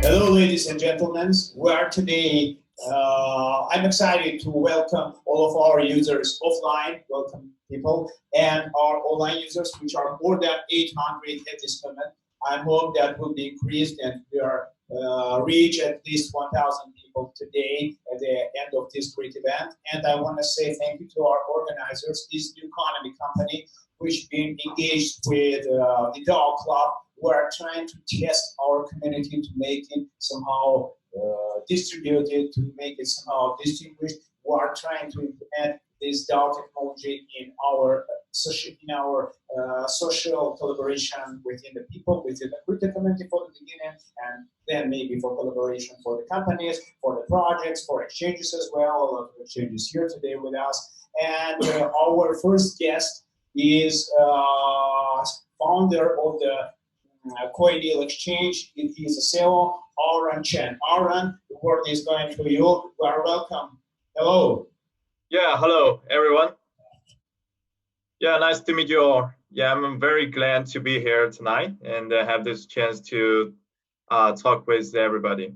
Hello, ladies and gentlemen. We are today. I'm excited to welcome all of our users offline, welcome people, and our online users, which are more than 800 at this moment. I hope that will be increased and we are reach at least 1,000 people today at the end of this great event. And I want to say thank you to our organizers, this Newconomy company, which been engaged with the DAO Club. We're trying to test our community to make it somehow distributed, to make it somehow distinguished. We are trying to implement this DAO technology in our social collaboration within the people, within the crypto community for the beginning, and then maybe for collaboration for the companies, for the projects, for exchanges as well. A lot of exchanges here today with us. And our first guest is founder of the Coineal exchange. He is a CEO, Artem Chen. Artem, the word is going to you. You are welcome. Hello. Yeah, hello everyone. Yeah, nice to meet you all. Yeah, I'm very glad to be here tonight and have this chance to talk with everybody.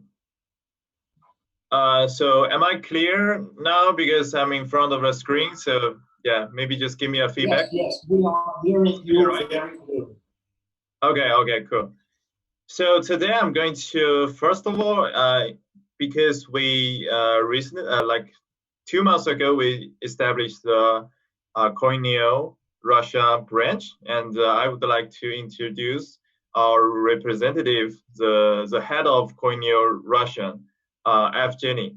So am I clear now because I'm in front of the screen? So yeah, maybe just give me a feedback. Yes, we are hearing you very clearly. Okay, cool. So today I'm going to, first of all, because we recently, like 2 months ago, we established the Coineal Russia branch, and I would like to introduce our representative, the head of Coineal Russia, Evgeny.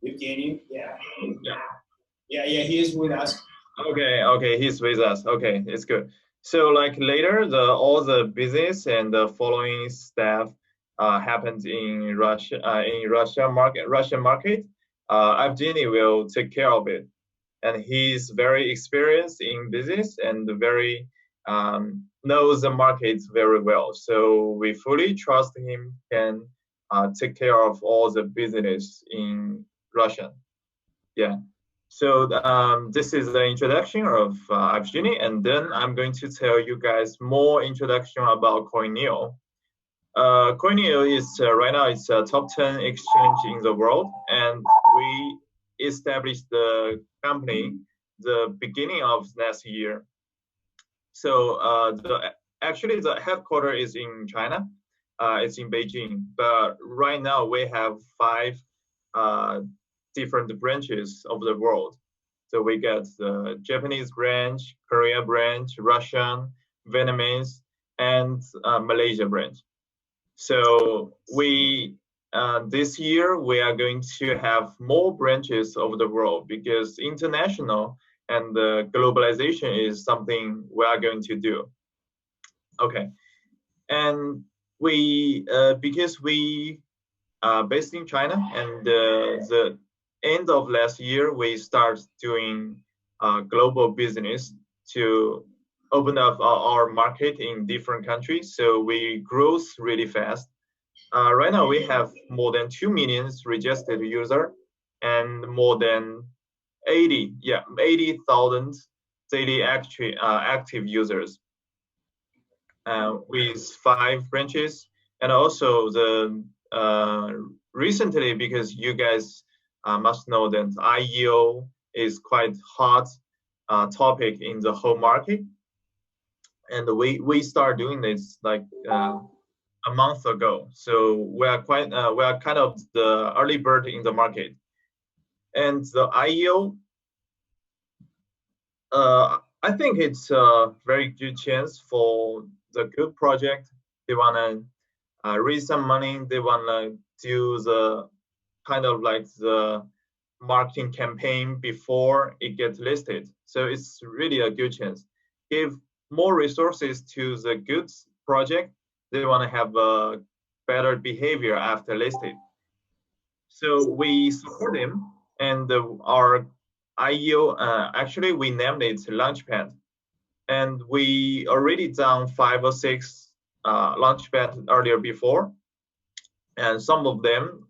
Evgeny, yeah, he is with us. Okay, he's with us. Okay, it's good. So like later, all the business and the following staff happens in Russia, Russian market. Evgeny will take care of it, and he's very experienced in business and very knows the market very well. So we fully trust him can take care of all the business in Russia. Yeah. So this is the introduction of Evgeny, and then I'm going to tell you guys more introduction about Coineal. Coineal is right now it's a top 10 exchange in the world, and we established the company the beginning of last year. So actually the headquarters is in China, it's in Beijing, but right now we have 5 different branches of the world. So we got the Japanese branch, Korea branch, Russian, Vietnamese, and Malaysia branch. So we this year we are going to have more branches over the world because international and globalization is something we are going to do. Okay, and we because we based in China, and the end of last year, we start doing global business to open up our market in different countries. So we grow really fast. Right now, we have more than 2 million registered users and more than 80,000 daily active users with 5 branches. And also the recently, because you guys must know that IEO is quite hot topic in the whole market, and we start doing this like a month ago. So we are kind of the early bird in the market, and the IEO. I think it's a very good chance for the good project. They wanna raise some money. They wanna do the kind of like the marketing campaign before it gets listed. So it's really a good chance. Give more resources to the good project. They want to have a better behavior after listed. So we support them, and our IEO, actually we named it Launchpad. And we already done 5 or 6 Launchpad earlier before. And some of them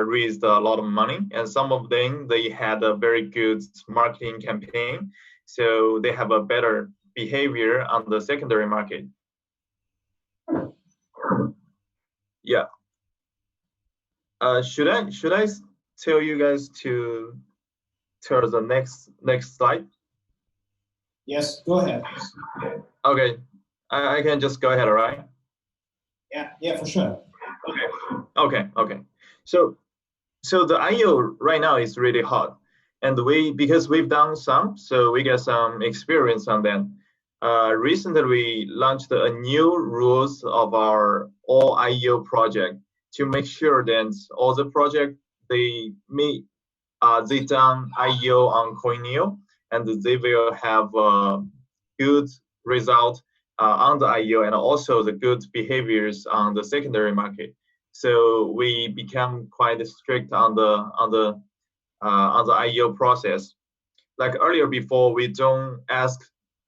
raised a lot of money, and some of them they had a very good marketing campaign, so they have a better behavior on the secondary market. Yeah, should I tell you guys to turn the next slide? Yes, go ahead. Okay, I can just go ahead, all right? Yeah, for sure. Okay. So the IEO right now is really hot, and because we've done some, so we get some experience on them. Recently, we launched a new rules of our all IEO project to make sure that all the project they done IEO on Coineal, and they will have a good result on the IEO and also the good behaviors on the secondary market. So we become quite strict on the IEO process. Like earlier before, we don't ask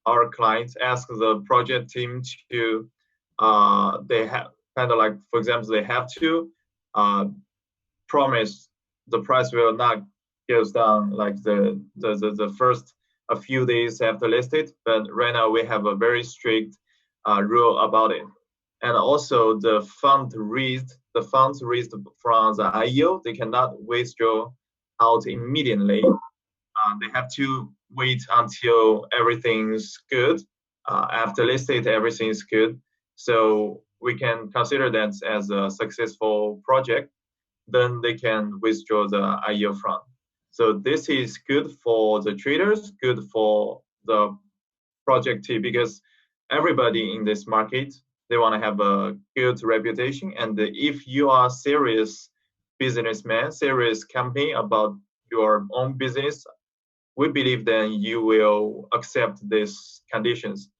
our clients, ask the project team to they have kind of like, for example, they have to promise the price will not goes down like the first a few days after listed. But right now we have a very strict rule about it. And also the funds raised from the IEO, they cannot withdraw out immediately. They have to wait until everything's good. After listed, everything's good. So we can consider that as a successful project. Then they can withdraw the IEO fund. So this is good for the traders, good for the project team, because everybody in this market, they want to have a good reputation. And if you are serious businessman, serious company about your own business, we believe then you will accept these conditions.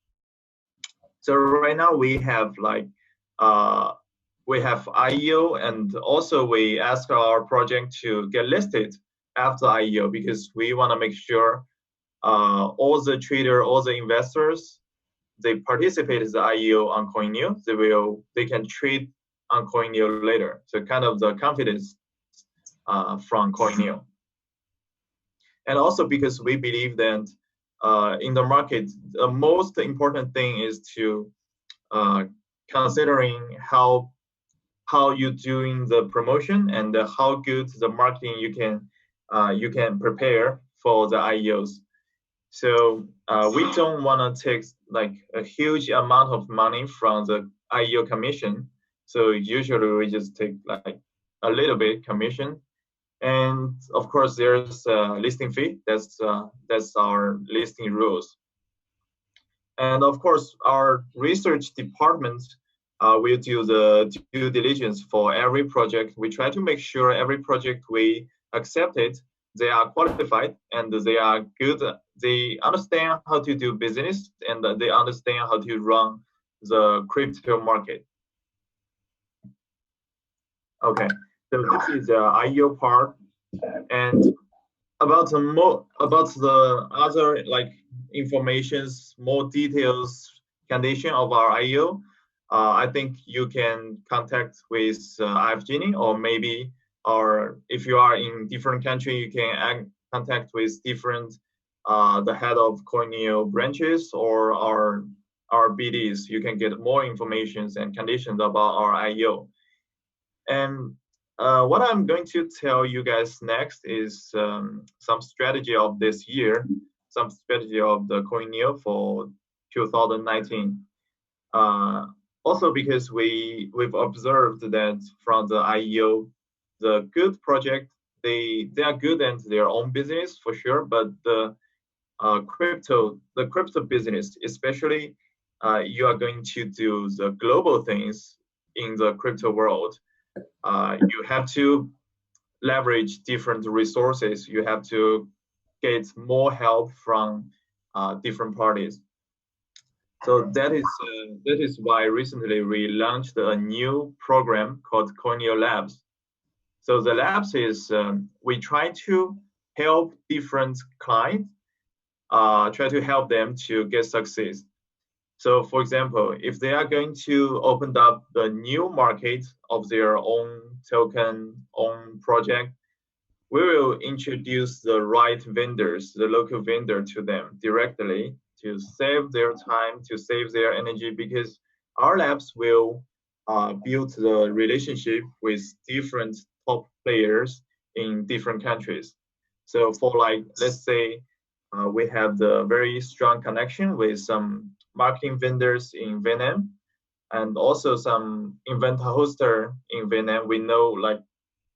So right now we have like we have IEO, and also we ask our project to get listed after IEO because we want to make sure all the trader, all the investors, they participate in the IEO on Coineal. They can trade on Coineal later. So kind of the confidence from Coineal. And also because we believe that in the market, the most important thing is to considering how you're doing the promotion and how good the marketing you can prepare for the IEOs. So we don't want to take like a huge amount of money from the IEO commission. So usually we just take like a little bit commission. And of course, there's a listing fee. That's our listing rules. And of course, our research department will do the due diligence for every project. We try to make sure every project we accept it, they are qualified and they are good. They understand how to do business and they understand how to run the crypto market. Okay, so this is the IEO part, and about the other like informations, more details, condition of our IEO. I think you can contact with IFGenie, or maybe, or if you are in different country, you can contact with different the head of Coineal branches or our BDs. You can get more information and conditions about our IEO. And what I'm going to tell you guys next is some strategy of this year, some strategy of the Coineal for 2019. Also because we've observed that from the IEO, the good project, they are good in their own business for sure, but the crypto business, especially you are going to do the global things in the crypto world. You have to leverage different resources. You have to get more help from different parties. So that is why recently we launched a new program called Coineal Labs. So the labs is we try to help different clients, try to help them to get success. So for example, if they are going to open up the new market of their own token, own project, we will introduce the right vendors, the local vendor to them directly to save their time, to save their energy, because our labs will build the relationship with different top players in different countries. So for like, let's say we have the very strong connection with some marketing vendors in Vietnam and also some event hoster in Vietnam. We know like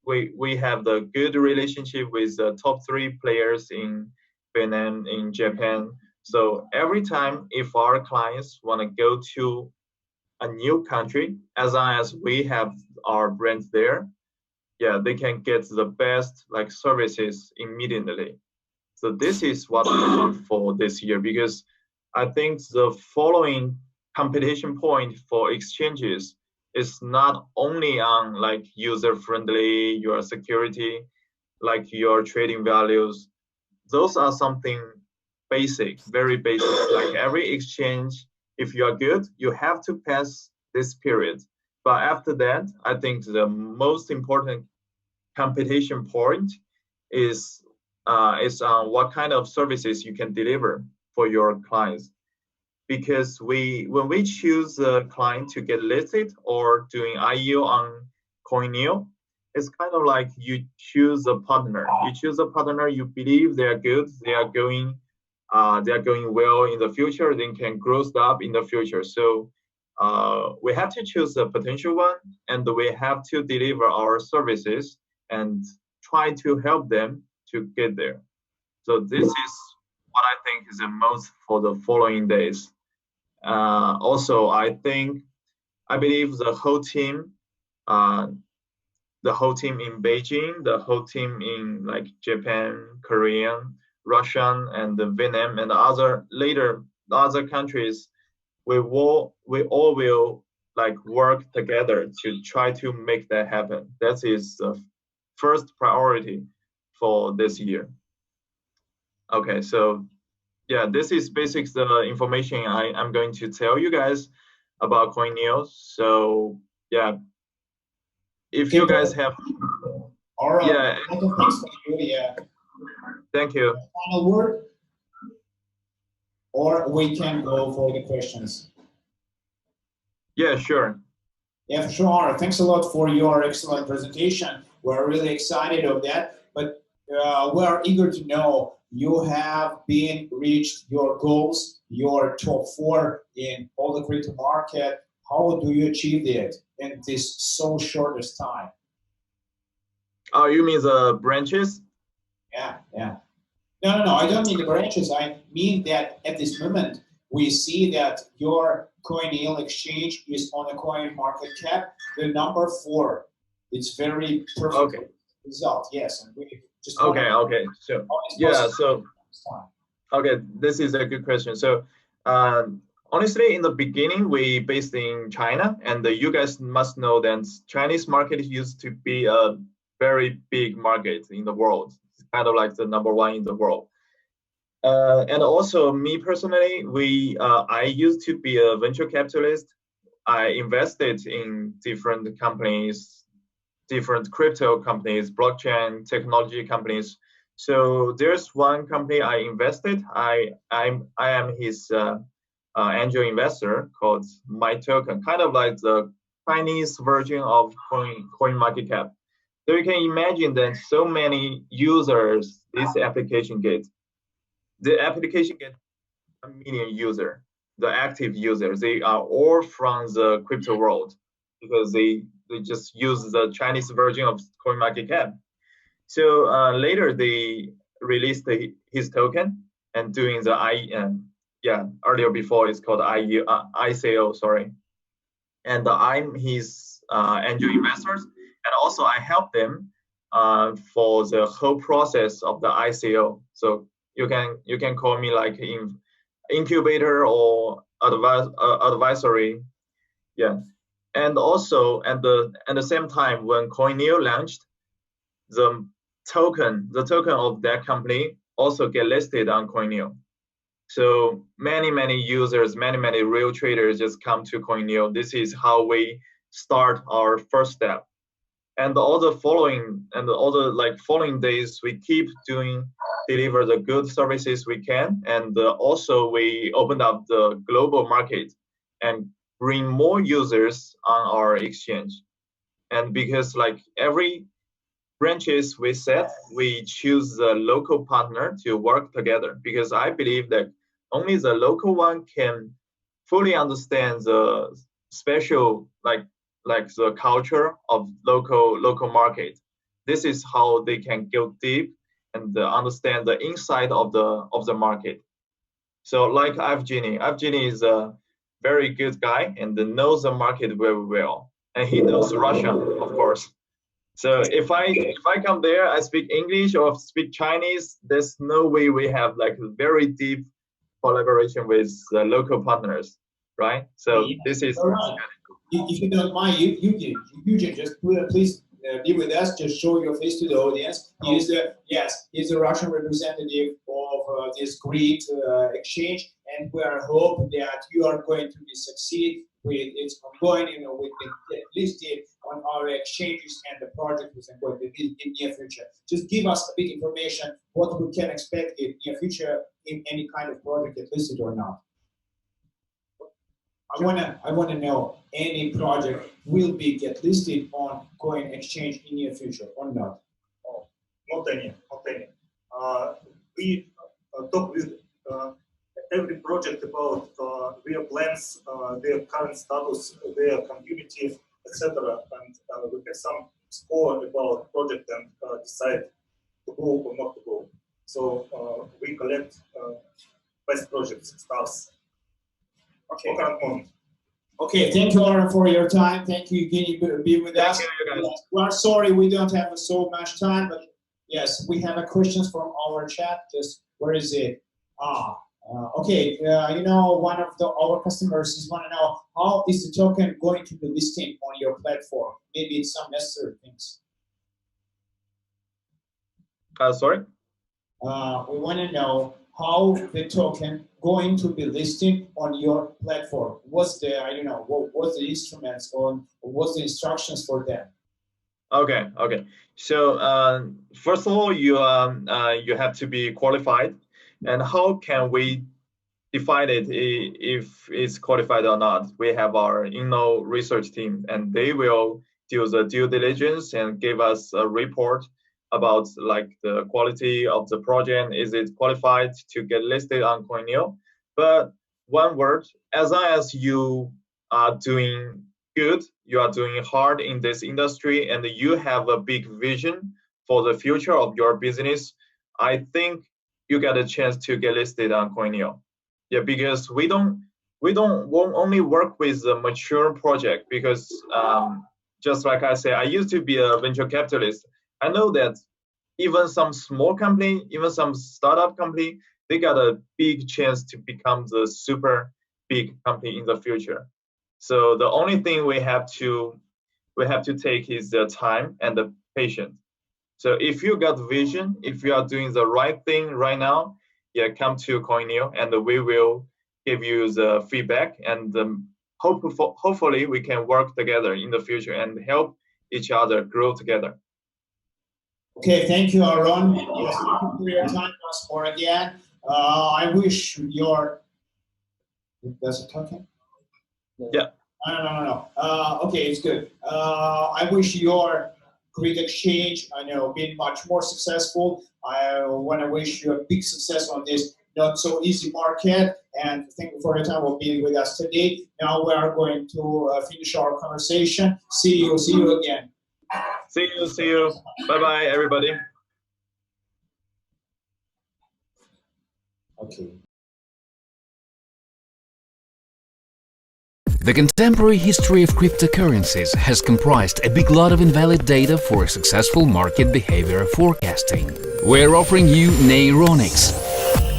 we have the good relationship with the top 3 players in Vietnam, in Japan. So every time if our clients want to go to a new country, as long as we have our brands there, yeah, they can get the best like services immediately. So this is what I want for this year, because I think the following competition point for exchanges is not only on like user friendly, your security, like your trading values. Those are something basic, very basic. Like every exchange, if you are good, you have to pass this period. But after that, I think the most important competition point is on what kind of services you can deliver for your clients. Because when we choose a client to get listed or doing IEO on Coineal, it's kind of like you choose a partner. You choose a partner you believe they are good, they are going well in the future, they can grow up in the future. So we have to choose a potential one, and we have to deliver our services and try to help them to get there. So this is what I think is the most for the following days. Also, I believe the whole team in Beijing, the whole team in like Japan, Korean, Russian, and the Vietnam, and the other countries, we all will like work together to try to make that happen. That is the first priority for this year. Okay, so yeah, this is basics the information I'm going to tell you guys about Coineal. So yeah, if you guys have, all right, yeah, thanks for you. Yeah. Thank you. Final word, or we can go for the questions. Yeah, sure. Yeah, for sure. Thanks a lot for your excellent presentation. We're really excited of that, but we're eager to know you have been reached your goals, your top 4 in all the crypto market. How do you achieve it in this so shortest time? Oh, you mean the branches? Yeah. No, I don't mean the branches. I mean that at this moment, we see that your Coineal exchange is on a coin market cap, the number 4. It's very perfect result. Yes, and we just okay. So yeah, so okay, this is a good question. So honestly, in the beginning, we based in China, and you guys must know that Chinese market used to be a very big market in the world. It's kind of like the number 1 in the world. And also me personally, I used to be a venture capitalist. I invested in different companies, different crypto companies, blockchain technology companies. So there's one company I invested. I am his angel investor called My Token, kind of like the Chinese version of CoinMarketCap. So you can imagine that so many users this application gets. The application gets 1 million users, the active users. They are all from the crypto world because they just use the Chinese version of CoinMarketCap. So later they released his token and doing the earlier before it's called ICO, sorry. And I'm his angel investors, and also I help them for the whole process of the ICO. So you can call me like incubator or advisory, yeah. And also at the same time, when Coineal launched, the token of that company also get listed on Coineal. So many users, many real traders just come to Coineal. This is how we start our first step. And all the following days, we keep deliver the good services we can, and also we opened up the global market and bring more users on our exchange. And because like every branches we set, we choose the local partner to work together, because I believe that only the local one can fully understand the special, like the culture of local market. This is how they can go deep and understand the inside of the market. So like Evgeny is a very good guy and knows the market very well, and he knows Russian, of course. So if I come there, I speak English or speak Chinese, there's no way we have like a very deep collaboration with local partners, right? So Yeah. this is. All right. If you don't mind, you can just please be with us. Just show your face to the audience. He's the Russian representative of this great exchange, and we are hope that you are going to be succeed with its ongoing, with the listed on our exchanges, and the project is going to be in near future. Just give us a bit information what we can expect in near future in any kind of project get listed or not. I wanna know any project will be get listed on Coin Exchange in near future or not. Oh, not any. We talk with every project about their plans, their current status, their community, etc. And we have some score about project and decide to go or not to go. So we collect best projects, stars. Okay. Current moment. Okay, thank you, Artem, for your time. Thank you, Evgeny, for being with us. Yes, we are sorry we don't have so much time, but yes, we have a questions from our chat. Just where is it? Okay. One of our customers is want to know how is the token going to be listed on your platform? Maybe it's some necessary things. Sorry. We want to know how the token going to be listed on your platform. What's the what's the instruments on? What's the instructions for them? Okay. So first of all, you have to be qualified, and how can we define it if it's qualified or not? We have our in-know research team, and they will do the due diligence and give us a report about like the quality of the project. Is it qualified to get listed on Coineal? But one word, as long as you are doing good, you are doing hard in this industry, and you have a big vision for the future of your business, I think you get a chance to get listed on Coineal. Yeah, because we don't only work with a mature project, because just like I say, I used to be a venture capitalist. I know that even some small company, even some startup company, they got a big chance to become the super big company in the future. So the only thing we have to take is the time and the patience. So if you got vision, if you are doing the right thing right now, yeah, come to Coineal, and we will give you the feedback, and hopefully we can work together in the future and help each other grow together. Okay, thank you, Aaron. Yes, thank you for your time once more again. I wish your. Does it talking? Yeah. No. Okay, it's good. I wish your great exchange, being much more successful. I want to wish you a big success on this not so easy market. And thank you for your time for being with us today. Now we are going to finish our conversation. See you again. See you. Bye-bye, everybody. Okay. The contemporary history of cryptocurrencies has comprised a big lot of invalid data for successful market behavior forecasting. We're offering you Neyronix.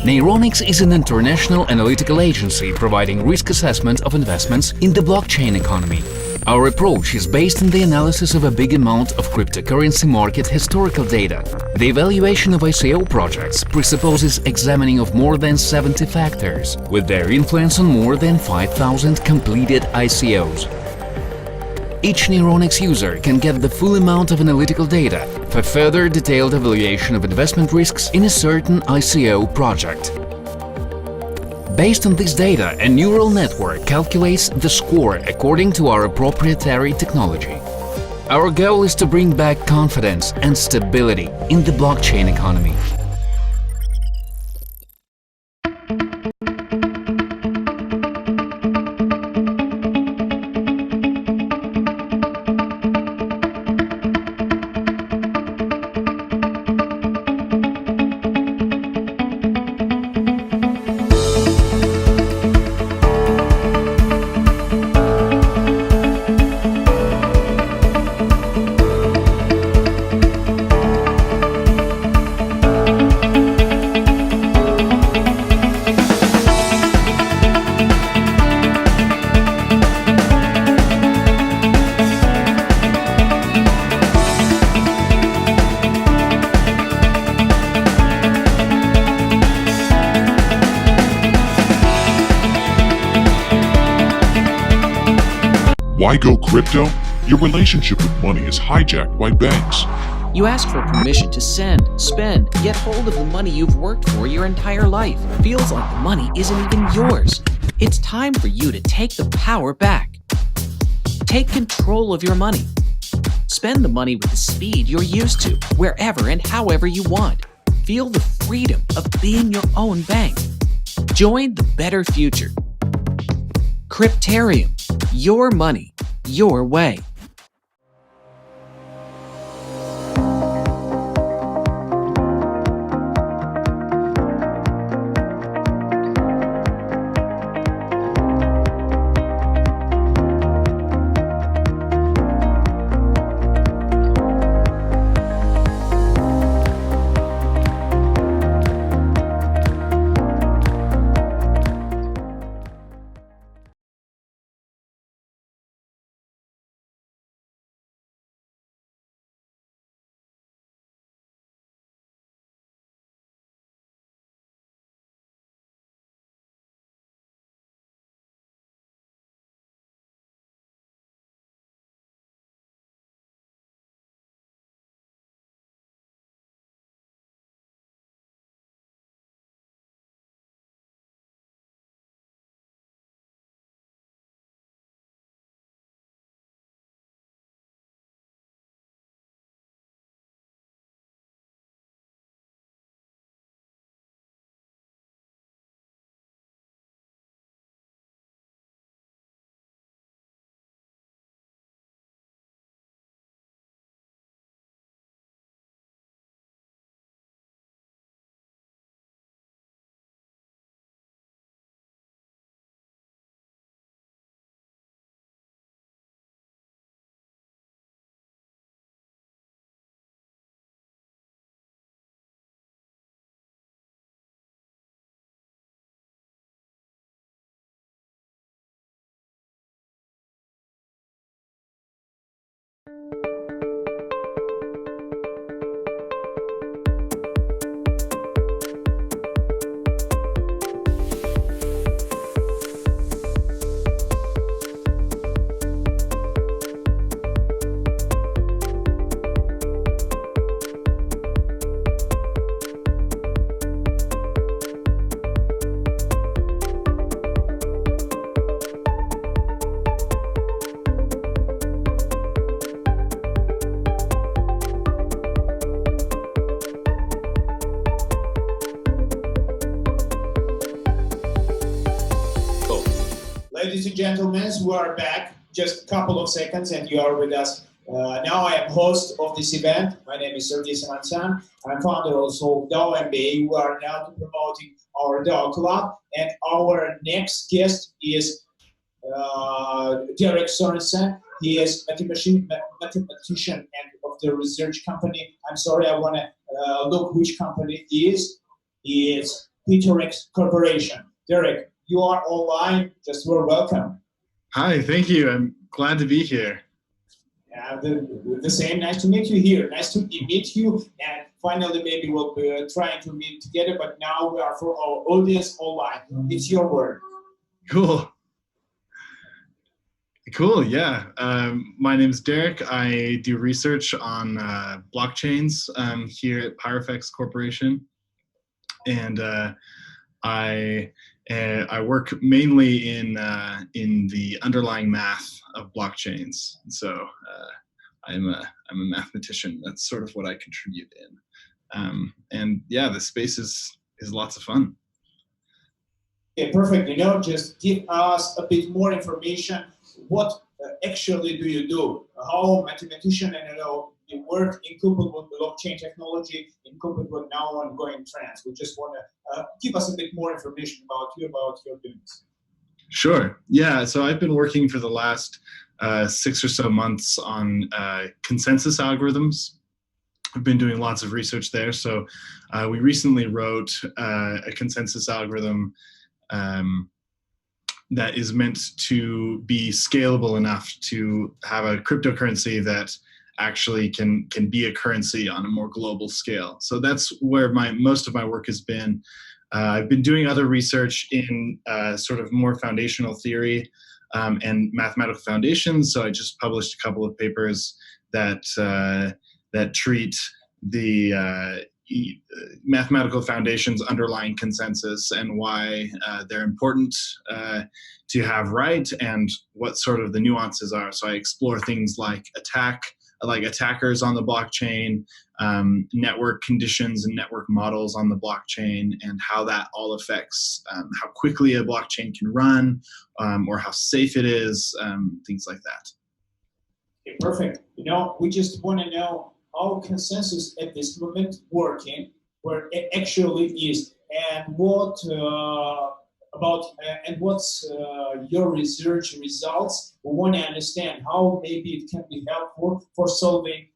Neyronix is an international analytical agency providing risk assessment of investments in the blockchain economy. Our approach is based on the analysis of a big amount of cryptocurrency market historical data. The evaluation of ICO projects presupposes examining of more than 70 factors, with their influence on more than 5,000 completed ICOs. Each Neyronix user can get the full amount of analytical data for further detailed evaluation of investment risks in a certain ICO project. Based on this data, a neural network calculates the score according to our proprietary technology. Our goal is to bring back confidence and stability in the blockchain economy. Why go crypto? Your relationship with money is hijacked by banks. You ask for permission to send, spend, get hold of the money you've worked for your entire life. Feels like the money isn't even yours. It's time for you to take the power back. Take control of your money. Spend the money with the speed you're used to, wherever and however you want. Feel the freedom of being your own bank. Join the better future. Cryptarium. Your money, your way. Ladies and gentlemen, we are back. Just a couple of seconds and you are with us. Now I am host of this event. My name is Cyril Husin. I'm founder also of DAO MBA. We are now promoting our DAO club. And our next guest is Derek Sorensen. He is a mathematician and of the research company. I'm sorry, I want to look which company it is. It's Paytomat Corporation. Derek, you are online. Just very welcome. Hi, thank you. I'm glad to be here. Yeah, the same. Nice to meet you here. Nice to meet you. And finally, maybe we'll be trying to meet together. But now we are for our audience online. It's your word. Cool. Cool, yeah. My name is Derek. I do research on blockchains here at Pyrofex Corporation. And I work mainly in the underlying math of blockchains. So I'm a mathematician. That's sort of what I contribute in. And yeah, the space is lots of fun. Okay, perfect. Just give us a bit more information. What actually do you do? How mathematician and you work in coupled with blockchain technology, in coupled with now ongoing trends? We just want to give us a bit more information about your doings. Sure. Yeah. So I've been working for the last 6 or so months on consensus algorithms. I've been doing lots of research there. So we recently wrote a consensus algorithm that is meant to be scalable enough to have a cryptocurrency that actually can be a currency on a more global scale. So that's where most of my work has been. I've been doing other research in sort of more foundational theory and mathematical foundations. So I just published a couple of papers that treat the mathematical foundations underlying consensus and why they're important to have right, and what sort of the nuances are. So I explore things like attackers on the blockchain, network conditions and network models on the blockchain, and how that all affects how quickly a blockchain can run, or how safe it is, things like that. Okay, perfect. We just want to know how consensus at this moment working, where it actually is, and what's your research results. We want to understand how maybe it can be helpful for solving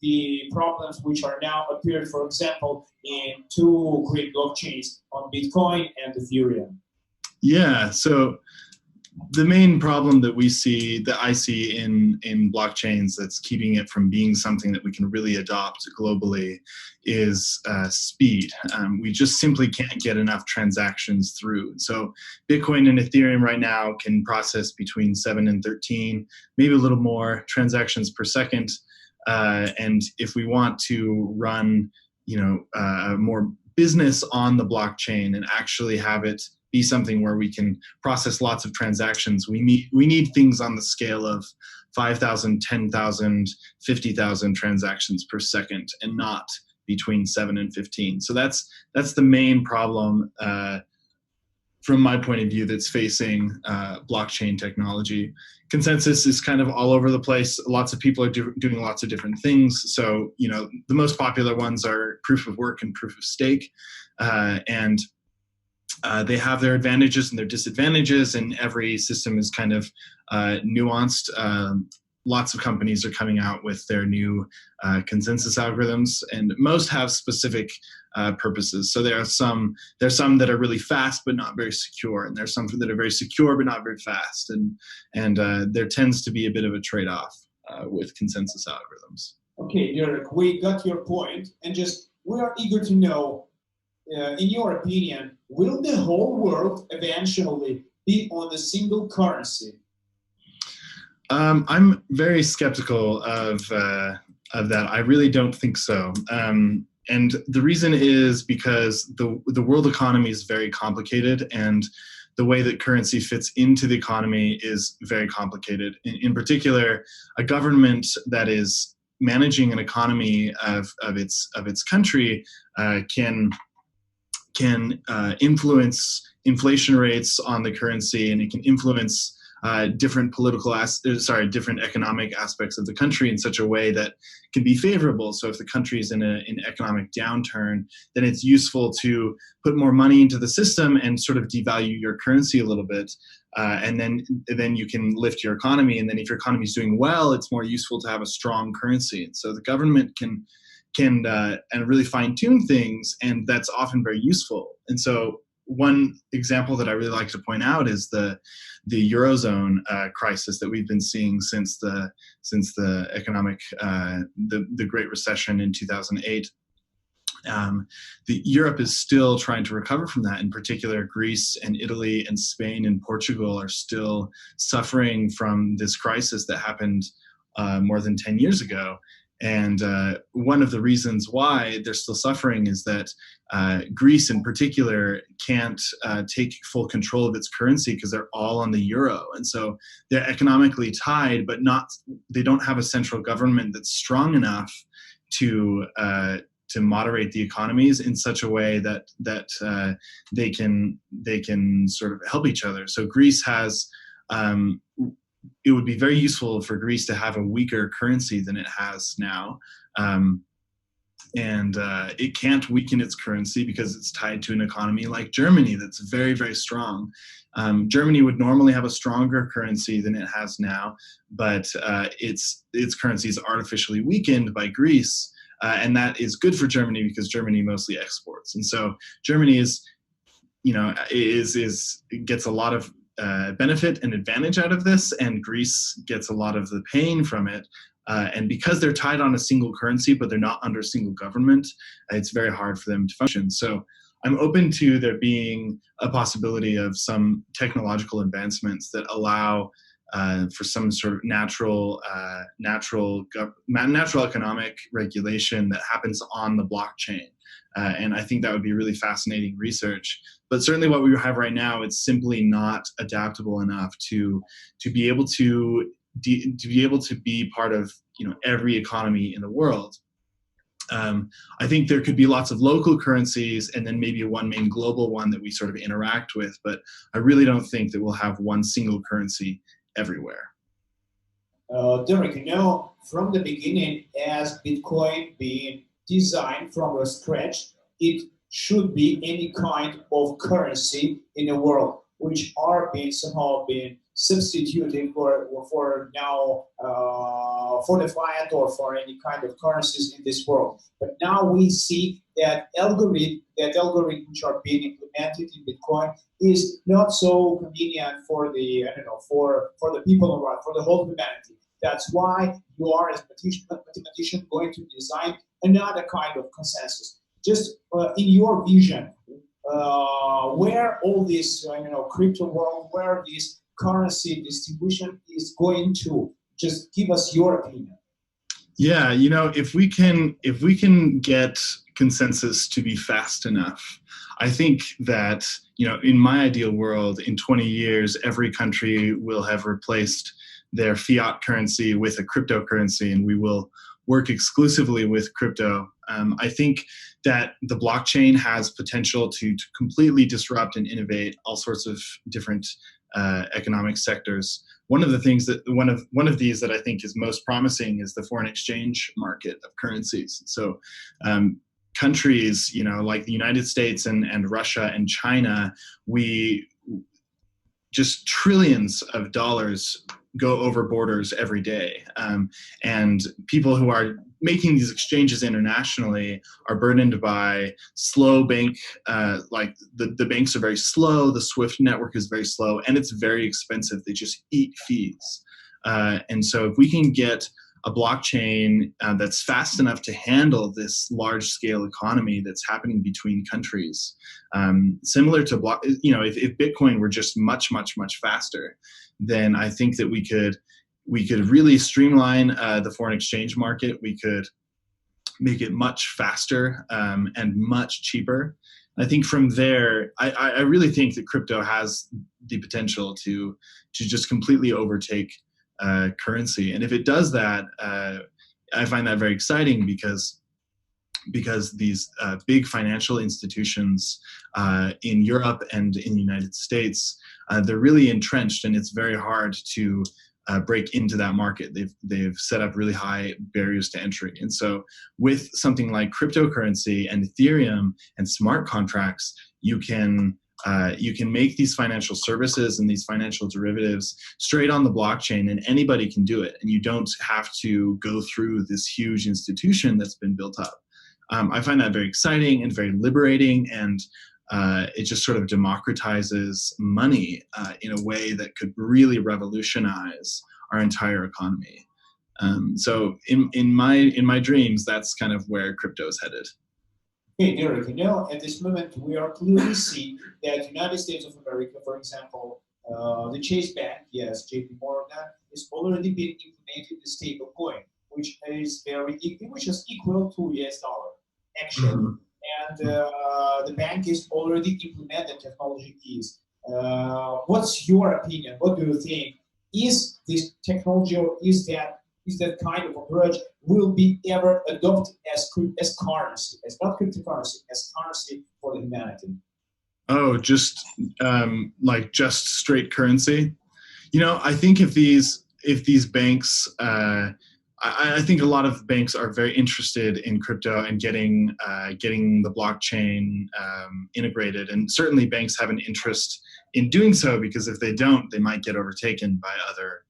the problems which are now appeared, for example, in two great blockchains on Bitcoin and Ethereum. Yeah. So the main problem that I see in blockchains that's keeping it from being something that we can really adopt globally is speed. We just simply can't get enough transactions through. So Bitcoin and Ethereum right now can process between 7 and 13, maybe a little more transactions per second. And if we want to run, more business on the blockchain and actually have it be something where we can process lots of transactions, we need things on the scale of 5,000, 10,000, 50,000 transactions per second, and not between 7 and 15. So that's the main problem from my point of view that's facing blockchain technology. Consensus is kind of all over the place. Lots of people are doing lots of different things. So the most popular ones are proof of work and proof of stake, and they have their advantages and their disadvantages, and every system is kind of nuanced. Lots of companies are coming out with their new consensus algorithms, and most have specific purposes. So there's some that are really fast but not very secure, and there's some that are very secure but not very fast, and there tends to be a bit of a trade-off with consensus algorithms. Okay, Derek, we got your point, and we are eager to know, in your opinion, will the whole world eventually be on a single currency? I'm very skeptical of that. I really don't think so. And the reason is because the world economy is very complicated, and the way that currency fits into the economy is very complicated. In particular, a government that is managing an economy of its country can influence inflation rates on the currency, and it can influence different different economic aspects of the country in such a way that can be favorable. So if the country is in an economic downturn, then it's useful to put more money into the system and sort of devalue your currency a little bit, and then you can lift your economy. And then if your economy is doing well, it's more useful to have a strong currency. And so the government can and really fine-tune things, and that's often very useful. And so one example that I really like to point out is the Eurozone crisis that we've been seeing since the economic the Great Recession in 2008. Europe is still trying to recover from that. In particular, Greece and Italy and Spain and Portugal are still suffering from this crisis that happened more than 10 years ago. And one of the reasons why they're still suffering is that Greece in particular can't take full control of its currency because they're all on the euro. And so they're economically tied, but they don't have a central government that's strong enough to moderate the economies in such a way that they can sort of help each other. So Greece has it would be very useful for Greece to have a weaker currency than it has now. And it can't weaken its currency because it's tied to an economy like Germany that's very, very strong. Germany would normally have a stronger currency than it has now, but its currency is artificially weakened by Greece. And that is good for Germany because Germany mostly exports. And so Germany gets a lot of benefit and advantage out of this, and Greece gets a lot of the pain from it. And because they're tied on a single currency, but they're not under a single government, it's very hard for them to function. So I'm open to there being a possibility of some technological advancements that allow for some sort of natural economic regulation that happens on the blockchain. And I think that would be really fascinating research. But certainly what we have right now, it's simply not adaptable enough to be able to be part of every economy in the world. I think there could be lots of local currencies and then maybe one main global one that we sort of interact with. But I really don't think that we'll have one single currency everywhere. Derek, from the beginning, as Bitcoin being designed from scratch, it should be any kind of currency in the world, which are somehow being substituted for now for the fiat or for any kind of currencies in this world. But now we see that algorithm which are being implemented in Bitcoin is not so convenient for the for the people around, for the whole humanity. That's why you are, as a mathematician, going to design another kind of consensus. Just in your vision, where all this crypto world, where this currency distribution is going to, just give us your opinion. Yeah, if we can get consensus to be fast enough, I think that in my ideal world, in 20 years, every country will have replaced their fiat currency with a cryptocurrency, and we will work exclusively with crypto. I think that the blockchain has potential to completely disrupt and innovate all sorts of different economic sectors. One of the things that one of these that I think is most promising is the foreign exchange market of currencies. So countries, like the United States and Russia and China, we just trillions of dollars go over borders every day. And people who are making these exchanges internationally are burdened by slow bank, like the banks are very slow, the SWIFT network is very slow, and it's very expensive. They just eat fees. And so if we can get a blockchain that's fast enough to handle this large-scale economy that's happening between countries, similar to if Bitcoin were just much, much, much faster, then I think that we could really streamline the foreign exchange market. We could make it much faster and much cheaper. I think from there, I really think that crypto has the potential to just completely overtake currency. And if it does that, I find that very exciting because these big financial institutions in Europe and in the United States, they're really entrenched, and it's very hard to break into that market. They've set up really high barriers to entry. And so with something like cryptocurrency and Ethereum and smart contracts, you can make these financial services and these financial derivatives straight on the blockchain, and anybody can do it. And you don't have to go through this huge institution that's been built up. I find that very exciting and very liberating, and it just sort of democratizes money in a way that could really revolutionize our entire economy. So in my dreams, that's kind of where crypto is headed. Hey, Derek, at this moment, we are clearly seeing that the United States of America, for example, the Chase Bank, yes, JP Morgan, is already been implemented the stable coin, which is equal to US dollar, actually. And the bank is already implemented technology is. What's your opinion? What do you think? Is this technology or is that kind of approach will be ever adopted as currency, as not cryptocurrency, as currency for the humanity? Oh, just just straight currency. I think if these banks, I think a lot of banks are very interested in crypto and getting the blockchain integrated, and certainly banks have an interest in doing so, because if they don't, they might get overtaken by other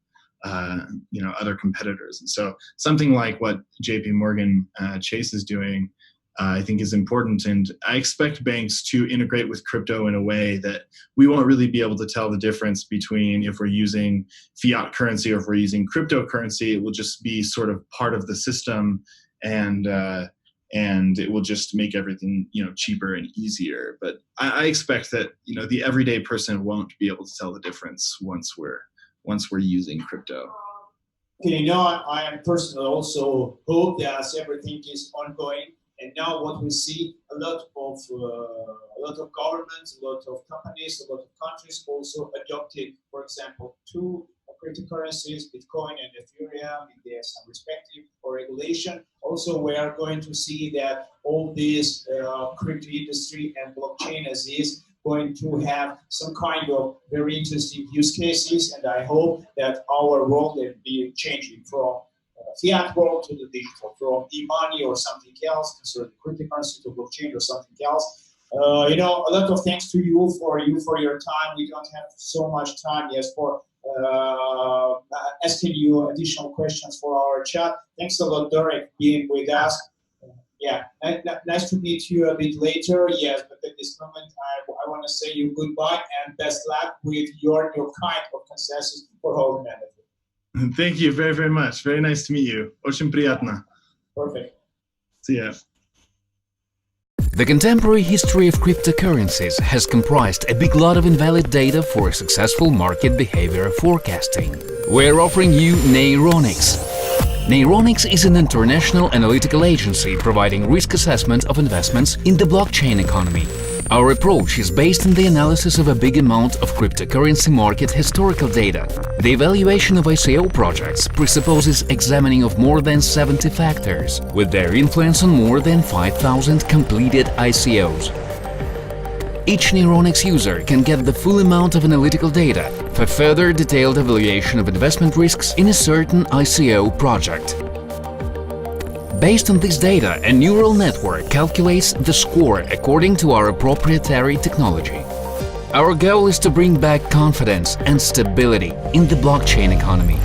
competitors. And so something like what JP Morgan Chase is doing, I think is important. And I expect banks to integrate with crypto in a way that we won't really be able to tell the difference between if we're using fiat currency or if we're using cryptocurrency. It will just be sort of part of the system, and it will just make everything cheaper and easier. But I expect that the everyday person won't be able to tell the difference once we're using crypto. Okay, I am personally also hope that everything is ongoing. And now what we see, a lot of governments, a lot of companies, a lot of countries also adopted, for example, two cryptocurrencies, Bitcoin and Ethereum, and there's some respective or regulation. Also, we are going to see that all this crypto industry and blockchain as is going to have some kind of very interesting use cases, and I hope that our world will be changing from fiat world to the digital, from e-money or something else, so the cryptocurrency to blockchain or something else. A lot of thanks to you for your time. We don't have so much time yet for asking you additional questions for our chat. Thanks a lot, Derek, being with us. Nice to meet you a bit later. Yes, but at this moment, I want to say you goodbye and best luck with your kind of consensus for whole humanity. Thank you very, very much. Very nice to meet you. Очень приятно. Perfect. See ya. The contemporary history of cryptocurrencies has comprised a big lot of invalid data for successful market behavior forecasting. We're offering you Neyronix. Neyronix is an international analytical agency providing risk assessment of investments in the blockchain economy. Our approach is based on the analysis of a big amount of cryptocurrency market historical data. The evaluation of ICO projects presupposes examining of more than 70 factors, with their influence on more than 5,000 completed ICOs. Each Neyronix user can get the full amount of analytical data for further detailed evaluation of investment risks in a certain ICO project. Based on this data, a neural network calculates the score according to our proprietary technology. Our goal is to bring back confidence and stability in the blockchain economy.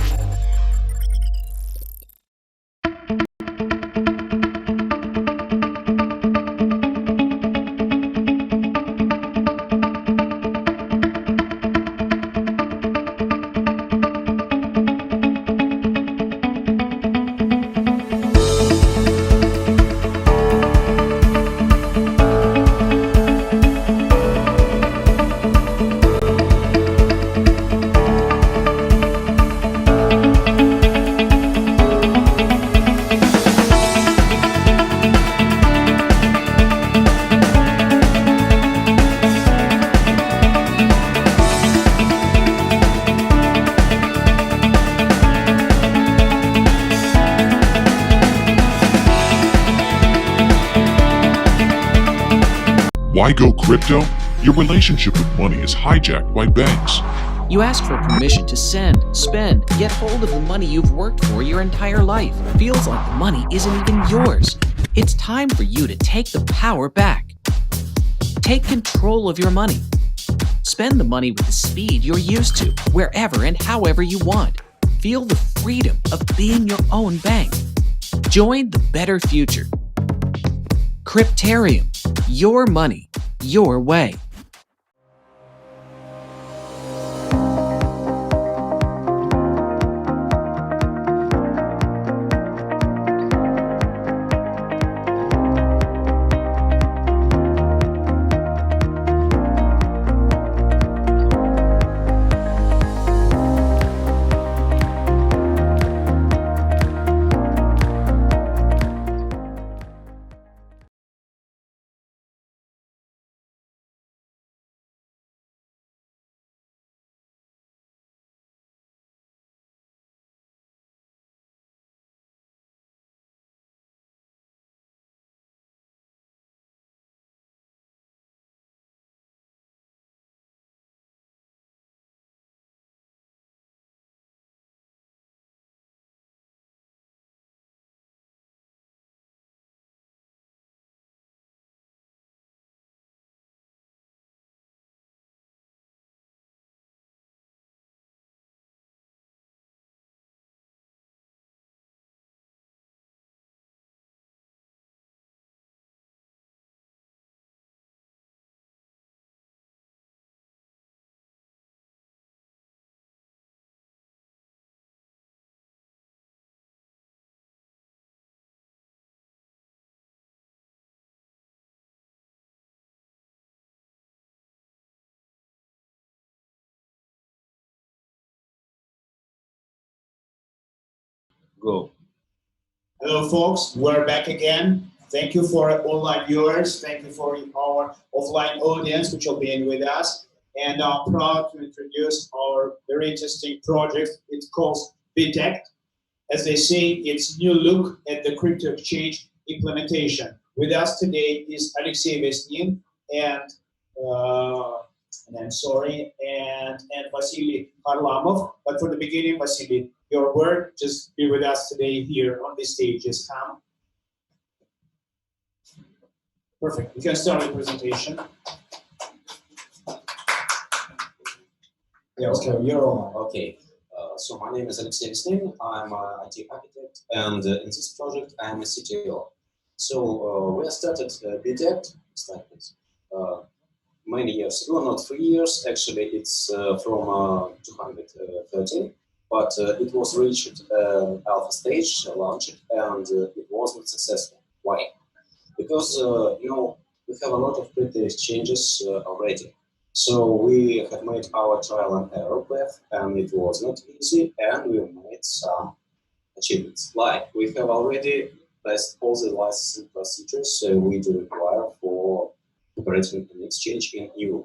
Why go crypto? Your relationship with money is hijacked by banks. You ask for permission to send, spend, get hold of the money you've worked for your entire life. Feels like the money isn't even yours. It's time for you to take the power back. Take control of your money. Spend the money with the speed you're used to, wherever and however you want. Feel the freedom of being your own bank. Join the better future. Cryptarium. Your money, your way. Go. Hello, folks. We're back again. Thank you for online viewers. Thank you for our offline audience, which will be in with us. And I'm proud to introduce our very interesting project. It's called Detect. As they say, it's new look at the crypto exchange implementation. With us today is Alexey Vesnin and I'm sorry, and Vasily Harlamov. But for the beginning, Vasily, your word, just be with us today here on this stage. Just come. Perfect. We can start the presentation. Yeah, okay, you're on. Okay. So my name is Alexey Vesnin. I'm an IT architect, and in this project, I'm a CTO. So we started Detect like this many years ago, not 3 years. Actually, it's from 213, but it was reached alpha stage, launched, and it wasn't successful. Why? Because you know, we have a lot of crypto exchanges already. So we have made our trial and error path, and it was not easy, and we made some achievements. Like we have already passed all the licensing procedures we do require for operating an exchange in EU.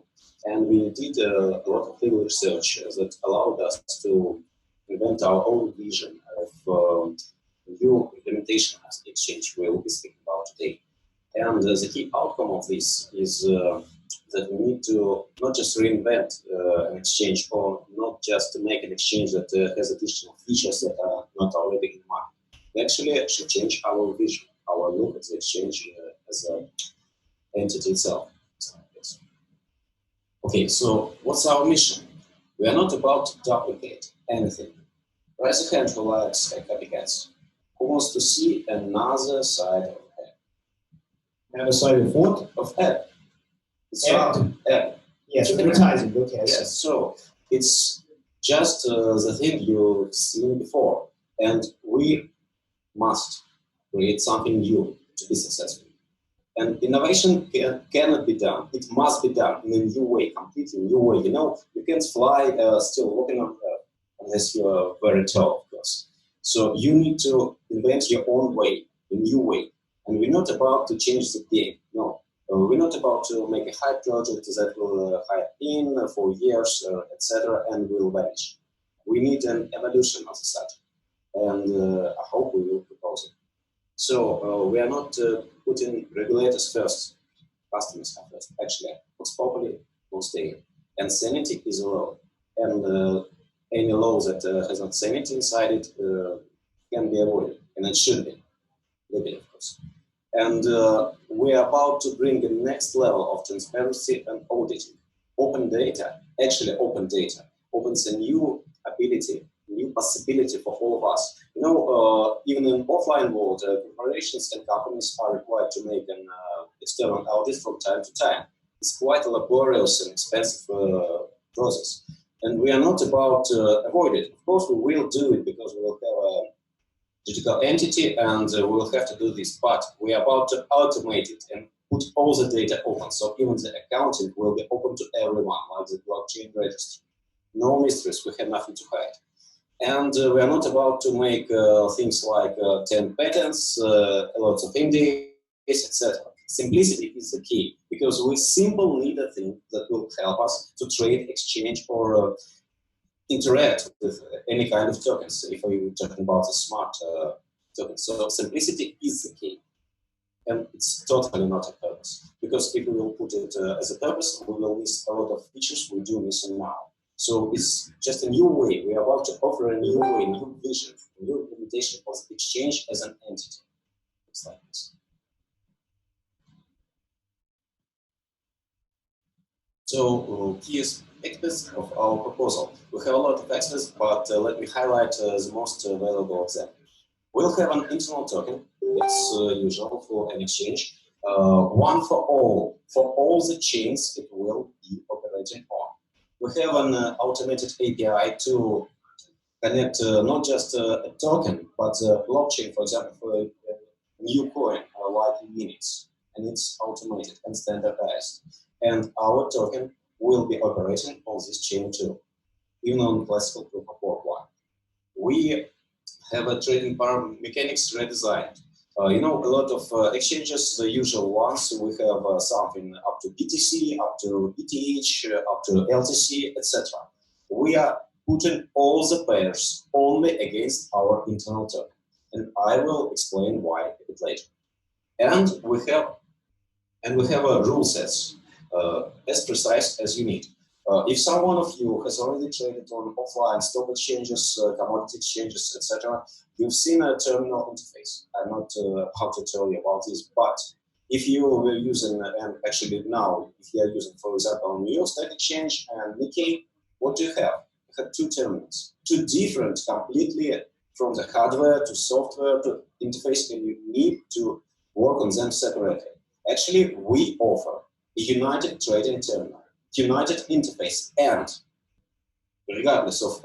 And we did a lot of legal research that allowed us to invent our own vision of new implementation of the exchange we will be speaking about today. And the key outcome of this is that we need to not just reinvent an exchange, or not just to make an exchange that has additional features that are not already in the market. We actually should change our vision, our look at the exchange as an entity itself. Okay, so what's our mission? We are not about to duplicate anything. Raise a hand who likes copycats. Who wants to see another side of app? Another side of what? Of app. It's App. app. Yes, advertising. Okay. Yes, so it's just the thing you've seen before, and we must create something new to be successful. And innovation cannot be done. It must be done in a new way, completely new way. You know, you can't fly still walking on earth unless you are very tall, of course. So you need to invent your own way, a new way. And we're not about to change the game. No, we're not about to make a hype project that will hype in for years, etc., and will vanish. We need an evolution of the subject, and I hope we will propose it. So we are not putting regulators first, customers first. Actually, what's properly will stay. And sanity is a law. And any law that has not sanity inside it can be avoided, and it should be, legally, of course. And we are about to bring the next level of transparency and auditing. Open data, actually open data, opens a new ability, new possibility for all of us. You know, even in offline world, corporations and companies are required to make an external audit from time to time. It's quite a laborious and expensive process. And we are not about to avoid it. Of course, we will do it because we will have a digital entity and we will have to do this. But we are about to automate it and put all the data open. So even the accounting will be open to everyone, like the blockchain registry. No mysteries, we have nothing to hide. And we are not about to make things like 10 patents, lots of indies, etc. Simplicity is the key, because we simply need a thing that will help us to trade, exchange, or interact with any kind of tokens, if we're talking about the smart tokens. So simplicity is the key. And it's totally not a purpose, because if we will put it as a purpose, we will miss a lot of features we do missing now. So it's just a new way. We are about to offer a new way, new vision, new implementation of the exchange as an entity. It's like this. So key aspects of our proposal. We have a lot of aspects, but let me highlight the most valuable of them. We'll have an internal token. It's usual for an exchange. One for all the chains it will be operating on. We have an automated API to connect not just a token, but a blockchain, for example, for a new coin like units, and it's automated and standardized. And our token will be operating on this chain too, even on classical proof of work one. We have a trading power mechanics redesigned. You know, a lot of exchanges, the usual ones, we have something up to BTC, up to ETH, up to LTC, etc. We are putting all the pairs only against our internal token. And I will explain why a bit later. And we have rule sets as precise as you need. If someone of you has already traded on offline stock exchanges, commodity exchanges, etc., you've seen a terminal interface. I'm not how to tell you about this, but if you were using, and actually now, if you are using, for example, New York Stock Exchange and Nikkei, what do you have? You have two terminals, two different, completely from the hardware to software to interface, and you need to work on them separately. Actually, we offer a united trading terminal, united interface, and regardless of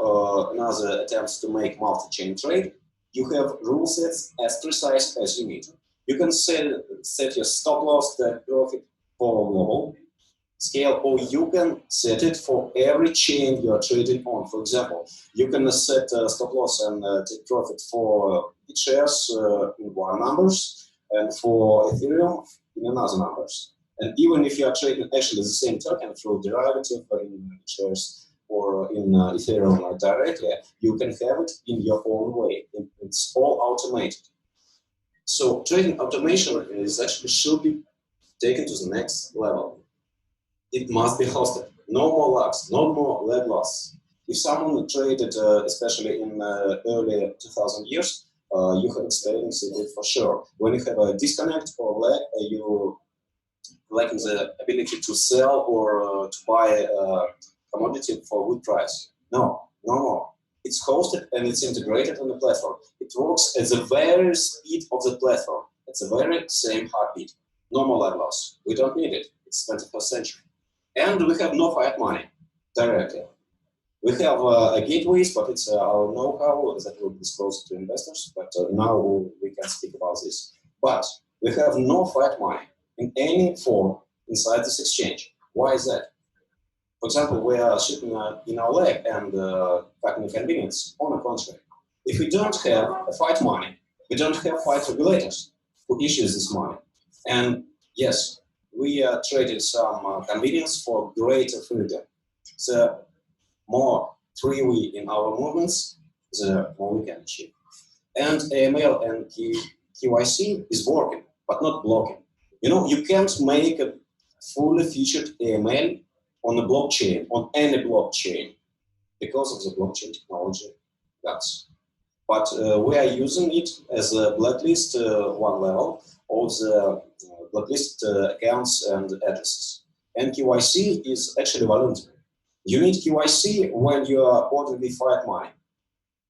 another attempts to make multi-chain trade, you have rule sets as precise as you need. You can set your stop loss, take profit for global scale, or you can set it for every chain you are trading on. For example, you can set stop loss and take profit for shares in one numbers, and for Ethereum in another numbers. And even if you are trading actually the same token through derivative in shares or in Ethereum directly, you can have it in your own way. It's all automated. So trading automation is actually should be taken to the next level. It must be hosted. No more lags, no more lag loss. If someone traded, especially in early 2000 years, you have experienced it for sure. When you have a disconnect or lag, you lacking the ability to sell or to buy a commodity for a good price. No more. It's hosted and it's integrated on the platform. It works at the very speed of the platform. It's the very same heartbeat. No more lag loss. We don't need it. It's 21st century. And we have no fiat money directly. We have gateways, but it's our know-how that will be disclosed to investors. But now we can speak about this. But we have no fiat money in any form inside this exchange. Why is that? For example, we are shipping in our leg and packing convenience. On the contrary, if we don't have a fiat money, we don't have fiat regulators who issues this money. And yes, we are trading some convenience for greater freedom. The more free we in our movements, the more we can achieve. And AML and KYC is working, but not blocking. You know, you can't make a fully featured AML on a blockchain, on any blockchain, because of the blockchain technology guts. But we are using it as a blacklist one level of the blacklist accounts and addresses. And KYC is actually voluntary. You need KYC when you are ordering fiat money,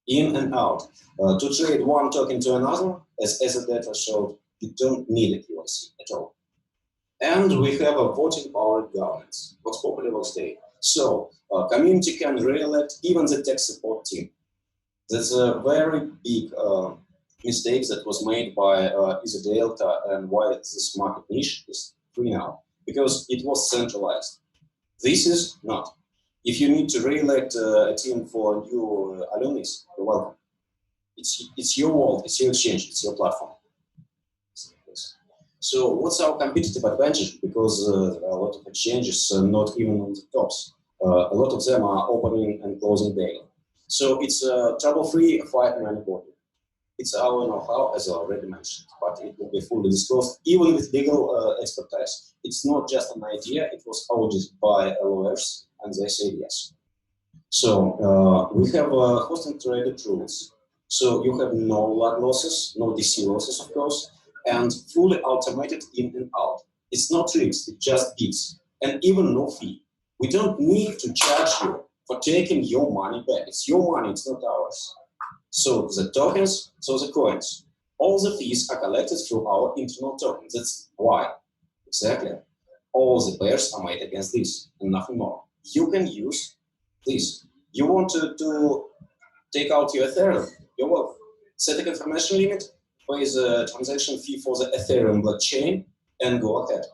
in and out. To trade one token to another, as the data showed, you don't need a KYC at all. And we have a voting power governance, what's popular will stay. So community can re-elect even the tech support team. There's a very big mistake that was made by Easy Delta and why this market niche is free now, because it was centralized. This is not. If you need to re-elect a team for new alumni, you're welcome. It's your world, it's your exchange, it's your platform. So what's our competitive advantage? Because there are a lot of exchanges, not even on the tops. A lot of them are opening and closing daily. So it's trouble-free fiat monopoly. It's our know-how, as I already mentioned, but it will be fully disclosed, even with legal expertise. It's not just an idea, it was audited by lawyers, and they said yes. So we have hosting traded rules. So you have no lag losses, no DC losses, of course, and fully automated in and out. It's not tricks, it's just bits, and even no fee. We don't need to charge you for taking your money back. It's your money, it's not ours. So the tokens, so the coins, all the fees are collected through our internal tokens. That's why, exactly, all the pairs are made against this and nothing more. You can use this. You want to take out your Ethereum, you're welcome. Set a confirmation limit, pay the transaction fee for the Ethereum blockchain, and go ahead.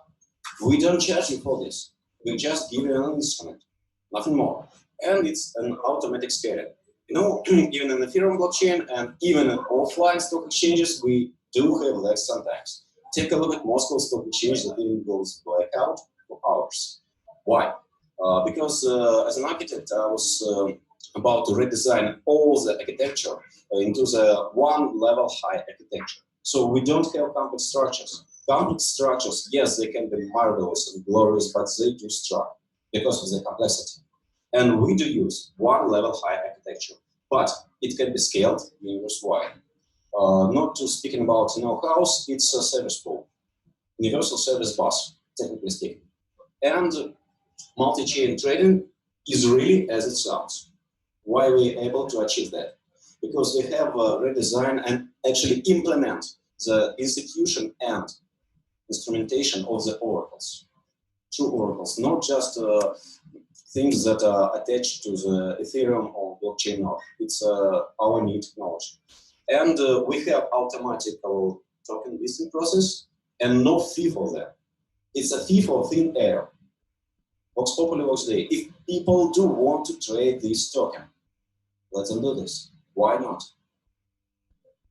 We don't charge you for this. We just give you an instrument, nothing more. And it's an automatic scaling. You know, even in the Ethereum blockchain and even in offline stock exchanges, we do have lags sometimes. Take a look at Moscow Stock Exchange that even goes blackout for hours. Why? Because as an architect, I was about to redesign all the architecture into the one level high architecture. So we don't have complex structures. Complex structures, yes, they can be marvelous and glorious, but they do struggle because of the complexity. And we do use one level high architecture, but it can be scaled universe-wide. Not to speaking about house, it's a service pool, universal service bus, technically speaking. And multi-chain trading is really as it sounds. Why are we able to achieve that? Because we have redesigned and actually implement the institution and instrumentation of the oracles. True oracles, not just things that are attached to the Ethereum or blockchain node. It's our new technology. And we have automatical token listing process and no fee for that. It's a fee for thin air. Vox Populi, Vox Dei. If people do want to trade this token, let them do this. Why not?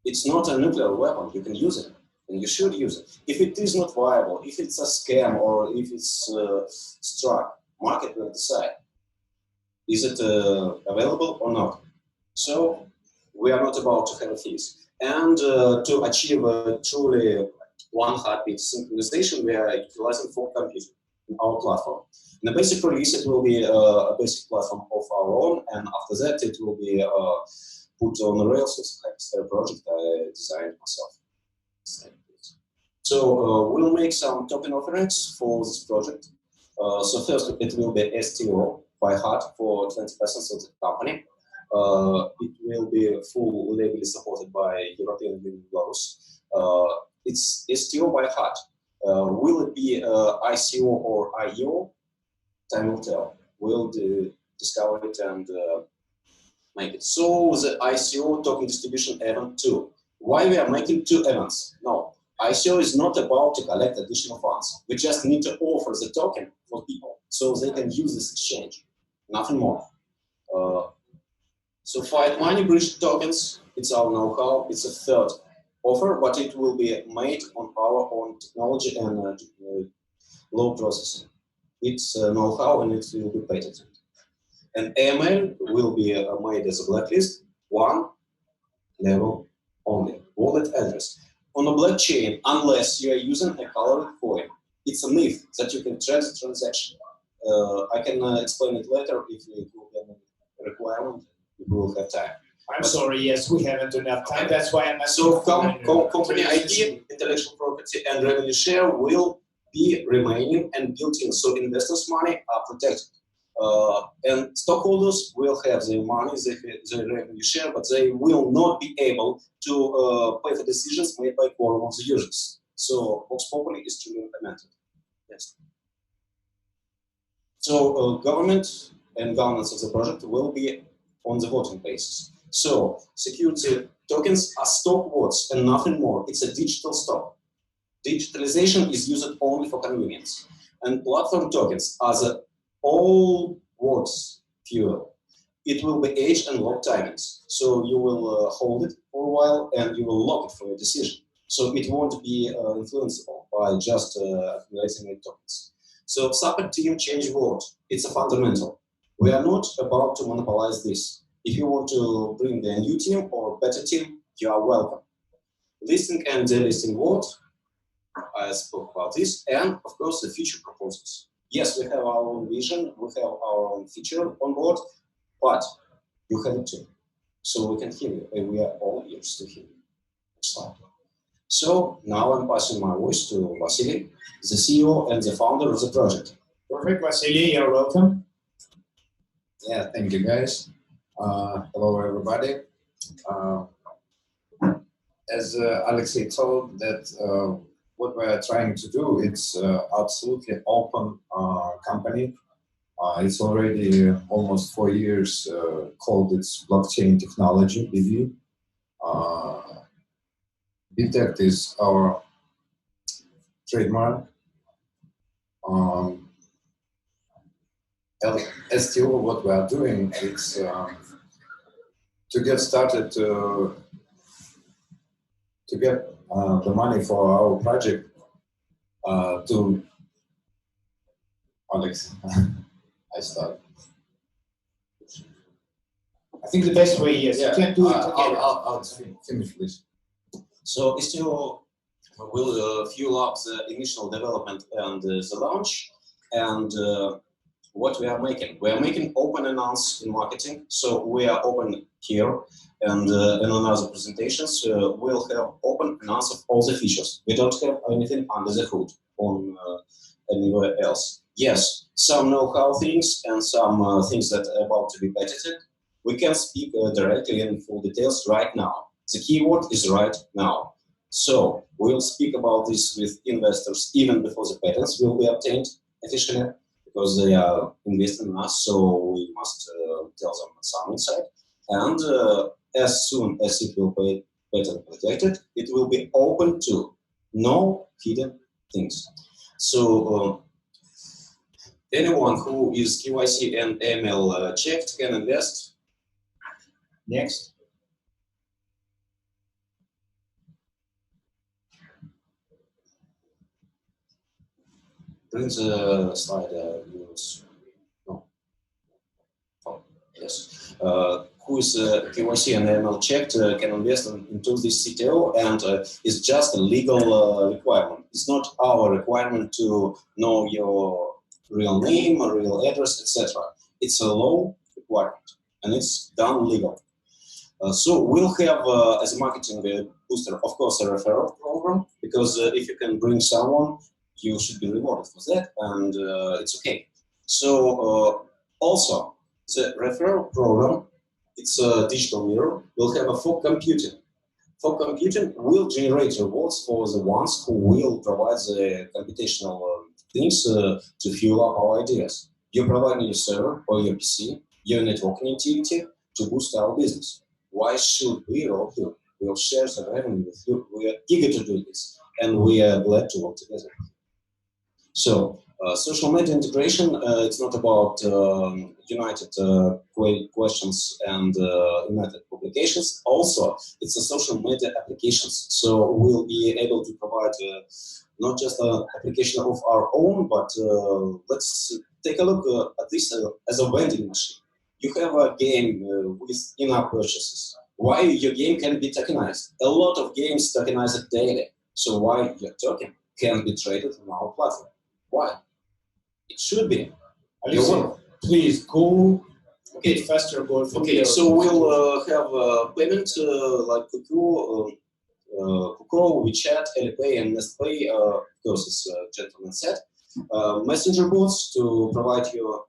It's not a nuclear weapon. You can use it, and you should use it. If it is not viable, if it's a scam, or if it's struck, market will decide. Is it available or not? So we are not about to have fees. And to achieve truly one heartbeat synchronization, we are utilizing for computing in our platform. In the basic release, it will be a basic platform of our own, and after that, it will be put on the rails. It's a hypersphere project I designed myself. So we'll make some token offerings for this project. So first, it will be STO by heart for 20% of the company. It will be full legally supported by European Union laws. It's STO by heart. Will it be ICO or IEO? Time will tell. We'll discover it and make it. So the ICO token distribution event 2. Why we are making 2 events? No, ICO is not about to collect additional funds. We just need to offer the token for people so they can use this exchange. Nothing more. So fiat money bridge tokens, it's our know-how. It's a third offer, but it will be made on our own technology and low processing. It's know-how and it will be patented. And AML will be made as a blacklist, one level only, wallet address. On a blockchain, unless you are using a colored coin, it's a myth that you can trace the transaction. I can explain it later if it will be a requirement. We will have time. I'm sorry, yes, we haven't enough time. That's why I'm so company ID, intellectual property, and revenue share will be remaining and built in, so investors' money are protected. And stockholders will have their money, their revenue share, but they will not be able to pay for decisions made by quorum of the users. So Vox Populi is truly implemented. Yes. So government and governance of the project will be on the voting basis. So security tokens are stock words and nothing more. It's a digital stock. Digitalization is used only for convenience. And platform tokens are the all words fuel. It will be age and lock timings. So you will hold it for a while and you will lock it for your decision. So it won't be influenceable by just accumulating tokens. So support team change word. It's a fundamental. We are not about to monopolize this. If you want to bring a new team or better team, you are welcome. Listing and delisting word. I spoke about this, and of course the future proposals. Yes, we have our own vision, we have our own feature on board, but you have it too. So we can hear you, and we are all ears to hear you. Next slide. So now I'm passing my voice to Vasily, the CEO and the founder of the project. Perfect, Vasily, you're welcome. Yeah, thank you guys. Hello everybody. As Alexei told that what we're trying to do, it's absolutely open company. It's already almost 4 years called its blockchain technology, BV. BTECT is our trademark. STO, what we are doing, it's to get started to get the money for our project to Alex. I start. I think the best way is you can do it together. I'll finish this. So STO will fuel up the initial development and the launch. And what we are making? We are making open announce in marketing. So we are open here, and in other presentations, we'll have open announce of all the features. We don't have anything under the hood on anywhere else. Yes, some know-how things and some things that are about to be patented. We can speak directly in full details right now. The keyword is right now. So we'll speak about this with investors even before the patents will be obtained officially, because they are investing in us, so we must tell them some insight. And as soon as it will be patent protected, it will be open to no hidden things. So anyone who is KYC and AML checked can invest. Next. Bring the slide. No. Oh, yes. Who is KYC and AML checked can invest into this CTO, and it's just a legal requirement. It's not our requirement to know your real name, or real address, etc. It's a law requirement, and it's done legal. So we'll have, as a marketing booster, of course, a referral program, because if you can bring someone, you should be rewarded for that, and it's okay. So also, the referral program, it's a digital mirror, will have a fog computing. Fog computing will generate rewards for the ones who will provide the computational things to fuel up our ideas. You're providing your server or your PC, your network connectivity to boost our business. Why should we rob you? We'll share the revenue with you. We are eager to do this, and we are glad to work together. So, social media integration, it's not about united questions and united publications. Also, it's a social media applications. So we'll be able to provide not just an application of our own, but let's take a look at this as a vending machine. You have a game with in-app purchases. Why your game can be tokenized? A lot of games tokenize it daily. So why your token can be traded on our platform? Why? It should be. Please go a bit faster. Okay, so we'll have payment like Kuku, WeChat, Alipay, and NestPay, of course, it's gentleman said. Messenger bots to provide you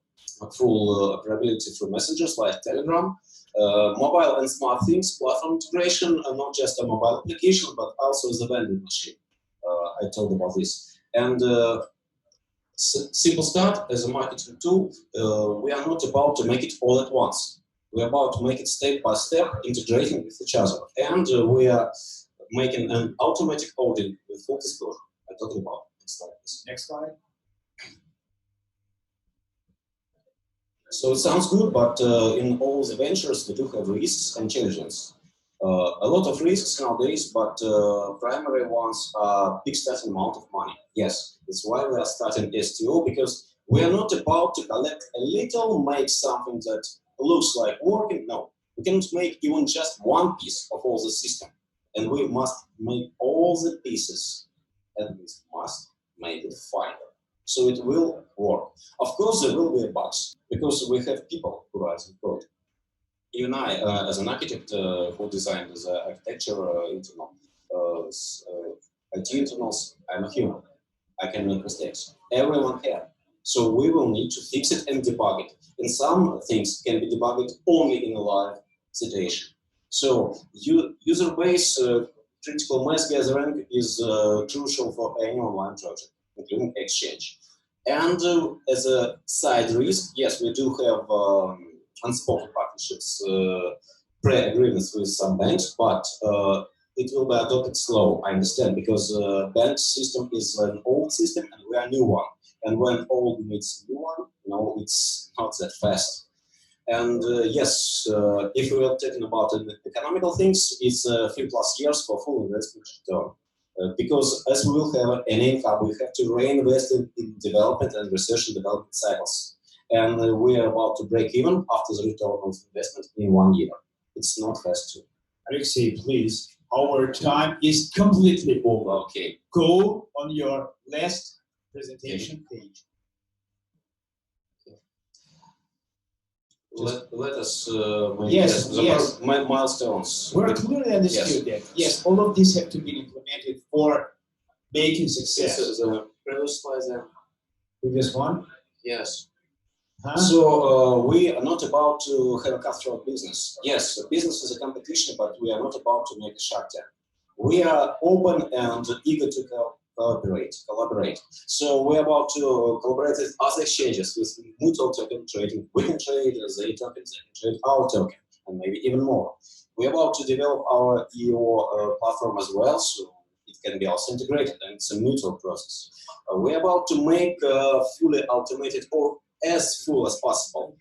full operability through messengers like Telegram. Mobile and smart things, platform integration, not just a mobile application, but also the vending machine. I told about this. And Simple Start as a marketing tool, we are not about to make it all at once. We are about to make it step by step, integrating with each other. And we are making an automatic audit with full disclosure. I talked about this. Next slide. So it sounds good, but in all the ventures, we do have risks and challenges. A lot of risks nowadays, but primary ones are big starting amount of money. Yes, that's why we are starting STO, because we are not about to collect a little, make something that looks like working. No, we cannot make even just one piece of all the system, and we must make all the pieces, and we must make it final. So it will work. Of course, there will be bugs, because we have people who write the code. Even I, as an architect who designed the architecture internal, IT internals, I'm a human. I can make mistakes. Everyone can. So we will need to fix it and debug it. And some things can be debugged only in a live situation. So user base critical mass gathering is crucial for any online project, including Exchange. And as a side risk, yes, we do have unspoken partnerships, pre-agreements with some banks, but it will be adopted slow, I understand, because bank system is an old system and we are a new one. And when old meets new one, no, it's not that fast. And yes, if we are talking about economical things, it's a few plus years for full investment return. Because as we will have an income, we have to reinvest in development and research and development cycles. And we are about to break even after the return of investment in 1 year. It's not fast too. Alexei, please, our time is completely over. Okay. Go on your last presentation page. Let us Yes, yes. Milestones. We're clearly understood that, yes, all of these have to be implemented for making success. This is the previous slide there. Previous one? Yes. Huh? So we are not about to have a cutthroat business. Yes, the business is a competition, but we are not about to make a Shark Tank. We are open and eager to collaborate. So we're about to collaborate with other exchanges, with mutual token trading. We can trade their tokens, they can trade our token, and maybe even more. We're about to develop our EO platform as well, so it can be also integrated, and it's a mutual process. We're about to make fully automated, or as full as possible,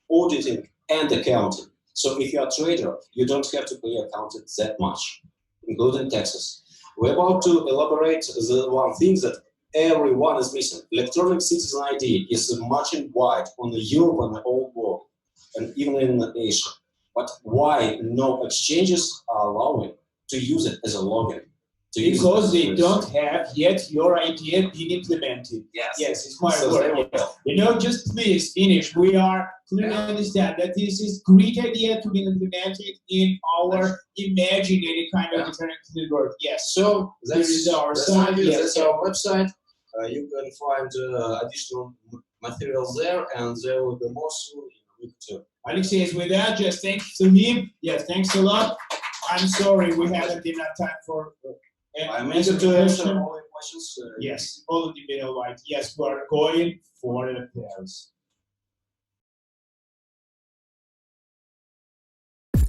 auditing and accounting. So if you're a trader, you don't have to pay accountant that much, including taxes. We're about to elaborate the one thing that everyone is missing. Electronic citizen ID is marching wide on the Europe and the old world, and even in Asia. But why no exchanges are allowing to use it as a login? Because they don't have yet your idea being implemented. Yes, it's my word. Yes. Just please finish. We are clearly understand that this is great idea to be implemented in our imaginary kind of different world. Yes. So this is our site. Yes. That's our website. You can find additional materials there, and there will be more soon in week 2. Alexei, with that, just thanks to him. Yes, thanks a lot. I'm sorry we haven't enough time for. I'm eager to answer all your questions. Yes, all of the middle white. Yes, we are going for the pairs.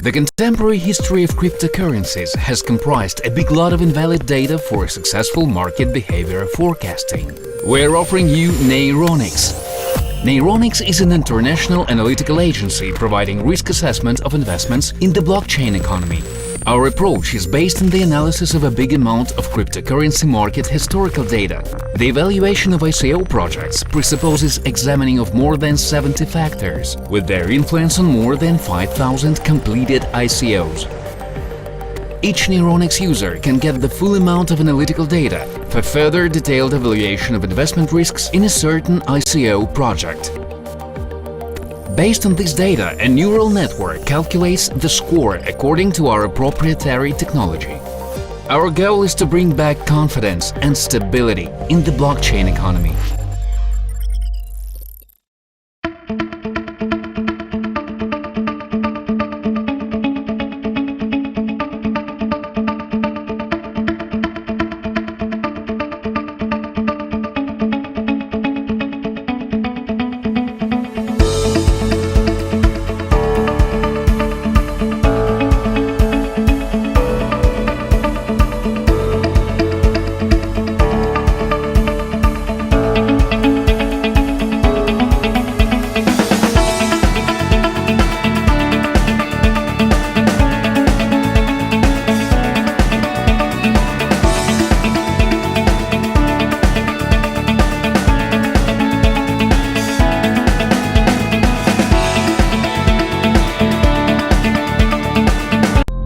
The contemporary history of cryptocurrencies has comprised a big lot of invalid data for successful market behavior forecasting. We're offering you Newconomy. Newconomy is an international analytical agency providing risk assessment of investments in the blockchain economy. Our approach is based on the analysis of a big amount of cryptocurrency market historical data. The evaluation of ICO projects presupposes examining of more than 70 factors, with their influence on more than 5,000 completed ICOs. Each Newconomy user can get the full amount of analytical data for further detailed evaluation of investment risks in a certain ICO project. Based on this data, a neural network calculates the score according to our proprietary technology. Our goal is to bring back confidence and stability in the blockchain economy.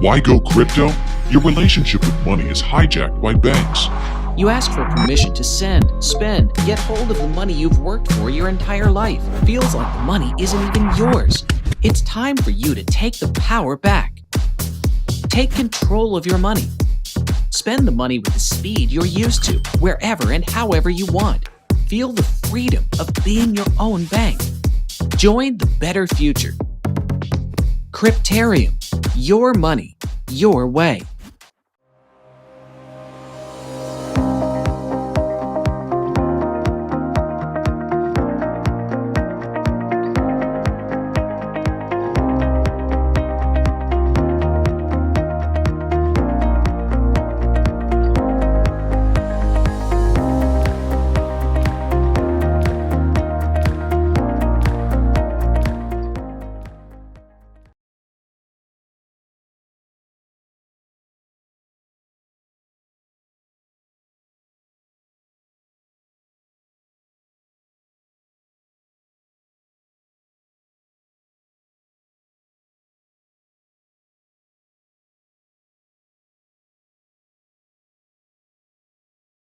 Why go crypto? Your relationship with money is hijacked by banks. You ask for permission to send, spend, get hold of the money you've worked for your entire life. Feels like the money isn't even yours. It's time for you to take the power back. Take control of your money. Spend the money with the speed you're used to, wherever and however you want. Feel the freedom of being your own bank. Join the better future. Cryptarium. Your money, your way.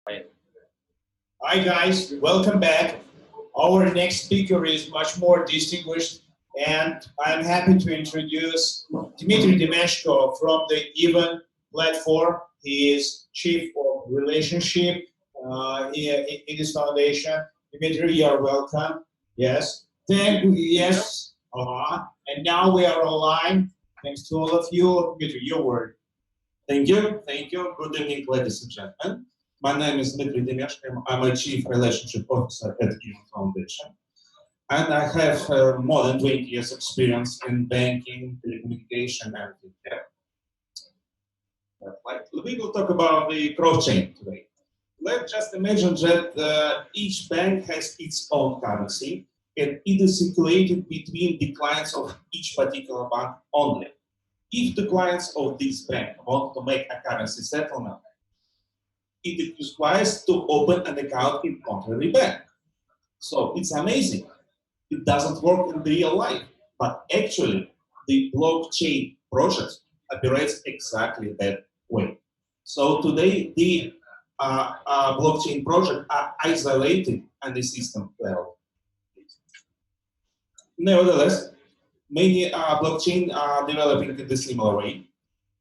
Hi guys, welcome back. Our next speaker is much more distinguished, and I'm happy to introduce Dmitriy Karpilovskii from the Even platform. He is Chief of Relationship in this foundation. Dmitry, you are welcome. Yes. Thank you. Yes. And now we are online. Thanks to all of you. Dmitry, your word. Thank you. Thank you. Good evening, ladies and gentlemen. My name is Dmitriy Karpilovskii. I'm a Chief Relationship Officer at Even Foundation. And I have more than 20 years experience in banking, telecommunication, and fintech. We will talk about the cross-chain today. Let's just imagine that each bank has its own currency, and it is circulated between the clients of each particular bank only. If the clients of this bank want to make a currency settlement, it requires to open an account in contrary bank. So it's amazing. It doesn't work in real life, but actually the blockchain project operates exactly that way. So today the blockchain projects are isolated at the system level. Nevertheless, many blockchain are developing in the similar way,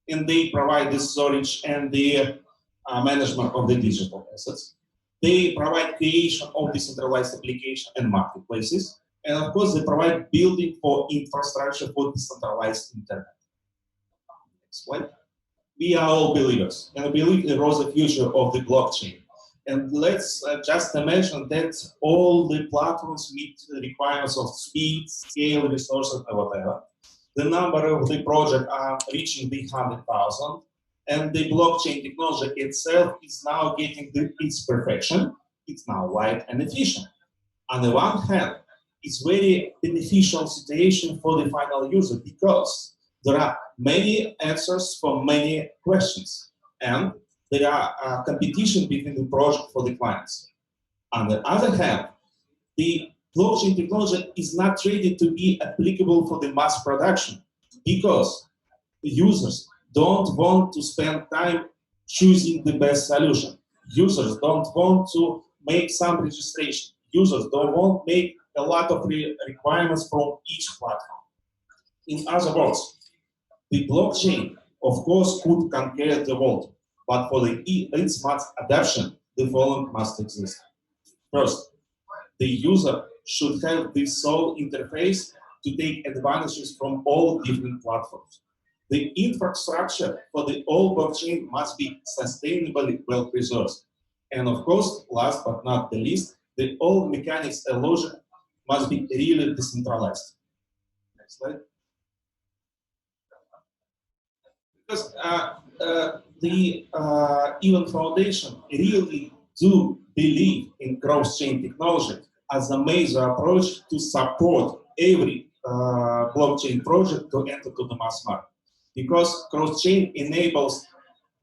and they provide the storage and the management of the digital assets. They provide creation of decentralized application and marketplaces. And of course, they provide building for infrastructure for decentralized internet. Next slide. We are all believers, and we believe in the future of the blockchain. And let's just mention that all the platforms meet the requirements of speed, scale, resources, and whatever. The number of the projects are reaching the 100,000, and the blockchain technology itself is now getting its perfection. It's now light and efficient. On the one hand, it's very beneficial situation for the final user because there are many answers for many questions, and there are competition between the project for the clients. On the other hand, the blockchain technology is not ready to be applicable for the mass production because the users don't want to spend time choosing the best solution. Users don't want to make some registration. Users don't want to make a lot of requirements from each platform. In other words, the blockchain, of course, could conquer the world, but for its mass adoption, the following must exist. First, the user should have the sole interface to take advantages from all different platforms. The infrastructure for the whole blockchain must be sustainably well preserved. And of course, last but not the least, the whole mechanics and logic must be really decentralized. Next slide. Because the Even Foundation really do believe in cross-chain technology as a major approach to support every blockchain project to enter to the mass market. Because cross-chain enables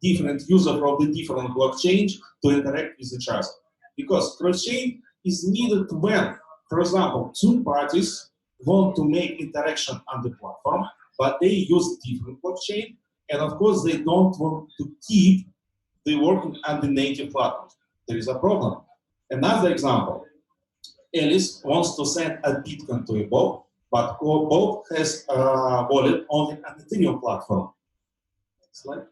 different users of the different blockchains to interact with each other. Because cross-chain is needed when, for example, two parties want to make interaction on the platform, but they use different blockchain, and of course they don't want to keep the working on the native platform. There is a problem. Another example, Alice wants to send a Bitcoin to a Bob, but Bob has a wallet only on the Ethereum platform. Next slide.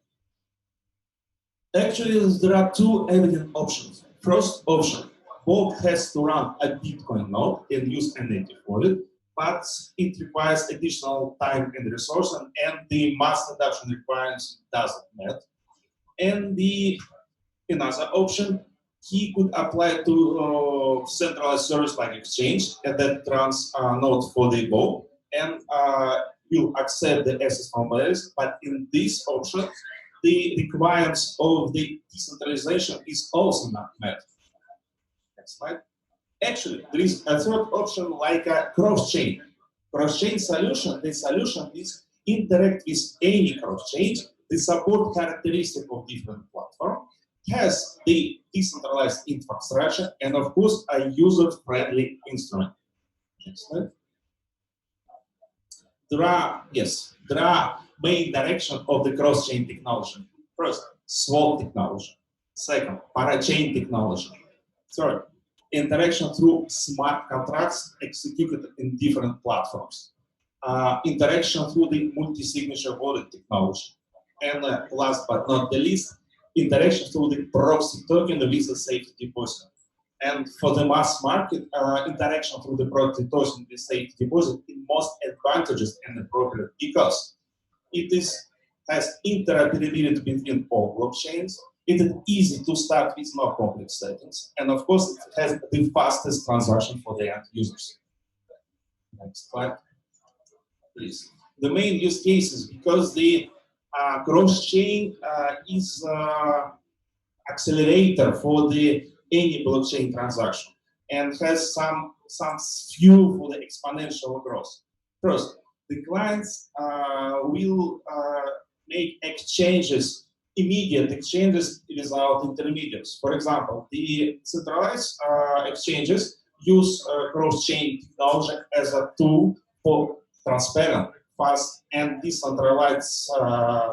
Actually, there are two evident options. First option, Bob has to run a Bitcoin node and use a native wallet, but it requires additional time and resource, and the mass adoption requirements doesn't meet. And the another option, he could apply to centralized service like exchange that runs a node for the Bob and will accept the assets from others. But in this option, the requirements of the decentralization is also not met. Next slide. Actually, there is a third option like a cross-chain. Cross-chain solution, the solution is interact with any cross-chain, the support characteristic of different platforms, has the decentralized infrastructure, and of course, a user-friendly instrument. Next slide. There are main direction of the cross-chain technology. First, swap technology. Second, parachain technology. Third, interaction through smart contracts executed in different platforms. Interaction through the multi-signature wallet technology. And last but not the least, interaction through the proxy token with a safety deposit. And for the mass market, interaction through the proxy token with safety deposit is most advantageous and appropriate because it has interoperability between all blockchains. It is easy to start with no complex settings, and of course, it has the fastest transaction for the end users. Next slide, please. The main use cases, because the cross-chain is accelerator for any blockchain transaction and has some fuel for the exponential growth. First, the clients will make exchanges, immediate exchanges without intermediaries. For example, the centralized exchanges use cross-chain technology as a tool for transparent, fast, and decentralized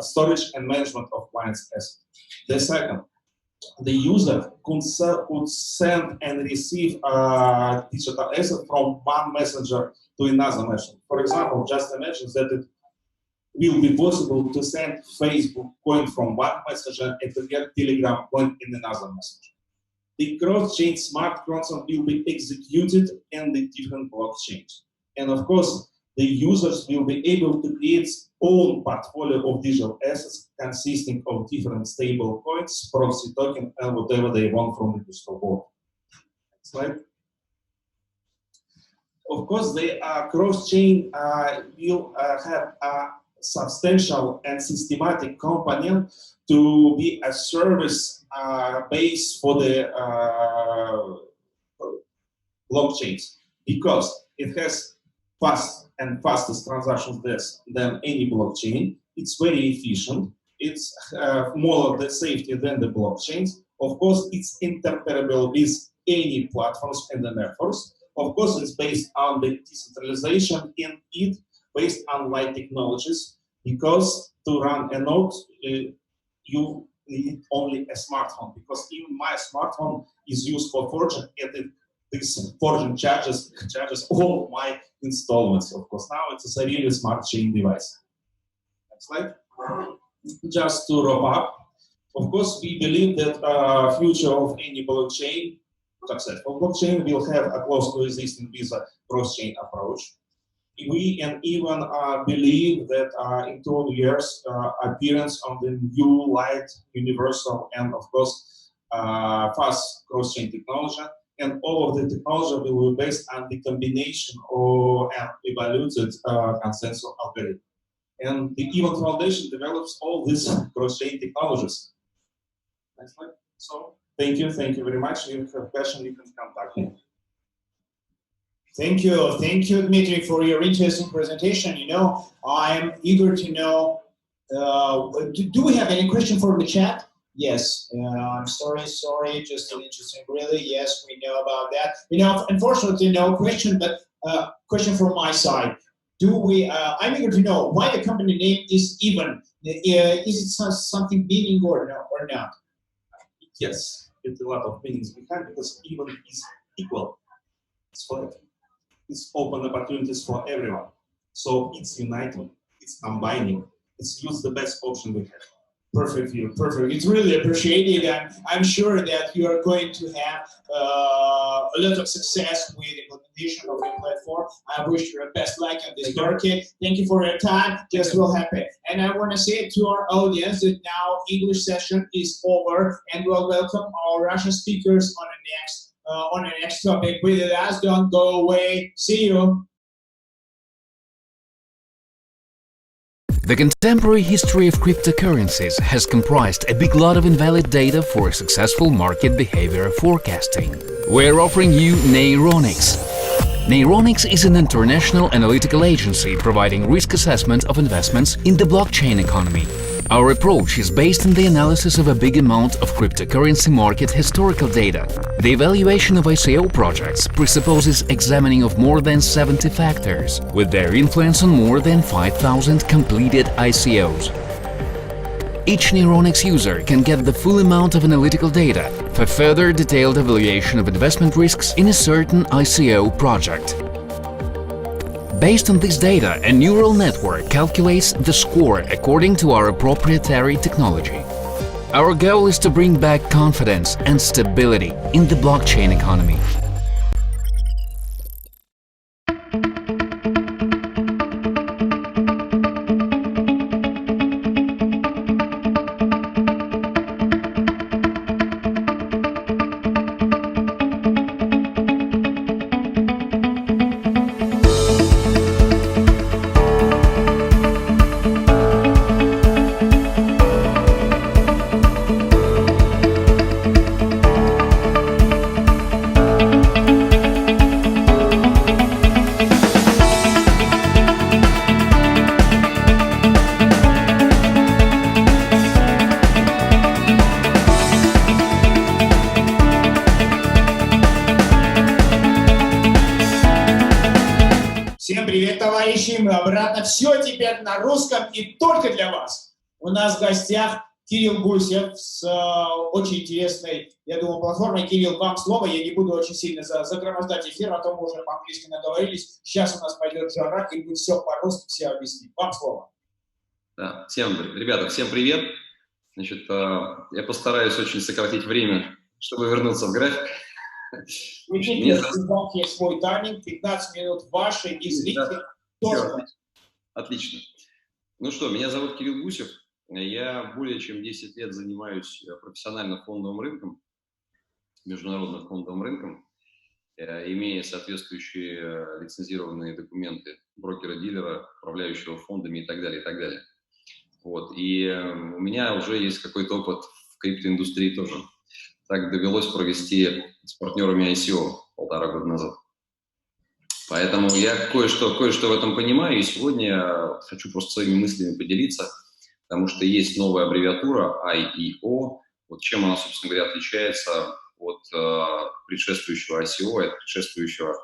storage and management of clients' assets. The second, the user could send and receive digital asset from one messenger to another messenger. For example, just imagine that it will be possible to send Facebook coin from one messenger and to get Telegram coin in another messenger. The cross-chain smart contract will be executed in the different blockchains. And of course, the users will be able to create own portfolio of digital assets consisting of different stable coins, proxy token, and whatever they want from the digital world. Next slide. Of course, the cross-chain will have a substantial and systematic component to be a service base for the blockchains because it has fastest transactions than any blockchain. It's very efficient. It's more of the safety than the blockchains. Of course, it's interoperable with any platforms and the networks. Of course, it's based on the decentralization in it, based on light technologies, because to run a node, you need only a smartphone, because even my smartphone is used for forging, and this forging charges all my installments. Of course, now it's a really smart chain device. Next slide. Just to wrap up, of course, we believe that future of any blockchain, successful blockchain, will have a close coexistence with a cross-chain approach. We can even believe that in 2 years, appearance of the new light, universal, and of course, fast cross-chain technology, and all of the technology will be based on the combination of an evaluated consensus algorithm. And the Event Foundation develops all these cross-chain technologies. Next slide. So, thank you very much. If you have a question, you can contact me. Thank you, Dmitry, for your interesting presentation. You know, I'm eager to know, do we have any question from the chat? Yes, I'm sorry, just an interesting, really, yes, we know about that. You know, unfortunately, no question, but question from my side. I'm eager to know why the company name is even. Is it something meaning or not? Yes, it's a lot of meanings behind, because even is equal. It's open opportunities for everyone. So it's uniting, it's combining, it's use the best option we have. Perfect. It's really appreciated, and I'm sure that you are going to have a lot of success with the implementation of the platform. I wish you the best luck on this market. Thank you for your time. Just real happy. And I want to say to our audience that now English session is over, and we'll welcome our Russian speakers on the next topic. With us, don't go away. See you. The contemporary history of cryptocurrencies has comprised a big lot of invalid data for successful market behavior forecasting. We're offering you Neyronix. Neyronix is an international analytical agency providing risk assessment of investments in the blockchain economy. Our approach is based on the analysis of a big amount of cryptocurrency market historical data. The evaluation of ICO projects presupposes examining of more than 70 factors, with their influence on more than 5,000 completed ICOs. Each Neuronics user can get the full amount of analytical data for further detailed evaluation of investment risks in a certain ICO project. Based on this data, a neural network calculates the score according to our proprietary technology. Our goal is to bring back confidence and stability in the blockchain economy. Всем привет, товарищи! Мы обратно. Все теперь на русском и только для вас. У нас в гостях Кирилл Гусев с очень интересной, я думаю, платформой. Кирилл, вам слово. Я не буду очень сильно загромождать эфир, а то мы уже по-английски наговорились. Сейчас у нас пойдет жара, и мы все по-русски все объясним. Вам слово. Да, ребята, всем привет. Значит, я постараюсь очень сократить время, чтобы вернуться в график. Есть свой тайминг, 15 минут ваши и зрители тоже. Отлично. Ну что, меня зовут Кирилл Гусев. Я более чем 10 лет занимаюсь профессионально фондовым рынком, международным фондовым рынком, имея соответствующие лицензированные документы брокера-дилера, управляющего фондами и так далее, и так далее. Вот. И у меня уже есть какой-то опыт в криптоиндустрии тоже. Так довелось провести с партнерами ICO 1,5 года назад. Поэтому я кое-что в этом понимаю, и сегодня хочу просто своими мыслями поделиться, потому что есть новая аббревиатура IEO. Вот чем она, собственно говоря, отличается от предшествующего ICO, от предшествующего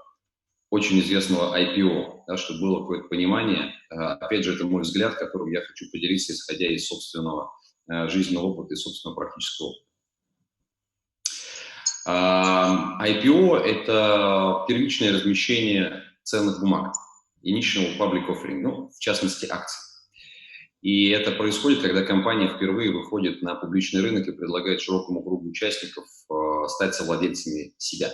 очень известного IPO, да, чтобы было какое-то понимание. Опять же, это мой взгляд, которым я хочу поделиться, исходя из собственного жизненного опыта и собственного практического опыта. IPO – это первичное размещение ценных бумаг, initial public offering, ну, в частности, акций. И это происходит, когда компания впервые выходит на публичный рынок и предлагает широкому кругу участников стать совладельцами себя.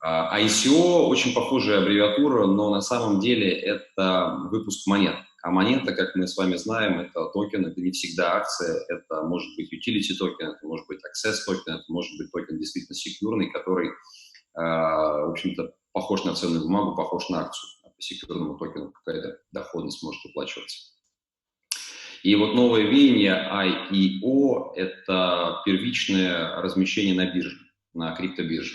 ICO – очень похожая аббревиатура, но на самом деле это выпуск монет. А монета, как мы с вами знаем, это токен, это не всегда акция, это может быть utility токен, это может быть access токен, это может быть токен действительно секьюрный, который, в общем-то, похож на ценную бумагу, похож на акцию. По секьюрному токену какая-то доходность может выплачиваться. И вот новое веяние IEO – это первичное размещение на бирже, на криптобирже.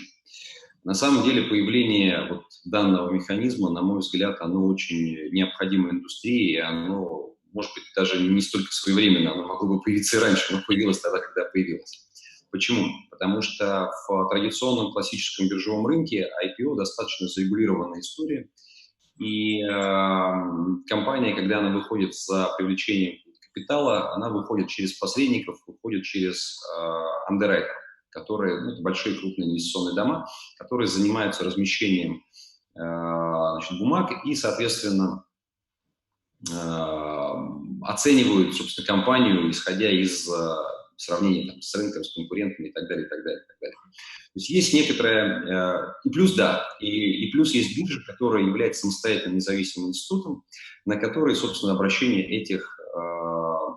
На самом деле появление вот данного механизма, на мой взгляд, оно очень необходимо индустрии, и оно, может быть, даже не столько своевременно, оно могло бы появиться и раньше, но появилось тогда, когда появилось. Почему? Потому что в традиционном классическом биржевом рынке IPO достаточно зарегулированная история, и компания, когда она выходит за привлечением капитала, она выходит через посредников, выходит через андеррайтеров, которые, ну, это большие крупные инвестиционные дома, которые занимаются размещением бумаг и, соответственно, оценивают, собственно, компанию, исходя из сравнения там, с рынком, с конкурентами и так далее, и так далее, и так далее. То есть есть некоторая... И плюс, да, и плюс есть биржа, которая является самостоятельным независимым институтом, на который, собственно, обращение этих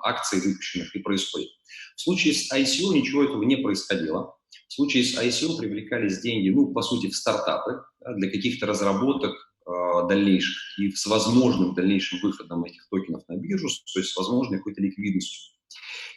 акций выпущенных и происходит. В случае с ICO ничего этого не происходило. В случае с ICO привлекались деньги, ну, по сути, в стартапы, да, для каких-то разработок дальнейших и с возможным дальнейшим выходом этих токенов на биржу, то есть с возможной какой-то ликвидностью.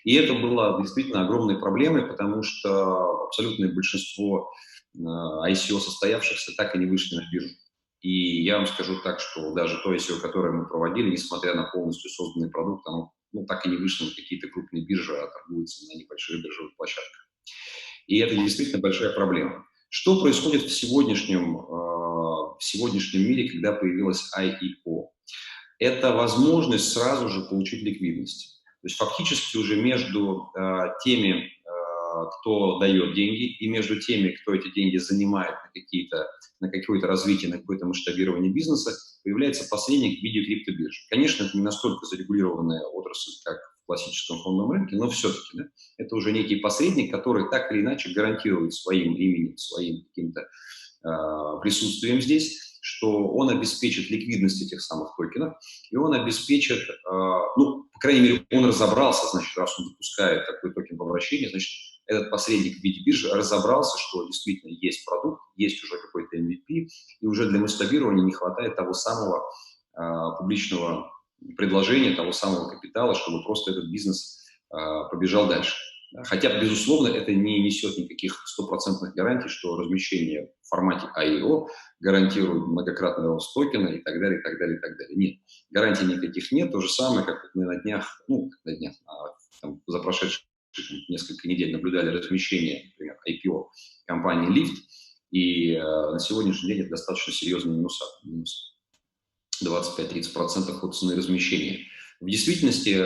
И это было действительно огромной проблемой, потому что абсолютное большинство ICO состоявшихся так и не вышли на биржу. И я вам скажу так, что даже то ICO, которое мы проводили, несмотря на полностью созданный продукт, оно так и не вышло на какие-то крупные биржи, а торгуется на небольших биржевых площадках. И это действительно большая проблема. Что происходит в сегодняшнем мире, когда появилась IEO? Это возможность сразу же получить ликвидность. То есть фактически уже между теми, кто дает деньги, и между теми, кто эти деньги занимает на какое-то развитие, на какое-то масштабирование бизнеса, появляется посредник в виде криптобиржи. Конечно, это не настолько зарегулированная отрасль, как в классическом фондовом рынке, но все-таки, да, это уже некий посредник, который так или иначе гарантирует своим именем, своим каким-то присутствием здесь, что он обеспечит ликвидность этих самых токенов, и он обеспечит, ну, по крайней мере, он разобрался, значит, раз он допускает такой токен в обращение, значит, этот посредник в виде биржи разобрался, что действительно есть продукт, есть уже какой-то MVP, и уже для масштабирования не хватает того самого публичного предложения, того самого капитала, чтобы просто этот бизнес побежал дальше. Хотя, безусловно, это не несет никаких стопроцентных гарантий, что размещение в формате IEO гарантирует многократный рост токена и так далее, и так далее, и так далее. Нет, гарантий никаких нет. То же самое, как мы на днях, там, за прошедшие несколько недель наблюдали размещение, например, IPO компании Lyft, и на сегодняшний день это достаточно серьезный минус 25-30% от цены размещения. В действительности,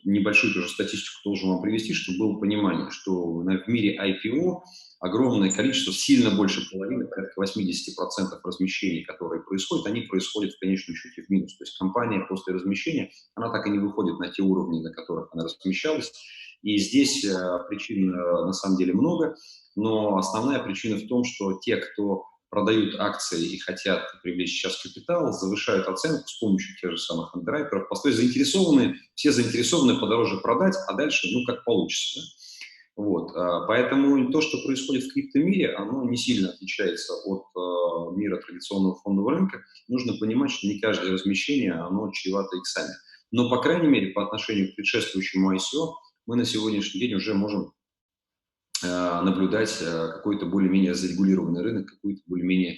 небольшую тоже статистику должен вам привести, чтобы было понимание, что в мире IPO огромное количество, сильно больше половины, порядка 80% размещений, которые происходят, они происходят в конечном счете в минус. То есть компания после размещения, она так и не выходит на те уровни, на которых она размещалась. И здесь причин на самом деле много, но основная причина в том, что те, кто продают акции и хотят привлечь сейчас капитал, завышают оценку с помощью тех же самых андеррайтеров. То есть все заинтересованы подороже продать, а дальше, ну, как получится. Да? Вот. Поэтому то, что происходит в криптомире, оно не сильно отличается от мира традиционного фондового рынка. Нужно понимать, что не каждое размещение, оно чревато иксами. Но, по крайней мере, по отношению к предшествующему ICO, мы на сегодняшний день уже можем наблюдать какой-то более-менее зарегулированный рынок, какую-то более-менее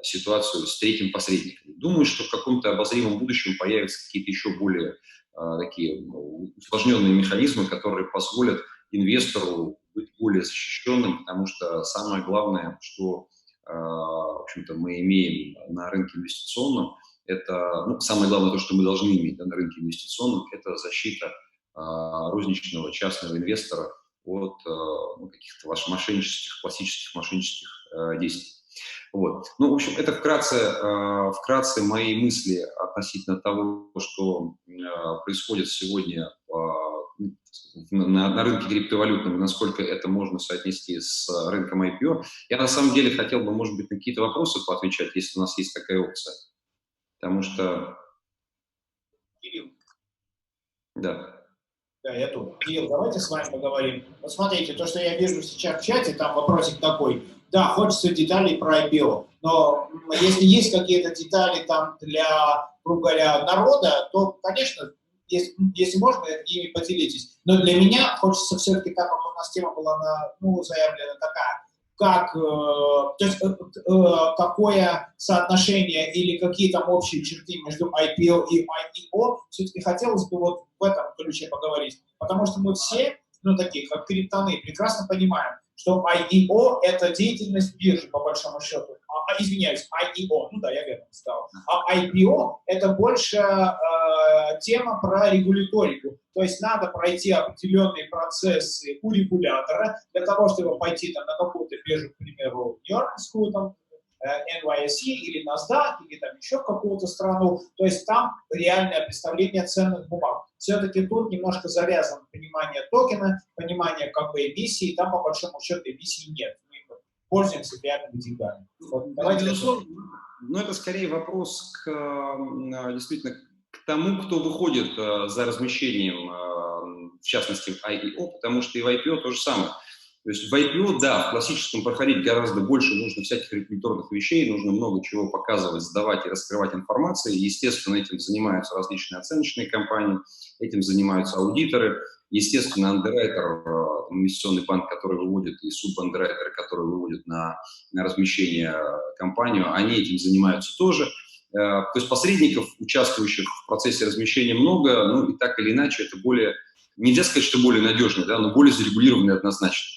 ситуацию с третьим посредником. Думаю, что в каком-то обозримом будущем появятся какие-то еще более такие усложненные механизмы, которые позволят инвестору быть более защищенным, потому что самое главное, что в общем-то, мы имеем на рынке инвестиционном, это, самое главное, то, что мы должны иметь на рынке инвестиционном, это защита розничного частного инвестора от каких-то мошеннических, классических мошеннических действий. Вот. В общем, это вкратце мои мысли относительно того, что происходит сегодня на рынке криптовалютном, насколько это можно соотнести с рынком IPO. Я на самом деле хотел бы, может быть, на какие-то вопросы поотвечать, если у нас есть такая опция. Потому что... Кирилл. Да. Да, я тут. Кирилл, давайте с вами поговорим. Вот смотрите, то, что я вижу сейчас в чате, там вопросик такой. Да, хочется деталей про IPO, но если есть какие-то детали там для, грубо говоря, народа, то, конечно, если можно, ими поделитесь. Но для меня хочется все-таки, так как у нас тема была заявлена такая, какое соотношение или какие там общие черты между IPO и IEO, все-таки хотелось бы вот в этом ключе поговорить. Потому что мы все, такие, как криптоны, прекрасно понимаем, что IEO – это деятельность биржи, по большому счету. Извиняюсь, IEO, я верно сказал. А IPO – это больше тема про регуляторику. То есть надо пройти определенные процессы у регулятора для того, чтобы пойти там, на какую-то биржу, к примеру, нью-йоркскую, там, NYSE или NASDAQ, или там еще в какую-то страну. То есть там реальное представление ценных бумаг. Все-таки тут немножко завязано понимание токена, понимание эмиссии, там по большому счету эмиссии нет. Мы пользуемся реальными деньгами. Это скорее вопрос действительно к тому, кто выходит за размещением, в частности, в IEO, потому что и в IPO то же самое. То есть в IPO, да, в классическом проходить гораздо больше нужно всяких регуляторных вещей, нужно много чего показывать, сдавать и раскрывать информацию. Естественно, этим занимаются различные оценочные компании, этим занимаются аудиторы. Естественно, андеррайтер, инвестиционный банк, который выводит, и субандеррайтеры, которые выводят на размещение компанию, они этим занимаются тоже. То есть посредников, участвующих в процессе размещения, много, и так или иначе это более, нельзя сказать, что более надежно, но более зарегулированно однозначно.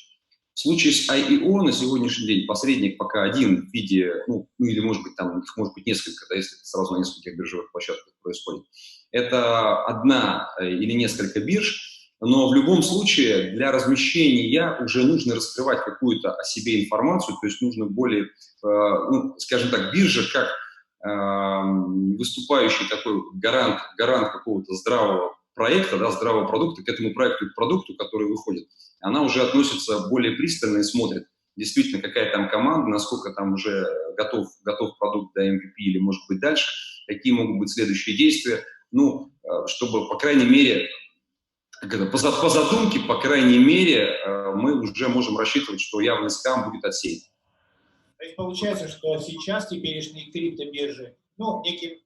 В случае с IEO на сегодняшний день посредник пока один в виде, или может быть там их может быть несколько, если это сразу на нескольких биржевых площадках происходит. это одна или несколько бирж, но в любом случае для размещения уже нужно раскрывать какую-то о себе информацию, то есть нужно более, ну, скажем так, биржа как выступающий такой гарант какого-то здравого проекта, да, здравого продукта, к этому проекту, к продукту, который выходит, она уже относится более пристально и смотрит, действительно, какая там команда, насколько там уже готов продукт до MVP или, может быть, дальше, какие могут быть следующие действия, ну, чтобы, по крайней мере, по задумке, по крайней мере, мы уже можем рассчитывать, что явный скам будет отсеян. То есть получается, что сейчас теперешние криптобиржи, ну, неким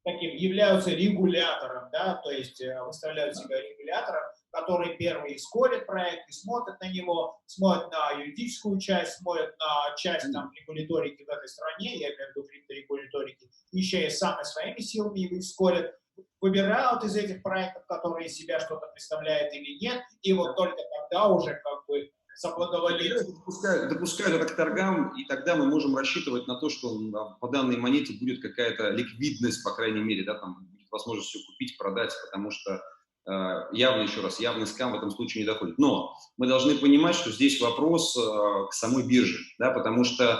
таким являются регулятором, да, то есть выставляют себя регулятором, который первый скорит проект и смотрит на него, смотрит на юридическую часть, смотрит на часть там регуляторики в этой стране, я имею в виду крипторегуляторики, еще и сами своими силами его скорят, выбирают из этих проектов, которые из себя что-то представляют или нет, и вот только тогда уже как бы допускают это к торгам, и тогда мы можем рассчитывать на то, что по данной монете будет какая-то ликвидность, по крайней мере, да, там будет возможность все купить, продать, потому что явно, еще раз, явный скам в этом случае не доходит. Но мы должны понимать, что здесь вопрос к самой бирже, да, потому что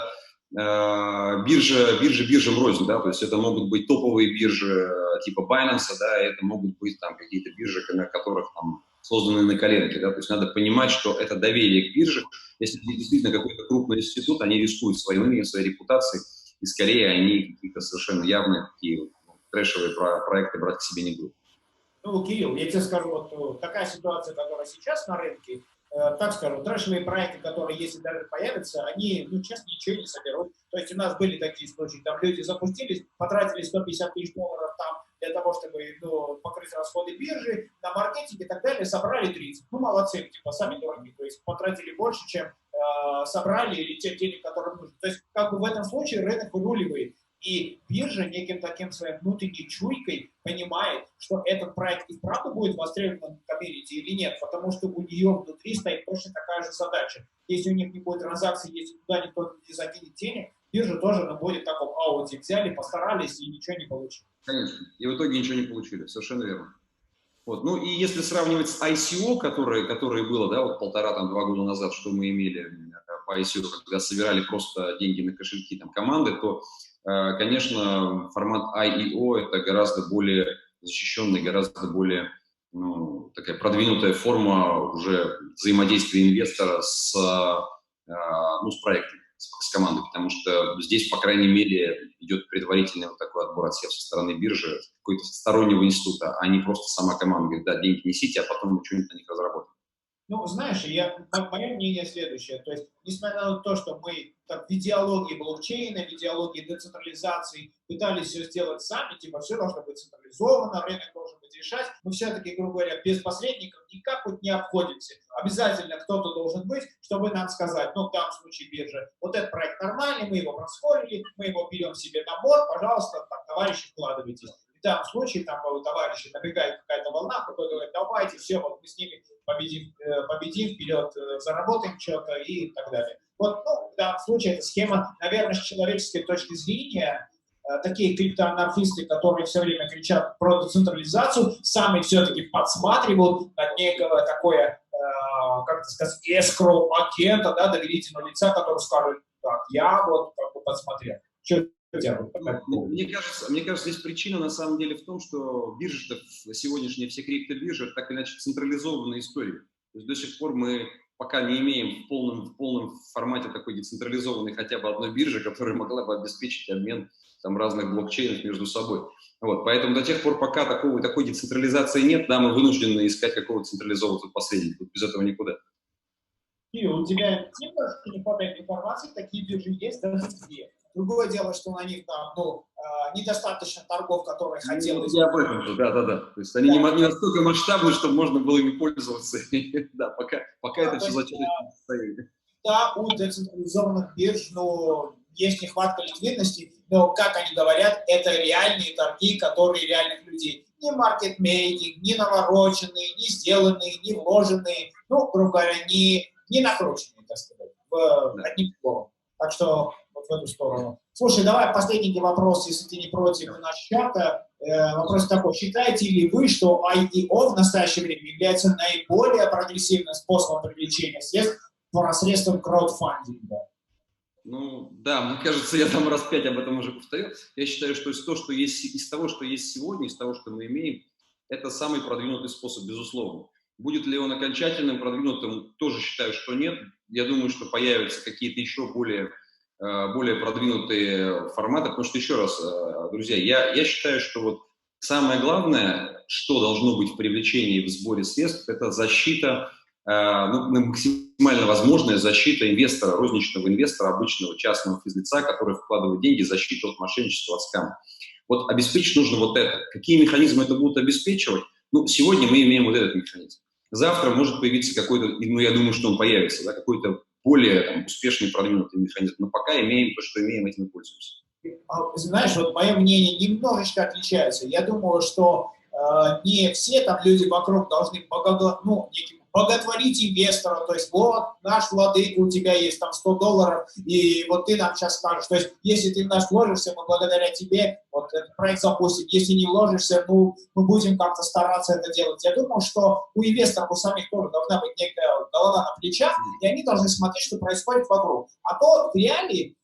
биржам рознь, да, то есть это могут быть топовые биржи типа Binance, да, это могут быть там какие-то биржи, на которых там созданы на коленке, да, то есть надо понимать, что это доверие к бирже, если действительно какой-то крупный институт, они рискуют своим именем, своей репутацией, и скорее они какие-то совершенно явные такие трэшевые проекты брать к себе не будут. Ну, Кирилл, я тебе скажу, вот такая ситуация, которая сейчас на рынке, так скажу, трэшевые проекты, которые, если даже появятся, они, ну, честно, ничего не соберут. То есть у нас были такие случаи, там люди запустились, потратили $150 000 там для того, чтобы, ну, покрыть расходы биржи, на маркетинг и так далее, собрали 30. Ну, молодцы, типа, сами дураки, то есть потратили больше, чем собрали, или тех денег, которые нужны. То есть, как бы в этом случае рынок выруливает. И биржа неким таким своим внутренней чуйкой понимает, что этот проект и правда будет востребован в комьюнити или нет, потому что у нее внутри стоит точно такая же задача. Если у них не будет транзакций, если туда никто не закинет денег, биржа тоже будет в таком ауте. Взяли, постарались и ничего не получили. Конечно. И в итоге ничего не получили. Совершенно верно. Вот. Ну и если сравнивать с ICO, которое было, да, вот 1,5-2 года назад, что мы имели по ICO, когда собирали просто деньги на кошельки там, команды, то, конечно, формат IEO это гораздо более защищенный, гораздо более, ну, такая продвинутая форма уже взаимодействия инвестора с проектом, с командой, потому что здесь, по крайней мере, идет предварительный вот такой отбор отсев со стороны биржи, какой-то стороннего института, а не просто сама команда говорит, да, деньги несите, а потом мы что-нибудь на них разработаем. Ну, знаешь, мое мнение следующее. То есть, несмотря на то, что мы так, в идеологии блокчейна, в идеологии децентрализации пытались все сделать сами, типа все должно быть централизовано, рынок должен быть решать, мы все-таки, грубо говоря, без посредников никак вот не обходимся. Обязательно кто-то должен быть, чтобы нам сказать, ну, в данном случае биржа, вот этот проект нормальный, мы его просхорили, мы его берем себе на борт, пожалуйста, там, товарищи, вкладывайтесь. В данном случае там у товарищей набегает какая-то волна, кто-то говорит, давайте, все, вот мы с ними победим, вперед, заработаем что-то и так далее. Вот, ну, в данном случае эта схема, наверное, с человеческой точки зрения, такие криптоанархисты, которые все время кричат про децентрализацию, сами все-таки подсматривают на некое такое, как это сказать, escrow агента, да, доверительного лица, который скажет, так, я вот как бы подсмотрел. Мне кажется, здесь причина на самом деле в том, что биржи, сегодняшние все криптобиржи, это так или иначе централизованная история. То есть до сих пор мы пока не имеем в полном формате такой децентрализованной хотя бы одной биржи, которая могла бы обеспечить обмен там, разных блокчейнов между собой. Вот, поэтому до тех пор, пока такой децентрализации нет, да, мы вынуждены искать какого-то централизованного посредника. Без этого никуда. И у тебя немножко не хватает информации, такие биржи есть даже где. Другое дело, что на них там, ну, недостаточно торгов, которые хотелось. Я об этом, да. То есть они не настолько масштабны, чтобы можно было ими пользоваться. Да, пока это все зачем состоит. Да, у децентрализованных бирж, ну, есть нехватка ликвидности, но, как они говорят, это реальные торги, которые реальных людей. Не маркетмейкинг, не навороченные, не сделанные, не вложенные, ну, грубо говоря, не накрученные, так сказать, одним словом. Так что вот в эту сторону. Слушай, давай последний вопрос, если ты не против, наш чата. вопрос такой, считаете ли вы, что IEO в настоящее время является наиболее прогрессивным способом привлечения средств посредством краудфандинга? Ну, да, мне кажется, я там раз 5 об этом уже повторил. Я считаю, что из того, что есть сегодня, из того, что мы имеем, это самый продвинутый способ, безусловно. Будет ли он окончательным, продвинутым, тоже считаю, что нет. Я думаю, что появятся какие-то еще более продвинутые форматы, потому что, еще раз, друзья, я считаю, что вот самое главное, что должно быть в привлечении и в сборе средств, это защита, максимально возможная защита инвестора, розничного инвестора, обычного частного физлица, который вкладывает деньги, защита от мошенничества, от скама. Вот обеспечить нужно вот это. Какие механизмы это будут обеспечивать? Ну, сегодня мы имеем вот этот механизм. Завтра может появиться какой-то, ну, я думаю, что он появится, да, какой-то более успешный, продвинутый механизм. Но пока имеем то, что имеем, этим и пользуемся. Знаешь, вот мое мнение немножечко отличается. Я думаю, что не все там люди вокруг должны боготворить инвестора, то есть вот наш владыка, у тебя есть там $100, и вот ты нам сейчас скажешь, то есть если ты в нас вложишься, мы благодаря тебе вот этот проект запустим, если не вложишься, ну, мы будем как-то стараться это делать. Я думаю, что у инвесторов, у самих тоже должна быть некая голова на плечах, и они должны смотреть, что происходит вокруг. А то в реалии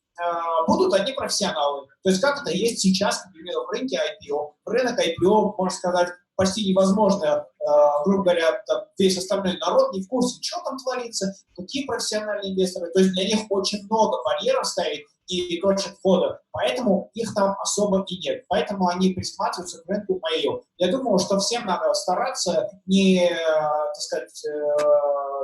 будут одни профессионалы. То есть как это есть сейчас, например, в рынке IPO. Рынок IPO, можно сказать, почти невозможно, грубо говоря, там, весь остальной народ не в курсе, что там творится, какие профессиональные инвесторы. То есть для них очень много барьеров стоит и точек входа, поэтому их там особо и нет. Поэтому они присматриваются к рынку IEO. Я думаю, что всем надо стараться не, так сказать,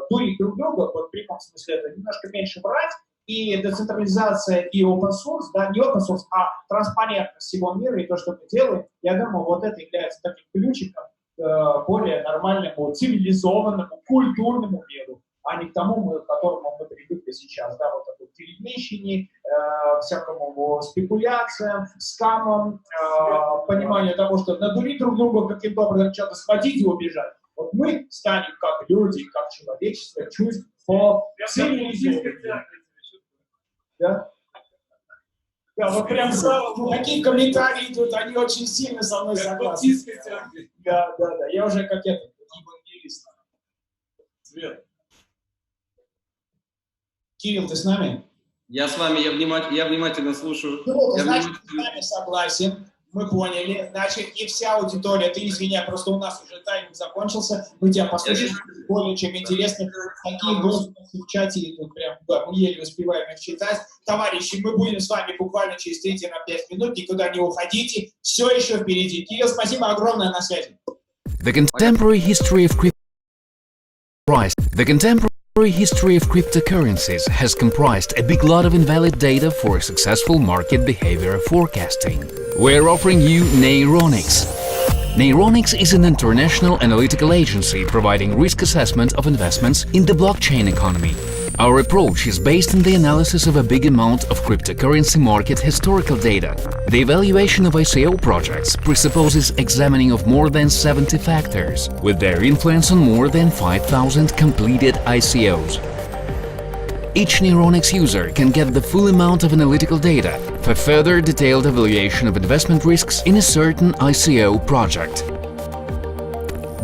дурить друг друга, вот в прямом смысле, это немножко меньше брать, и децентрализация, и open source, да, не open source, а транспарентность всего мира и то, что мы делаем, я думаю, вот это является таким ключиком к более нормальному, цивилизованному, культурному миру, а не к тому, к которому мы привыкли сейчас, да, вот такой телевидении, всякому спекуляциям, скамам, пониманию того, что надурить друг друга каким-то образом, что-то схватить и убежать. Вот мы станем как люди, как человечество, чувств по цивилизованию. Да? Да, вот прям такие комментарии тут, они очень сильно со мной согласны. Да, я уже как этот евангелист. Кирилл, ты с нами? Я с вами, я внимательно слушаю. Ну, значит, ты с нами согласен. Мы поняли. Значит, и вся аудитория, ты извиняй, просто у нас уже тайминг закончился. Мы тебя послушаем, более чем интересно. Такие возгласы в чате, тут прям, да, мы еле успеваем их читать. Товарищи, мы будем с вами буквально через 3-5 минут, никуда не уходите. Все еще впереди. Кирилл, спасибо огромное, на связи. The contemporary history of cryptocurrencies has comprised a big lot of invalid data for successful market behavior forecasting. We're offering you Neyronix. Neyronix is an international analytical agency providing risk assessment of investments in the blockchain economy. Our approach is based on the analysis of a big amount of cryptocurrency market historical data. The evaluation of ICO projects presupposes examining of more than 70 factors, with their influence on more than 5,000 completed ICOs. Each Neyronix user can get the full amount of analytical data for further detailed evaluation of investment risks in a certain ICO project.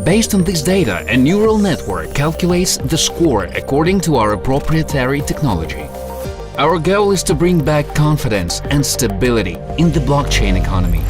Based on this data, a neural network calculates the score according to our proprietary technology. Our goal is to bring back confidence and stability in the blockchain economy.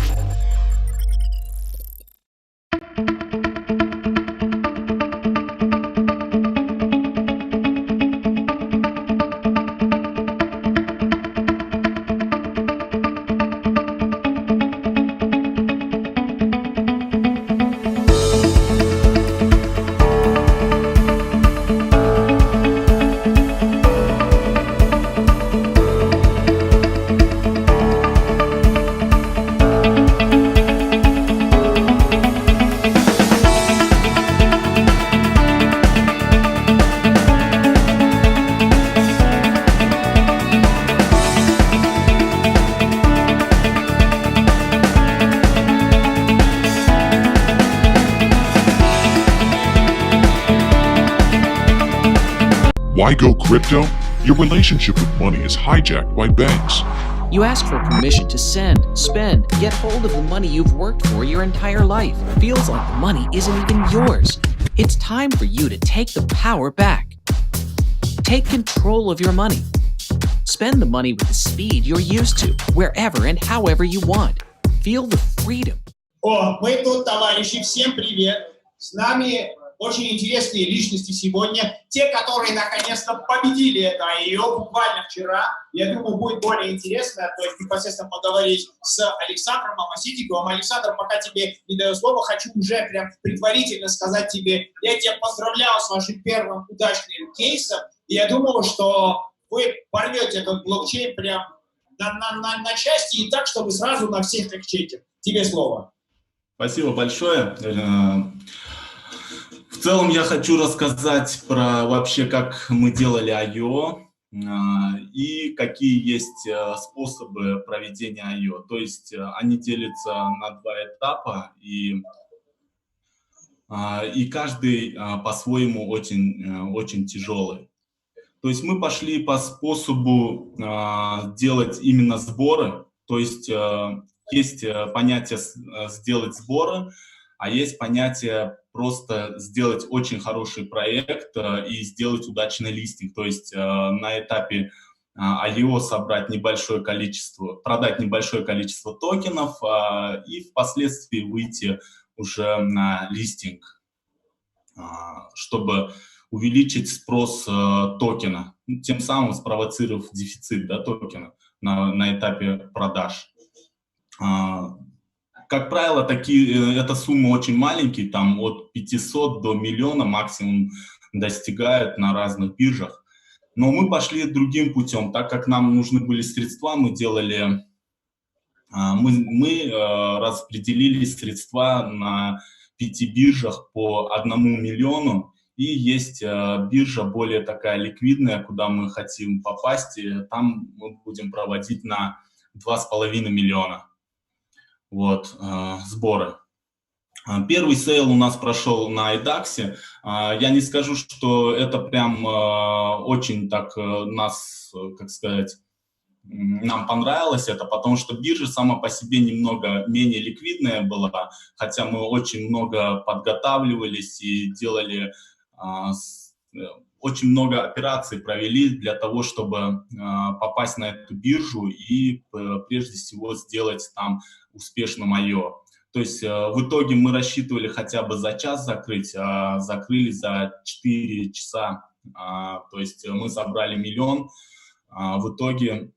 Why go crypto? Your relationship with money is hijacked by banks. You ask for permission to send, spend, get hold of the money you've worked for your entire life. Feels like the money isn't even yours. It's time for you to take the power back. Take control of your money. Spend the money with the speed you're used to, wherever and however you want. Feel the freedom. О, мы тут, товарищи, всем привет. С нами очень интересные личности сегодня. Те, которые наконец-то победили это IEO буквально вчера. Я думаю, будет более интересно, то есть непосредственно поговорить с Александром Амаситиковым. Александр, пока тебе не даю слова, хочу уже прям предварительно сказать тебе, я тебя поздравляю с вашим первым удачным кейсом. И я думаю, что вы порвете этот блокчейн прям на части и так, чтобы сразу на всех эксчейнджах. Тебе слово. Спасибо большое. В целом я хочу рассказать про вообще, как мы делали IEO и какие есть способы проведения IEO. То есть они делятся на два этапа, и каждый по-своему очень тяжелый. То есть мы пошли по способу делать именно сборы, то есть есть понятие сделать сборы, а есть понятие просто сделать очень хороший проект и сделать удачный листинг, то есть на этапе IEO собрать небольшое количество, продать небольшое количество токенов и впоследствии выйти уже на листинг, чтобы увеличить спрос токена, тем самым спровоцировав дефицит, да, токена на этапе продаж. Как правило, эта сумма очень маленькие, там от 500 до миллиона максимум достигают на разных биржах. Но мы пошли другим путем, так как нам нужны были средства, мы распределили средства на 5 биржах по 1 миллиону. И есть биржа более такая ликвидная, куда мы хотим попасть, и там мы будем проводить на 2,5 миллиона. Вот, сборы. Первый сейл у нас прошел на IDAX. Я не скажу, что это прям очень так нас, как сказать, нам понравилось это, потому что биржа сама по себе немного менее ликвидная была, хотя мы очень много подготавливались и делали, очень много операций провели для того, чтобы попасть на эту биржу и прежде всего сделать там успешным IEO. То есть в итоге мы рассчитывали хотя бы за час закрыть, а закрыли за 4 часа. То есть мы собрали 1 миллион. В итоге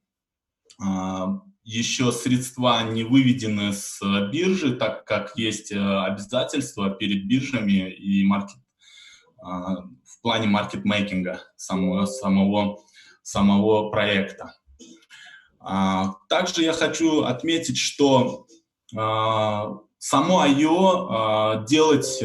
еще средства не выведены с биржи, так как есть обязательства перед биржами и в плане маркетмейкинга самого проекта. Также я хочу отметить, что само IEO делать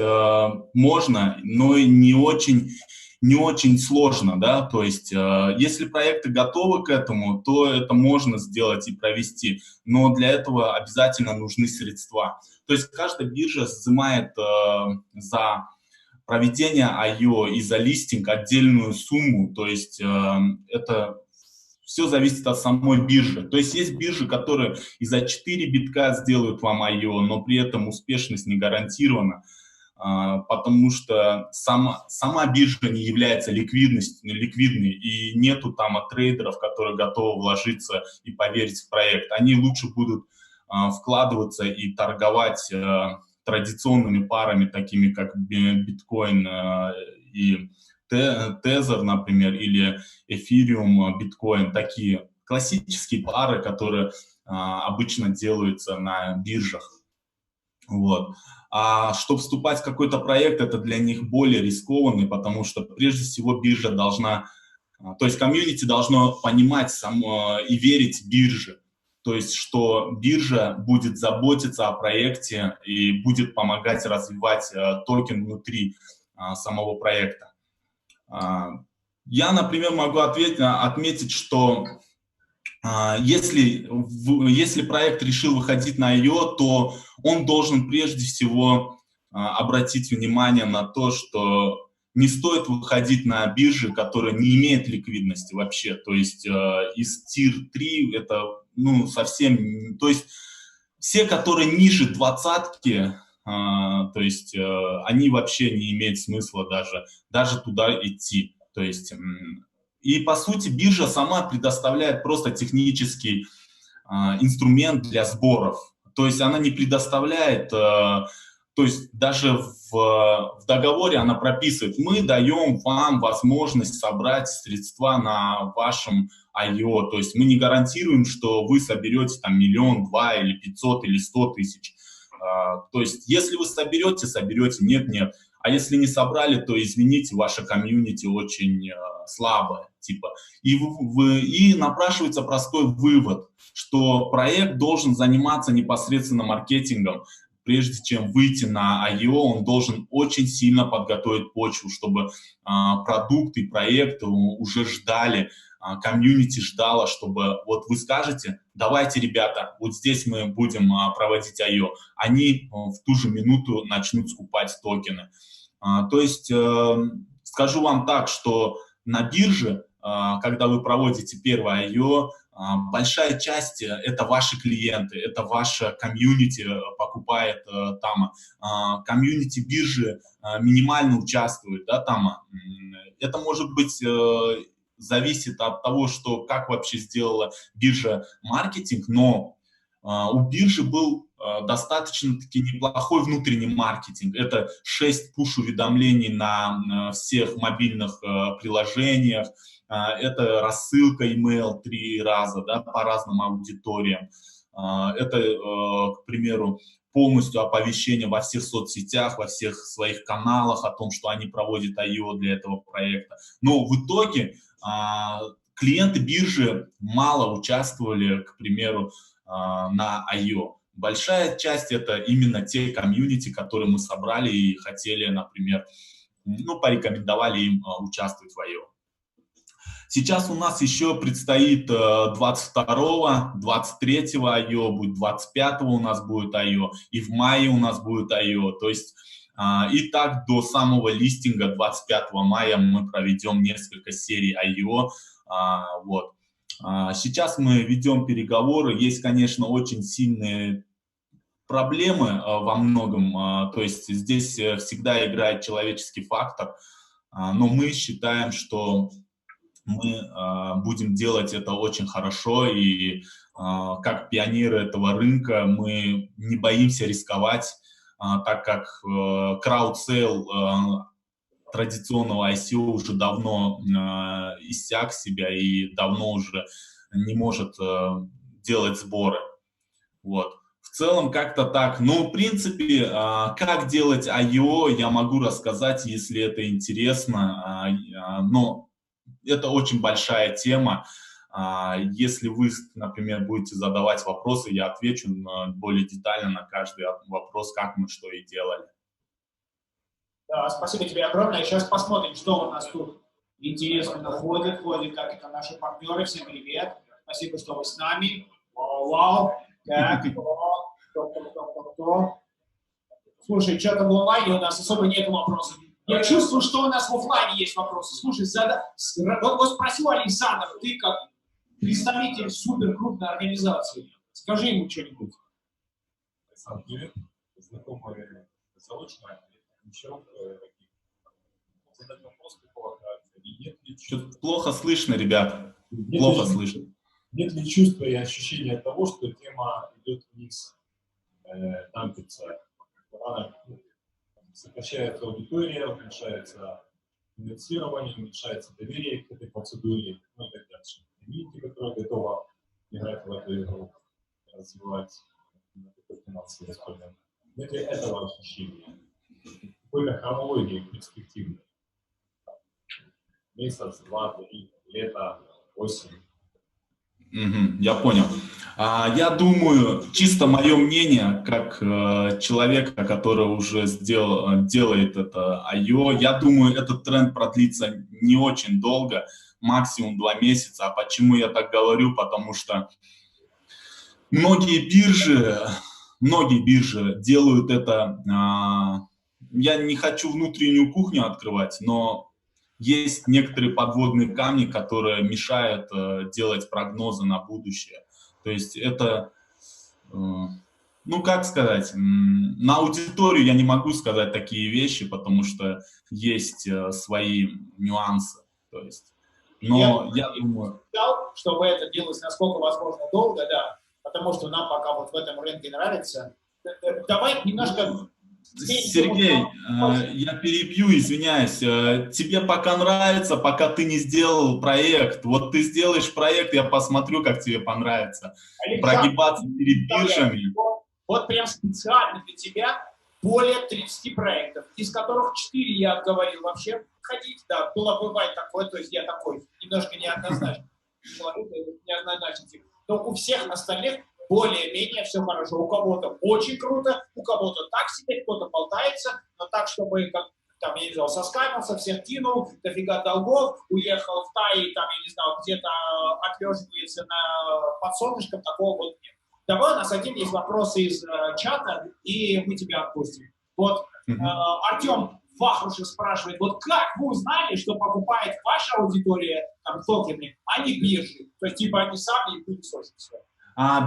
можно, но не очень сложно, да, то есть если проекты готовы к этому, то это можно сделать и провести, но для этого обязательно нужны средства. То есть каждая биржа взимает за проведение IEO и за листинг отдельную сумму, то есть это все зависит от самой биржи. То есть есть биржи, которые и за 4 битка сделают вам IEO, но при этом успешность не гарантирована, потому что сама биржа не является ликвидной, и нету там трейдеров, которые готовы вложиться и поверить в проект. Они лучше будут вкладываться и торговать традиционными парами, такими как биткоин и Тезер, например, или эфириум, биткоин, такие классические пары, которые обычно делаются на биржах. Вот. А чтобы вступать в какой-то проект, это для них более рискованный, потому что прежде всего биржа должна, то есть комьюнити должно понимать и верить бирже. То есть, что биржа будет заботиться о проекте и будет помогать развивать токен внутри самого проекта. Я, например, могу отметить, что если проект решил выходить на IEO, то он должен прежде всего обратить внимание на то, что не стоит выходить на биржи, которые не имеют ликвидности вообще. То есть из Tier 3 это ну, совсем, то есть все, которые ниже двадцатки, то есть они вообще не имеют смысла даже туда идти. То есть, и по сути биржа сама предоставляет просто технический инструмент для сборов. То есть она не предоставляет, то есть даже в договоре она прописывает: мы даем вам возможность собрать средства на вашем IEO. То есть мы не гарантируем, что вы соберете там 1, 2 миллиона или 500 или 100 тысяч. То есть если вы соберете, нет. А если не собрали, то извините, ваша комьюнити очень слабая. Типа. И напрашивается простой вывод, что проект должен заниматься непосредственно маркетингом. Прежде чем выйти на IEO, он должен очень сильно подготовить почву, чтобы продукт и проект уже ждали, комьюнити ждала, чтобы вот вы скажете: давайте, ребята, вот здесь мы будем проводить IEO. Они в ту же минуту начнут скупать токены. То есть скажу вам так, что на бирже, когда вы проводите первое IEO, большая часть — это ваши клиенты, это ваша комьюнити покупает там. Комьюнити биржи минимально участвует, да, там. Это может быть зависит от того, что как вообще сделала биржа маркетинг, но у биржи был достаточно-таки неплохой внутренний маркетинг. Это 6 пуш-уведомлений на всех мобильных приложениях, это рассылка email 3 раза, да, по разным аудиториям. Это, к примеру, полностью оповещение во всех соцсетях, во всех своих каналах о том, что они проводят IEO для этого проекта. Но в итоге клиенты биржи мало участвовали, к примеру, на IEO. Большая часть — это именно те комьюнити, которые мы собрали и хотели, например, ну, порекомендовали им участвовать в IEO. Сейчас у нас еще предстоит 22-го, 23-го IEO, будет 25-го у нас будет IEO, и в мае у нас будет IEO. То есть и так до самого листинга 25 мая мы проведем несколько серий IEO. Вот. Сейчас мы ведем переговоры. Есть, конечно, очень сильные проблемы во многом. То есть здесь всегда играет человеческий фактор. Но мы считаем, что мы будем делать это очень хорошо, и как пионеры этого рынка мы не боимся рисковать, так как краудсейл традиционного ICO уже давно иссяк себя и давно уже не может делать сборы. Вот. В целом как-то так. Но в принципе, как делать IEO, я могу рассказать, если это интересно, но это очень большая тема. Если вы, например, будете задавать вопросы, я отвечу более детально на каждый вопрос, как мы что и делали. Да, спасибо тебе огромное. Сейчас посмотрим, что у нас тут интересно ходит, как это наши партнеры. Всем привет. Спасибо, что вы с нами. Вау. Так, кто? Слушай, что-то в онлайне у нас особо нет вопросов. Я чувствую, что у нас в офлайне есть вопросы. Слушай, вот спросил Александр, ты как представитель супер крупной организации, скажи ему что-нибудь. Александр, привет. Знакомые заочно. Еще задать вопрос, какого характера. Что-то плохо слышно, ребят. Плохо слышно. Нет ли чувства и ощущения того, что тема идет вниз, дампится, она сокращается аудитория, уменьшается финансирование, уменьшается доверие к этой процедуре, ну и так дальше. Комьюнити, которая готова играть в эту игру, развивать финансовые инструменты. Нет ли этого ощущения? Какой-то хронологии перспективной? Месяц, 2, 3, лето, осень. Я понял. Я думаю, чисто мое мнение, как человека, который уже делает это IEO, я думаю, этот тренд продлится не очень долго, максимум 2 месяца. А почему я так говорю? Потому что многие биржи делают это, я не хочу внутреннюю кухню открывать, но есть некоторые подводные камни, которые мешают делать прогнозы на будущее. То есть это, ну как сказать, на аудиторию я не могу сказать такие вещи, потому что есть свои нюансы. То есть, но я думаю... Чтобы это делалось насколько возможно долго, да, потому что нам пока вот в этом рынке нравится. Давай немножко... Сергей, я перебью, извиняюсь. Тебе пока нравится, пока ты не сделал проект. Вот ты сделаешь проект, я посмотрю, как тебе понравится. Прогибаться перед биржами. Вот прям специально для тебя более 30 проектов, из которых 4 я говорил вообще ходить, да, бывает такое, то есть я такой немножко неоднозначный человек, неоднозначный, но у всех остальных более-менее все хорошо. У кого-то очень круто, у кого-то так себе, кто-то болтается, но так, чтобы, как, там, я не знаю, соскамился, всех кинул, дофига долгов, уехал в Тай, там, я не знаю, где-то отлеживается на подсолнышком, такого вот нет. Давай, у нас один есть вопросы из чата, и мы тебя отпустим. Вот Артем Вахрушев спрашивает, вот как вы узнали, что покупает ваша аудитория там, токены, а не биржи? То есть, типа, они сами и пылесосят все.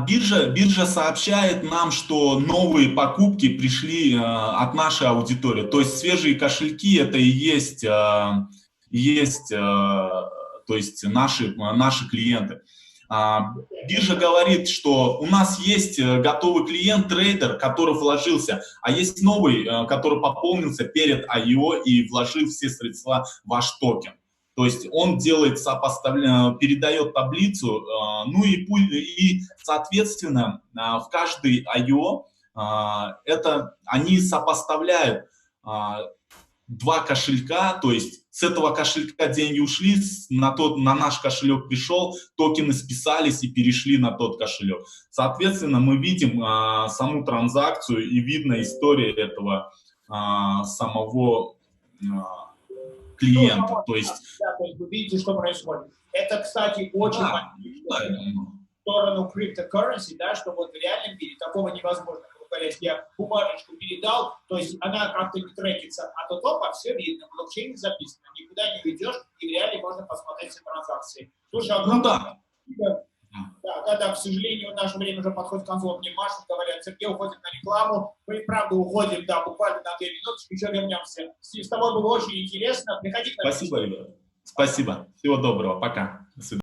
Биржа сообщает нам, что новые покупки пришли от нашей аудитории. То есть свежие кошельки это и есть, то есть наши клиенты. Биржа говорит, что у нас есть готовый клиент, трейдер, который вложился, а есть новый, который пополнился перед IEO и вложил все средства в ваш токен. То есть он делает передает таблицу, ну и соответственно в каждый IEO они сопоставляют два кошелька, то есть с этого кошелька деньги ушли, на наш кошелек пришел, токены списались и перешли на тот кошелек. Соответственно, мы видим саму транзакцию и видно история этого самого клиента. То есть, да, то есть вы видите, что происходит. Это, кстати, очень в сторону cryptocurrency, да, что вот в реальном мире такого невозможно. Если я бумажечку передал, то есть она как-то не трекится, а то топа все видно, в блокчейне записано, никуда не уйдешь, и в реале можно посмотреть все транзакции. Слушай, огромное да, к сожалению, наше время уже подходит к концу, мне машут, говорят, Сергей, уходим на рекламу, мы и правда уходим, да, буквально на 2 минуточки, еще вернемся. С тобой было очень интересно, приходи к нам. Спасибо, ребята. Спасибо, всего доброго, пока. До свидания.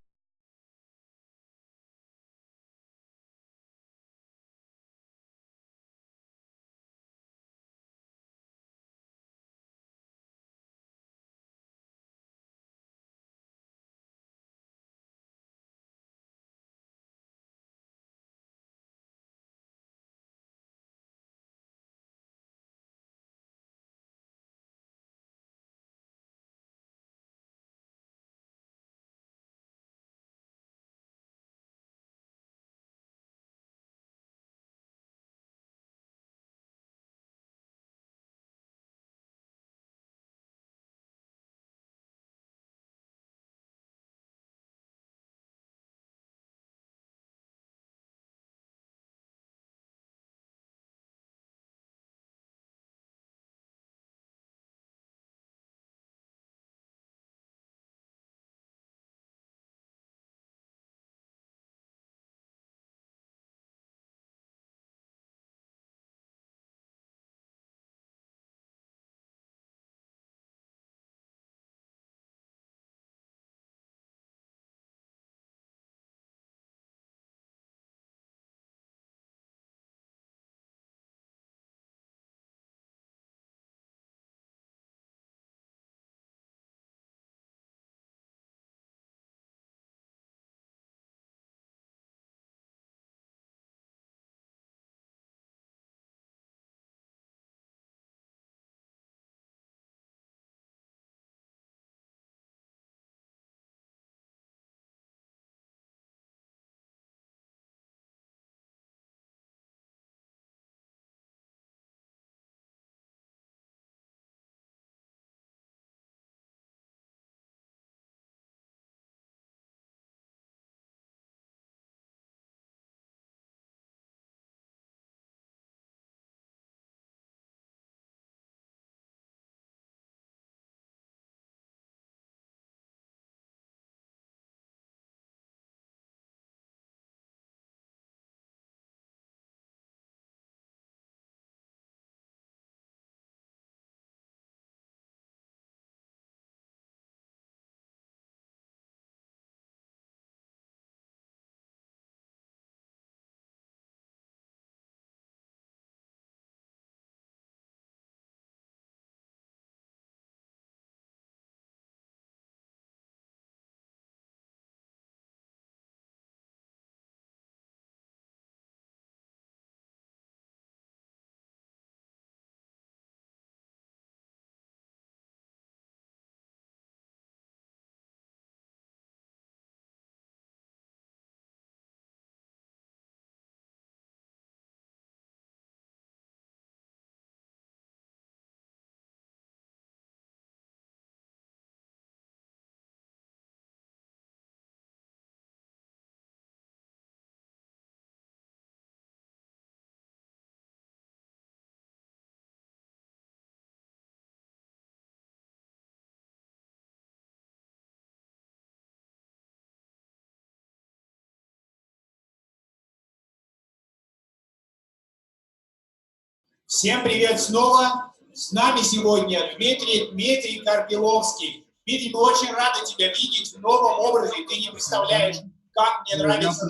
Всем привет снова. С нами сегодня Дмитрий Карпиловский. Дмитрий, мы очень рады тебя видеть в новом образе. Ты не представляешь, как мне нравится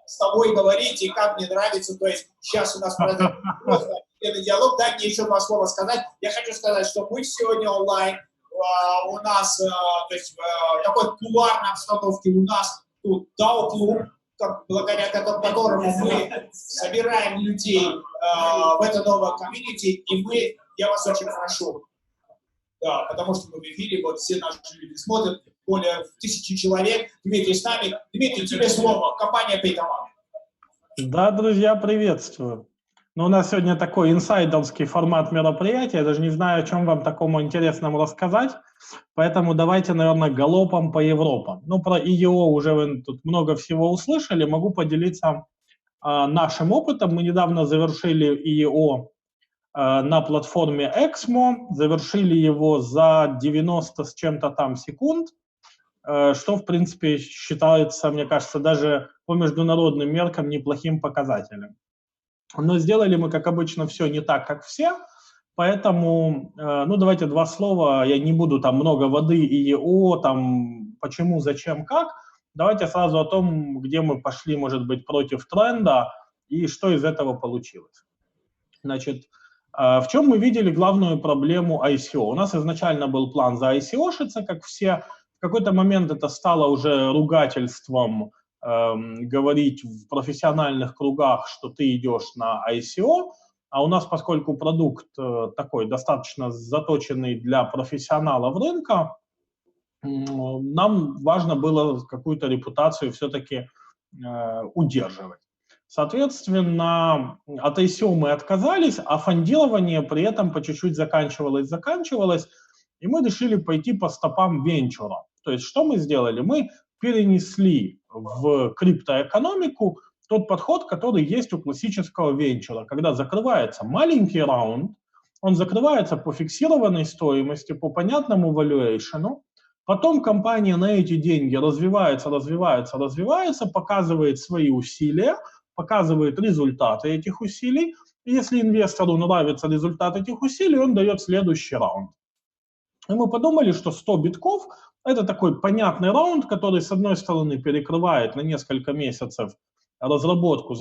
с тобой говорить и как мне нравится. То есть сейчас у нас просто диалог. Дай мне еще два слова сказать. Я хочу сказать, что мы сегодня онлайн. У нас, то есть в такой кулуарной обстановке у нас тут DAO клуб, благодаря которому мы собираем людей в это новое комьюнити, и я вас очень прошу, да, потому что мы в эфире, вот все наши люди смотрят, более 1000 человек. Дмитрий с нами. Дмитрий, тебе слово, компания Paytomat. Да, друзья, приветствую. Но у нас сегодня такой инсайдерский формат мероприятия, я даже не знаю, о чем вам такому интересному рассказать, поэтому давайте, наверное, галопом по Европам. Ну, про IEO уже вы тут много всего услышали, могу поделиться нашим опытом. Мы недавно завершили IEO на платформе Exmo, завершили его за 90 с чем-то там секунд, что, в принципе, считается, мне кажется, даже по международным меркам неплохим показателем. Но сделали мы, как обычно, все не так, как все, поэтому, ну, давайте два слова, я не буду там много воды, IEO, там, почему, зачем, как. Давайте сразу о том, где мы пошли, может быть, против тренда и что из этого получилось. Значит, в чем мы видели главную проблему ICO? У нас изначально был план за ICO-шиться, как все. В какой-то момент это стало уже ругательством говорить в профессиональных кругах, что ты идешь на ICO, а у нас, поскольку продукт такой достаточно заточенный для профессионалов рынка, нам важно было какую-то репутацию все-таки удерживать. Соответственно, от ICO мы отказались, а фондирование при этом по чуть-чуть заканчивалось, и мы решили пойти по стопам венчура. То есть что мы сделали? Мы перенесли в криптоэкономику тот подход, который есть у классического венчура, когда закрывается маленький раунд, он закрывается по фиксированной стоимости, по понятному valuation, потом компания на эти деньги развивается, показывает свои усилия, показывает результаты этих усилий, и если инвестору нравится результат этих усилий, он дает следующий раунд. И мы подумали, что 100 битков – это такой понятный раунд, который, с одной стороны, перекрывает на несколько месяцев разработку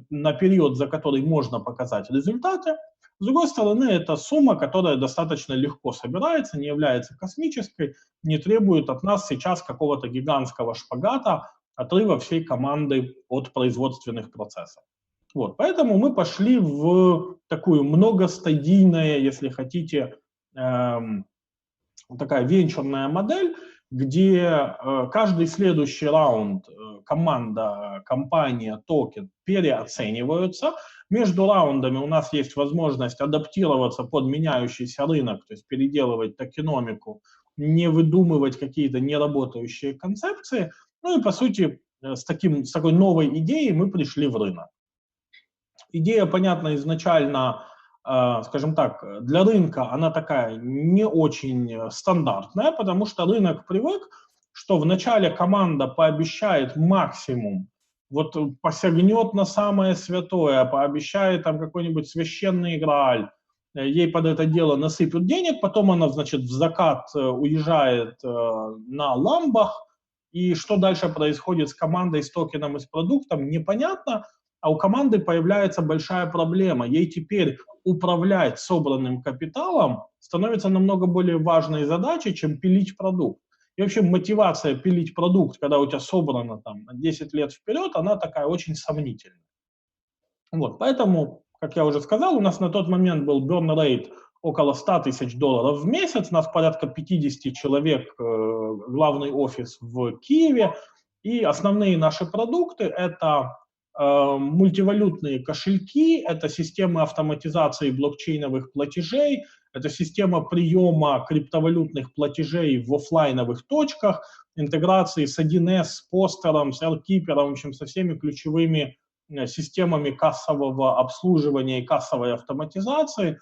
на период, за который можно показать результаты. С другой стороны, это сумма, которая достаточно легко собирается, не является космической, не требует от нас сейчас какого-то гигантского шпагата, отрыва всей команды от производственных процессов. Вот, поэтому мы пошли в такую многостадийную, если хотите, такая венчурная модель, где каждый следующий раунд команда, компания, токен переоцениваются. Между раундами у нас есть возможность адаптироваться под меняющийся рынок, то есть переделывать токеномику, не выдумывать какие-то неработающие концепции. Ну и, по сути, с такой новой идеей мы пришли в рынок. Идея, понятно, изначально, скажем так, для рынка она такая не очень стандартная, потому что рынок привык, что вначале команда пообещает максимум, вот посягнет на самое святое, пообещает там какой-нибудь священный грааль, ей под это дело насыпят денег, потом она, значит, в закат уезжает на ламбах, и что дальше происходит с командой, с токеном и с продуктом, непонятно, а у команды появляется большая проблема. Ей теперь управлять собранным капиталом становится намного более важной задачей, чем пилить продукт. И вообще мотивация пилить продукт, когда у тебя собрано там на 10 лет вперед, она такая очень сомнительная. Вот, поэтому, как я уже сказал, у нас на тот момент был burn rate около $100 000 в месяц, у нас порядка 50 человек, главный офис в Киеве, и основные наши продукты — это мультивалютные кошельки, это системы автоматизации блокчейновых платежей, это система приема криптовалютных платежей в офлайновых точках, интеграции с 1С, с постером, с Airkeeper, в общем, со всеми ключевыми системами кассового обслуживания и кассовой автоматизации.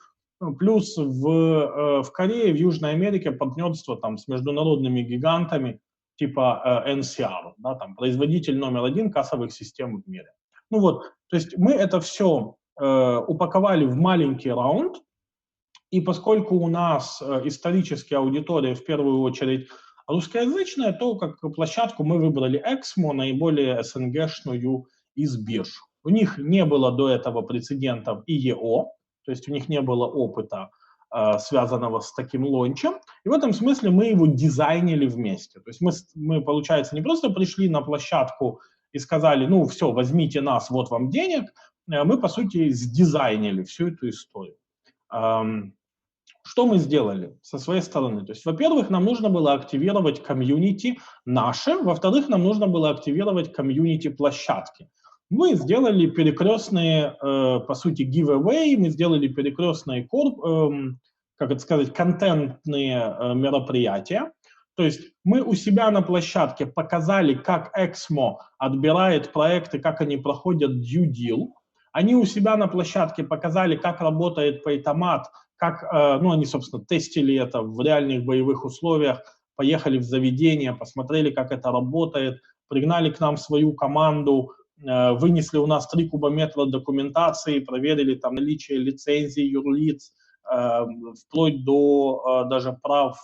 Плюс в Корее, в Южной Америке партнерство там с международными гигантами типа NCR, да, там, производитель номер 1 кассовых систем в мире. Ну вот, то есть мы это все упаковали в маленький раунд, и поскольку у нас исторически аудитория в первую очередь русскоязычная, то как площадку мы выбрали Exmo, наиболее СНГшную из бирж. У них не было до этого прецедентов IEO, то есть у них не было опыта, связанного с таким лончем. И в этом смысле мы его дизайнили вместе. То есть мы, получается, не просто пришли на площадку и сказали, ну все, возьмите нас, вот вам денег. Мы, по сути, сдизайнили всю эту историю. Что мы сделали со своей стороны? То есть, во-первых, нам нужно было активировать комьюнити наше, во-вторых, нам нужно было активировать комьюнити площадки. Мы сделали перекрестные, по сути, giveaway, мы сделали перекрестные, как это сказать, контентные мероприятия. То есть мы у себя на площадке показали, как Exmo отбирает проекты, как они проходят due deal. Они у себя на площадке показали, как работает Paytomat, как, ну, они, собственно, тестили это в реальных боевых условиях, поехали в заведение, посмотрели, как это работает, пригнали к нам свою команду, вынесли у нас 3 кубометра документации, проверили там наличие лицензий, юрлиц, вплоть до даже прав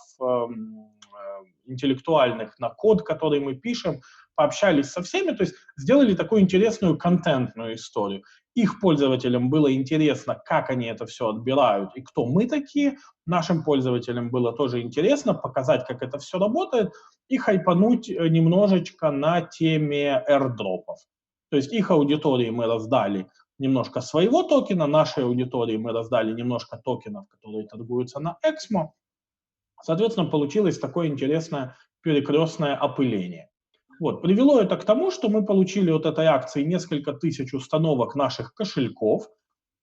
интеллектуальных на код, который мы пишем, пообщались со всеми, то есть сделали такую интересную контентную историю. Их пользователям было интересно, как они это все отбирают и кто мы такие. Нашим пользователям было тоже интересно показать, как это все работает, и хайпануть немножечко на теме airdropов. То есть их аудитории мы раздали немножко своего токена, нашей аудитории мы раздали немножко токенов, которые торгуются на Exmo. Соответственно, получилось такое интересное перекрестное опыление. Вот. Привело это к тому, что мы получили от этой акции несколько тысяч установок наших кошельков.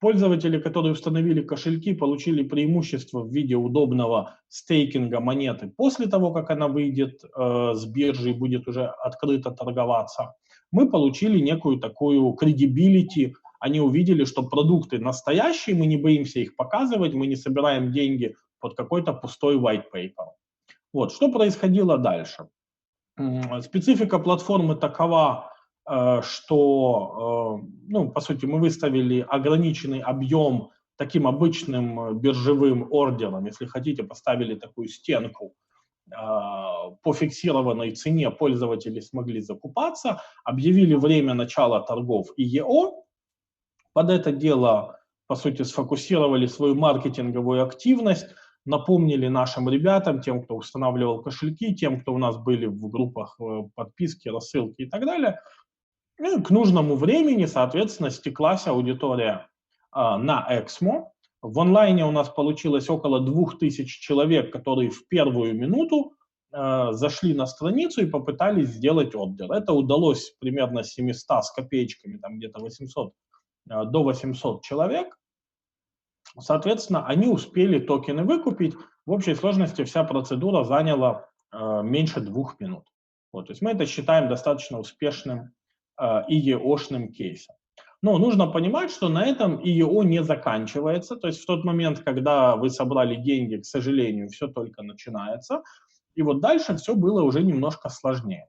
Пользователи, которые установили кошельки, получили преимущество в виде удобного стейкинга монеты после того, как она выйдет с биржи и будет уже открыто торговаться. Мы получили некую такую credibility. Они увидели, что продукты настоящие, мы не боимся их показывать, мы не собираем деньги под какой-то пустой white paper. Вот. Что происходило дальше? Специфика платформы такова, что, ну, по сути, мы выставили ограниченный объем таким обычным биржевым ордером. Если хотите, поставили такую стенку. По фиксированной цене пользователи смогли закупаться, объявили время начала торгов IEO. Под это дело, по сути, сфокусировали свою маркетинговую активность, напомнили нашим ребятам, тем, кто устанавливал кошельки, тем, кто у нас были в группах подписки, рассылки и так далее. И к нужному времени, соответственно, стеклась аудитория на Exmo. В онлайне у нас получилось около 2000 человек, которые в первую минуту зашли на страницу и попытались сделать ордер. Это удалось примерно 700 с копеечками, там где-то 800 до 800 человек. Соответственно, они успели токены выкупить. В общей сложности вся процедура заняла меньше 2 минут. Вот, то есть мы это считаем достаточно успешным IEO-шным кейсом. Но нужно понимать, что на этом IEO не заканчивается. То есть в тот момент, когда вы собрали деньги, к сожалению, все только начинается. И вот дальше все было уже немножко сложнее.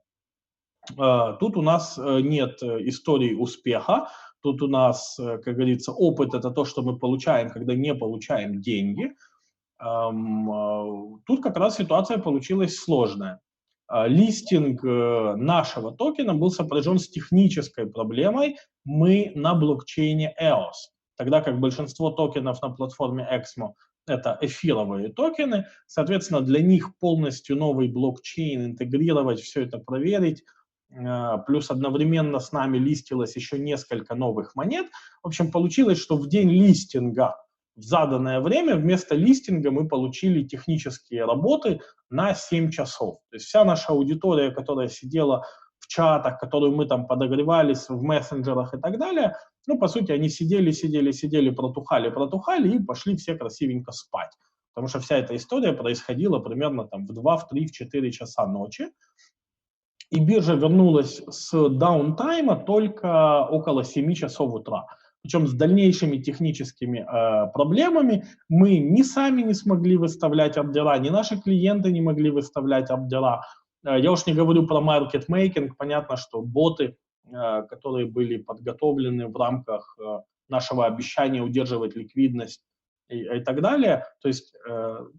Тут у нас нет истории успеха. Тут у нас, как говорится, опыт – это то, что мы получаем, когда не получаем деньги. Тут как раз ситуация получилась сложная. Листинг нашего токена был сопряжен с технической проблемой. Мы на блокчейне EOS, тогда как большинство токенов на платформе Exmo – это эфировые токены. Соответственно, для них полностью новый блокчейн, интегрировать, все это проверить. Плюс одновременно с нами листилось еще несколько новых монет. В общем, получилось, что в день листинга в заданное время вместо листинга мы получили технические работы на 7 часов. То есть вся наша аудитория, которая сидела в чатах, которую мы там подогревались в мессенджерах и так далее, ну, по сути, они сидели, протухали и пошли все красивенько спать. Потому что вся эта история происходила примерно там в 2, в 3, в 4 часа ночи. И биржа вернулась с даунтайма только около 7 часов утра. Причем с дальнейшими техническими проблемами мы ни сами не смогли выставлять ордера, ни наши клиенты не могли выставлять ордера. Я уж не говорю про маркетмейкинг. Понятно, что боты которые были подготовлены в рамках нашего обещания удерживать ликвидность и так далее. То есть,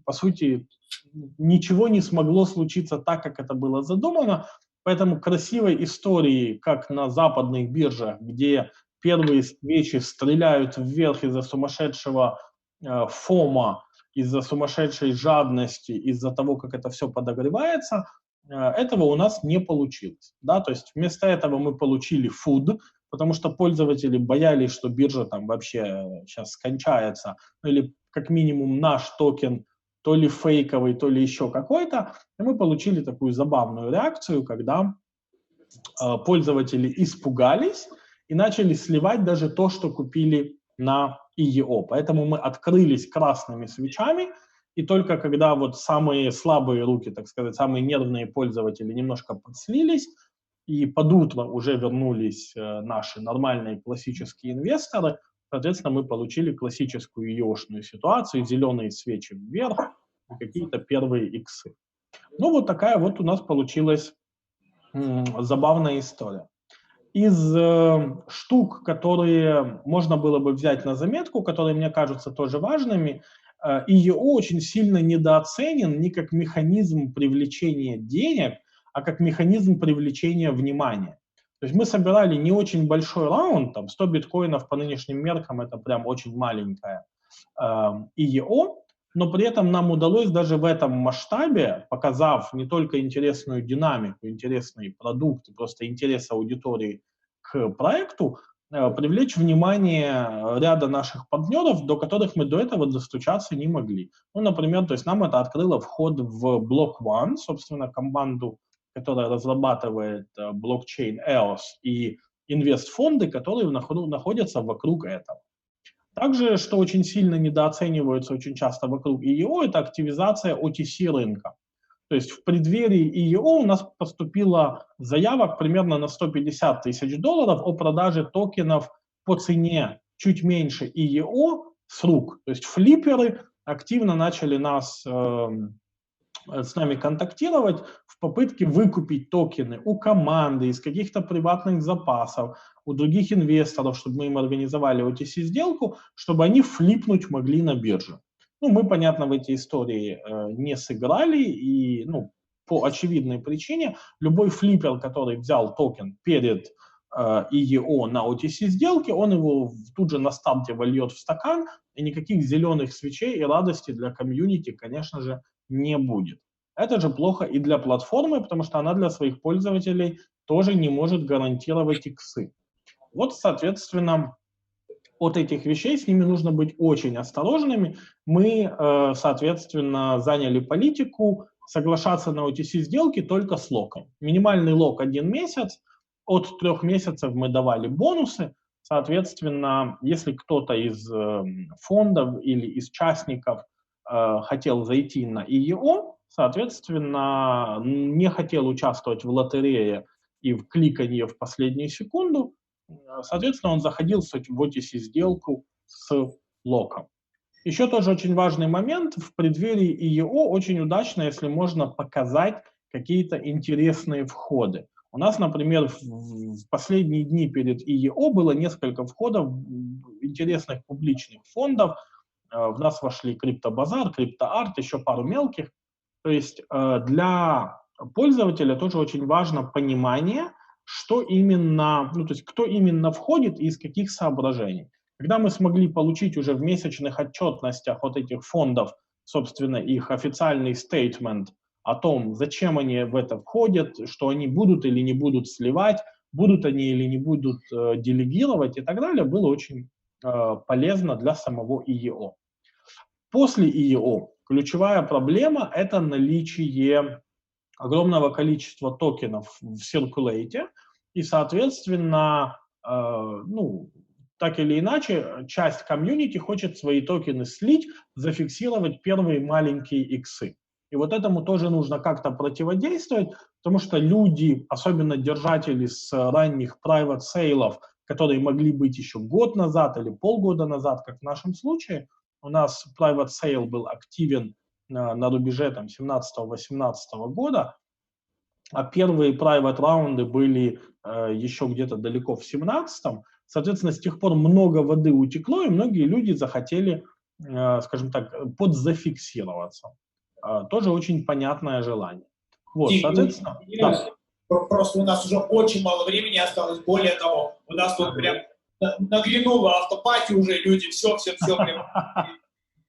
по сути, ничего не смогло случиться так, как это было задумано. Поэтому красивой истории, как на западных биржах, где первые свечи стреляют вверх из-за сумасшедшего фома, из-за сумасшедшей жадности, из-за того, как это все подогревается, этого у нас не получилось. Да? То есть вместо этого мы получили food, потому что пользователи боялись, что биржа там вообще сейчас скончается, или как минимум наш токен то ли фейковый, то ли еще какой-то. И мы получили такую забавную реакцию, когда пользователи испугались и начали сливать даже то, что купили на IEO. Поэтому мы открылись красными свечами, и только когда вот самые слабые руки, так сказать, самые нервные пользователи немножко подслились, и под утро уже вернулись наши нормальные классические инвесторы, соответственно, мы получили классическую IEO-шную ситуацию, зеленые свечи вверх и какие-то первые иксы. Ну, вот такая вот у нас получилась забавная история. Из штук, которые можно было бы взять на заметку, которые мне кажутся тоже важными, IEO очень сильно недооценен не как механизм привлечения денег, а как механизм привлечения внимания. То есть мы собирали не очень большой раунд, там 100 биткоинов по нынешним меркам, это прям очень маленькая IEO, но при этом нам удалось даже в этом масштабе, показав не только интересную динамику, интересный продукт, просто интерес аудитории к проекту, привлечь внимание ряда наших партнеров, до которых мы до этого достучаться не могли. Ну, например, то есть нам это открыло вход в Block One, собственно, команду, которая разрабатывает блокчейн EOS и инвестфонды, которые находятся вокруг этого. Также, что очень сильно недооценивается очень часто вокруг IEO, это активизация OTC рынка. То есть в преддверии IEO у нас поступило заявок примерно на 150 тысяч долларов о продаже токенов по цене чуть меньше IEO с рук. То есть флипперы активно начали с нами контактировать в попытке выкупить токены у команды, из каких-то приватных запасов, у других инвесторов, чтобы мы им организовали OTC-сделку, чтобы они флипнуть могли на бирже. Ну, мы, понятно, в эти истории не сыграли, и по очевидной причине любой флиппер, который взял токен перед IEO на OTC-сделке, он его тут же на старте вольет в стакан, и никаких зеленых свечей и радости для комьюнити, конечно же, не будет. Это же плохо и для платформы, потому что она для своих пользователей тоже не может гарантировать иксы. Вот, соответственно, от этих вещей с ними нужно быть очень осторожными. Мы, соответственно, заняли политику соглашаться на OTC-сделки только с локом. Минимальный лок 1 месяц, от 3 месяцев мы давали бонусы. Соответственно, если кто-то из фондов или из частников хотел зайти на IEO, соответственно, не хотел участвовать в лотерее и в кликании в последнюю секунду, соответственно, он заходил в OTC-сделку с локом. Еще тоже очень важный момент. В преддверии IEO очень удачно, если можно показать какие-то интересные входы. У нас, например, в последние дни перед IEO было несколько входов интересных публичных фондов. В нас вошли криптобазар, криптоарт, еще пару мелких. То есть для пользователя тоже очень важно понимание, что именно, то есть кто именно входит и из каких соображений. Когда мы смогли получить уже в месячных отчетностях от этих фондов, собственно, их официальный стейтмент о том, зачем они в это входят, что они будут или не будут сливать, будут они или не будут делегировать и так далее, было очень полезно для самого IEO. После IEO ключевая проблема – это наличие огромного количества токенов в Circulate, и, соответственно, так или иначе, часть комьюнити хочет свои токены слить, зафиксировать первые маленькие иксы. И вот этому тоже нужно как-то противодействовать, потому что люди, особенно держатели с ранних private сейлов, которые могли быть еще год назад или полгода назад, как в нашем случае, у нас private sale был активен на рубеже 17-18 года, а первые private раунды были еще где-то далеко в 17-м. Соответственно, с тех пор много воды утекло, и многие люди захотели, скажем так, подзафиксироваться. Тоже очень понятное желание. Вот, соответственно, да. Просто у нас уже очень мало времени осталось. Более того, у нас тут прям наглянуло автопати уже люди, все прям.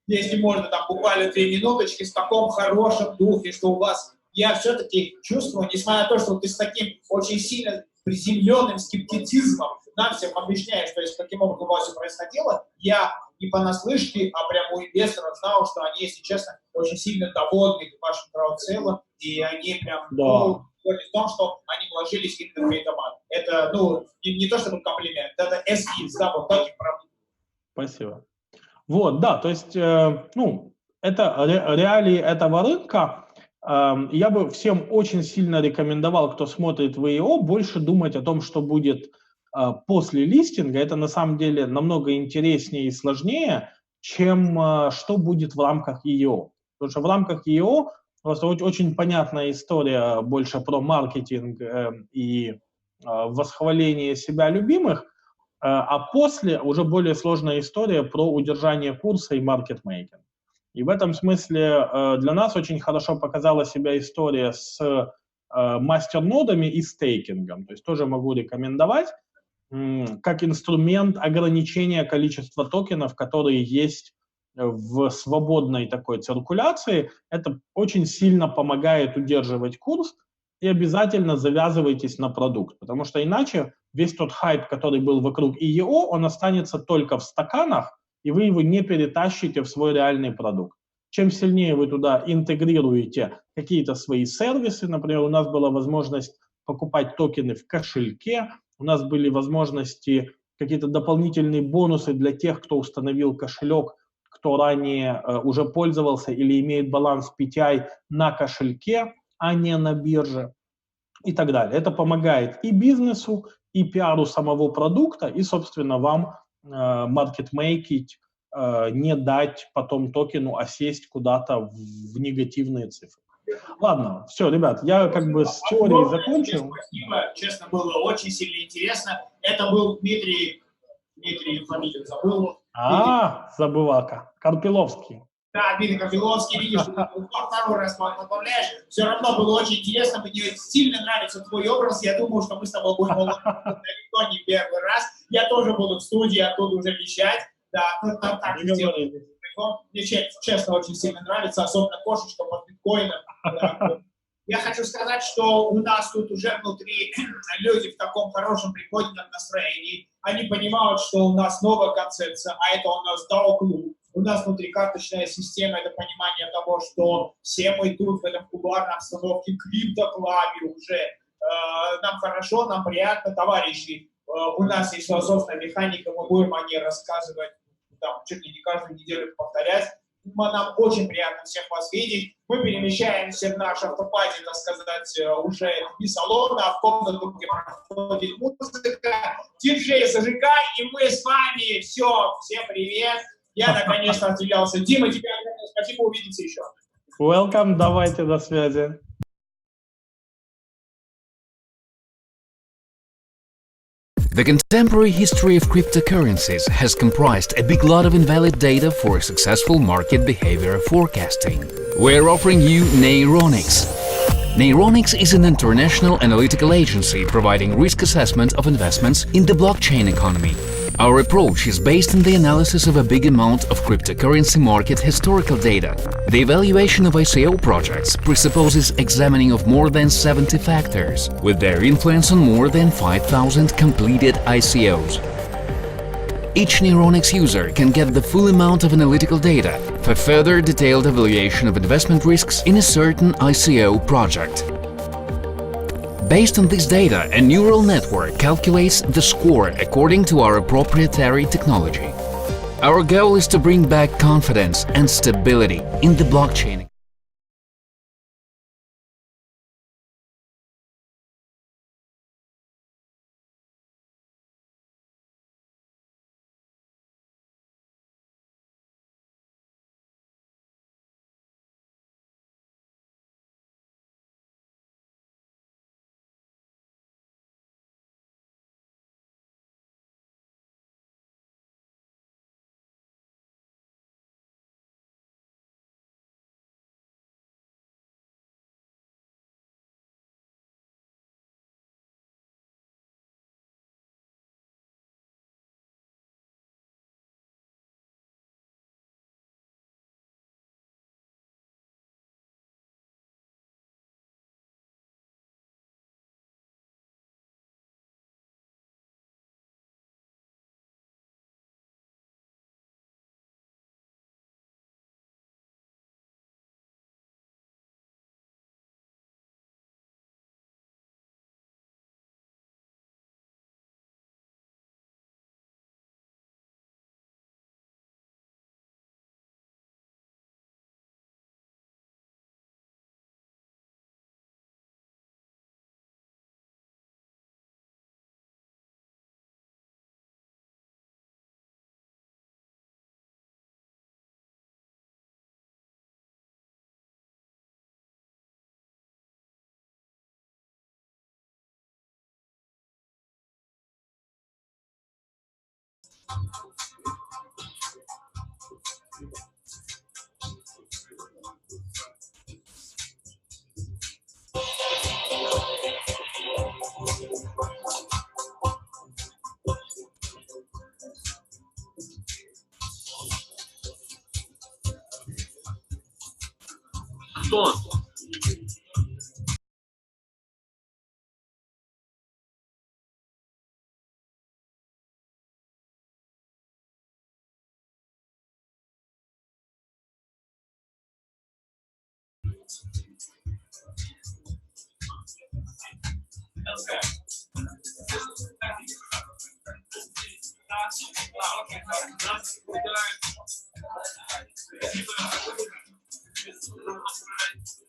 Если можно, там буквально 2 минуточки в таком хорошем духе, что у вас, я все-таки чувствую, несмотря на то, что ты с таким очень сильно приземленным скептицизмом нам всем объясняешь, то есть каким образом у вас все происходило, я не понаслышке, а прямо у инвесторов знал, что они, если честно, очень сильно довольны вашим краудсейлом, и они прям говорят в том, что они вложились именно в Paytomat. Это, ну, не то чтобы комплимент, это эскиз, да, вот таких проблем. Спасибо. Вот, да, то есть, ну, это реалии этого рынка. Я бы всем очень сильно рекомендовал, кто смотрит в IEO, больше думать о том, что будет после листинга. Это на самом деле намного интереснее и сложнее, чем что будет в рамках IEO. Потому что в рамках IEO просто очень понятная история больше про маркетинг и восхваление себя любимых, а после уже более сложная история про удержание курса и маркетмейкинг. И в этом смысле для нас очень хорошо показала себя история с мастернодами и стейкингом. То есть тоже могу рекомендовать как инструмент ограничения количества токенов, которые есть в свободной такой циркуляции. Это очень сильно помогает удерживать курс, и обязательно завязывайтесь на продукт, потому что иначе весь тот хайп, который был вокруг IEO, он останется только в стаканах, и вы его не перетащите в свой реальный продукт. Чем сильнее вы туда интегрируете какие-то свои сервисы, например, у нас была возможность покупать токены в кошельке, у нас были возможности, какие-то дополнительные бонусы для тех, кто установил кошелек, кто ранее уже пользовался или имеет баланс PTI на кошельке, а не на бирже и так далее. Это помогает и бизнесу, и пиару самого продукта, и, собственно, вам маркетмейкить, не дать потом токену осесть куда-то в негативные цифры. Ладно, все, ребят, я как бы с теорией закончил. Спасибо, честно, было очень сильно интересно. Это был Дмитрий, фамилию забыл. Забывака, Карпиловский. Да, Дмитрий Карпиловский, видишь, второй раз добавляешь. Все равно было очень интересно, мне сильно нравится твой образ. Я думаю, что мы с тобой будем далеко не первый раз. Я тоже буду в студии оттуда уже вещать. Да, так сделаем. Мне, честно, очень сильно нравится, особенно кошечка под биткоином. Я хочу сказать, что у нас тут уже внутри люди в таком хорошем прикольном настроении. Они понимают, что у нас новая концепция, а это у нас DAO-клуб. У нас внутри карточная система, это понимание того, что все мы тут в этом кулуарной обстановке, криптоклабе уже. Нам хорошо, нам приятно, товарищи. У нас есть философская механика, мы будем о ней рассказывать, там, чуть ли не каждую неделю повторять. Нам очень приятно всех вас видеть. Мы перемещаемся в наш автопати, так сказать, уже не салона, а в комнату, где проходит музыка. Диджей зажигай, и мы с вами. Все, всем привет. Я наконец-то отделялся. Дима, тебе спасибо, увидимся еще. Welcome, давайте, до связи. The contemporary history of cryptocurrencies has comprised a big lot of invalid data for successful market behavior forecasting. We're offering you Neyronix. Neyronix is an international analytical agency providing risk assessment of investments in the blockchain economy. Our approach is based on the analysis of a big amount of cryptocurrency market historical data. The evaluation of ICO projects presupposes examining of more than 70 factors, with their influence on more than 5,000 completed ICOs. Each Neyronix user can get the full amount of analytical data for further detailed evaluation of investment risks in a certain ICO project. Based on this data, a neural network calculates the score according to our proprietary technology. Our goal is to bring back confidence and stability in the blockchain.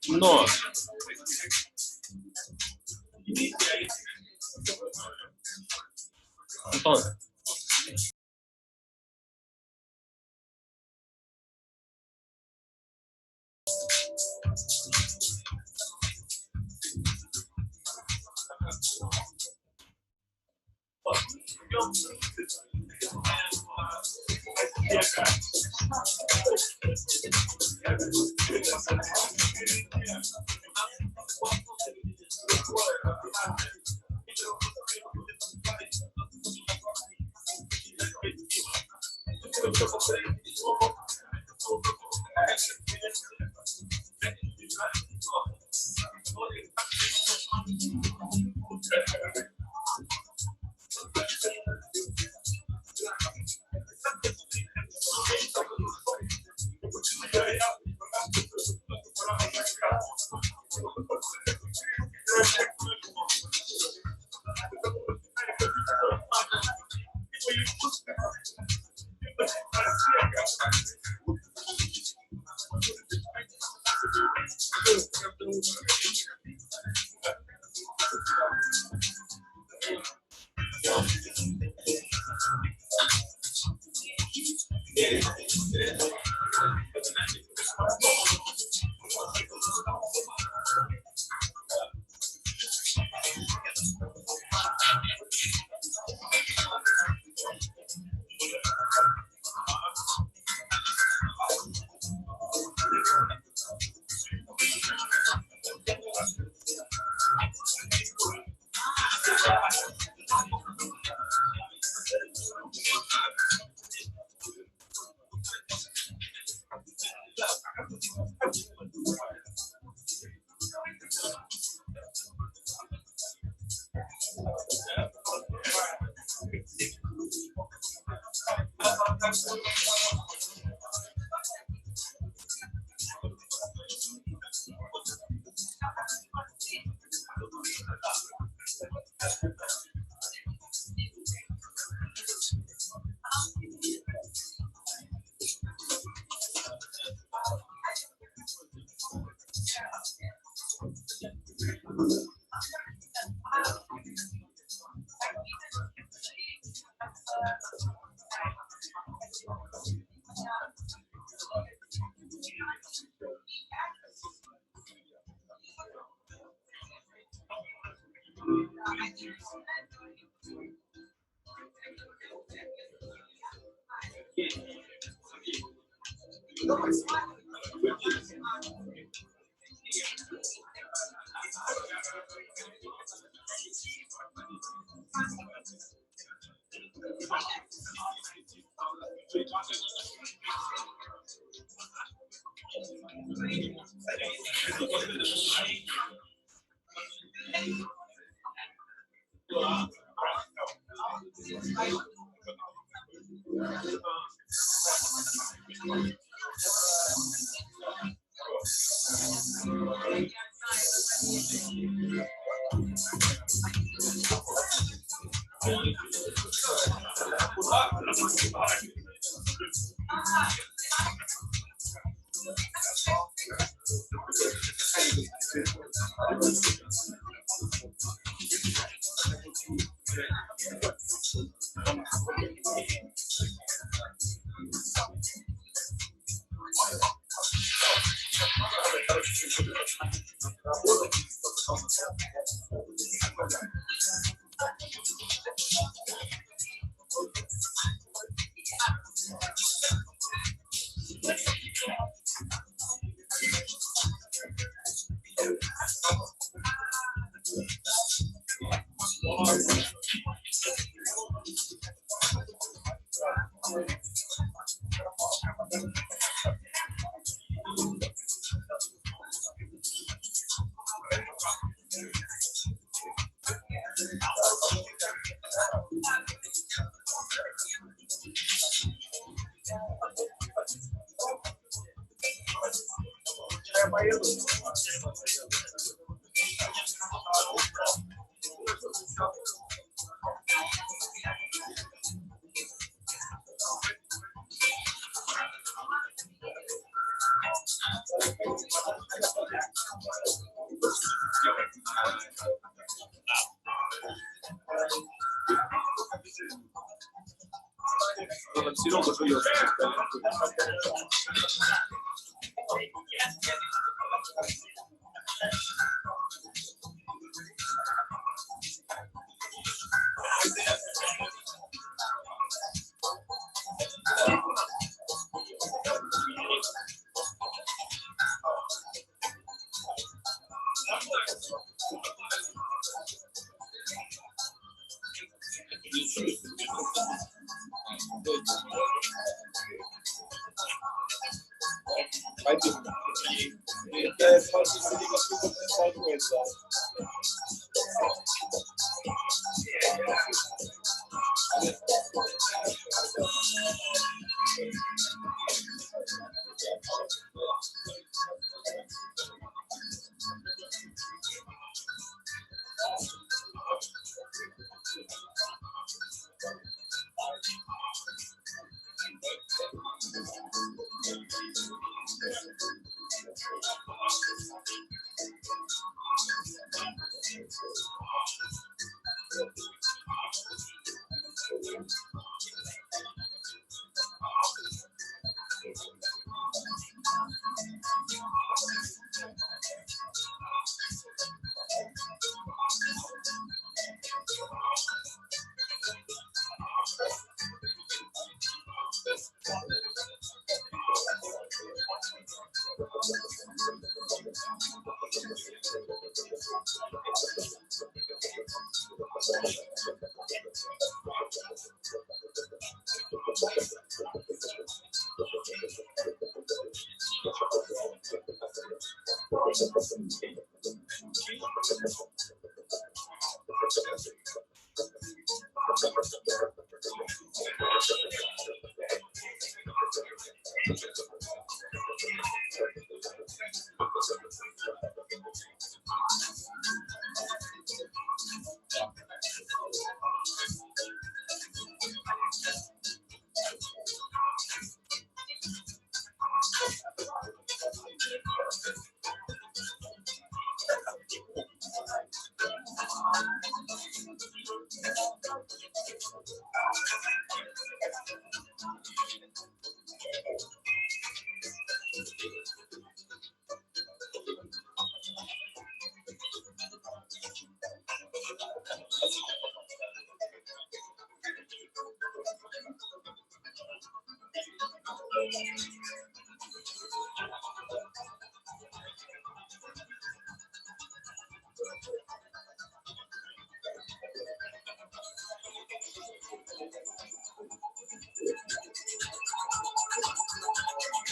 Но Антон,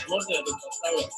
Можно я тут поставлю?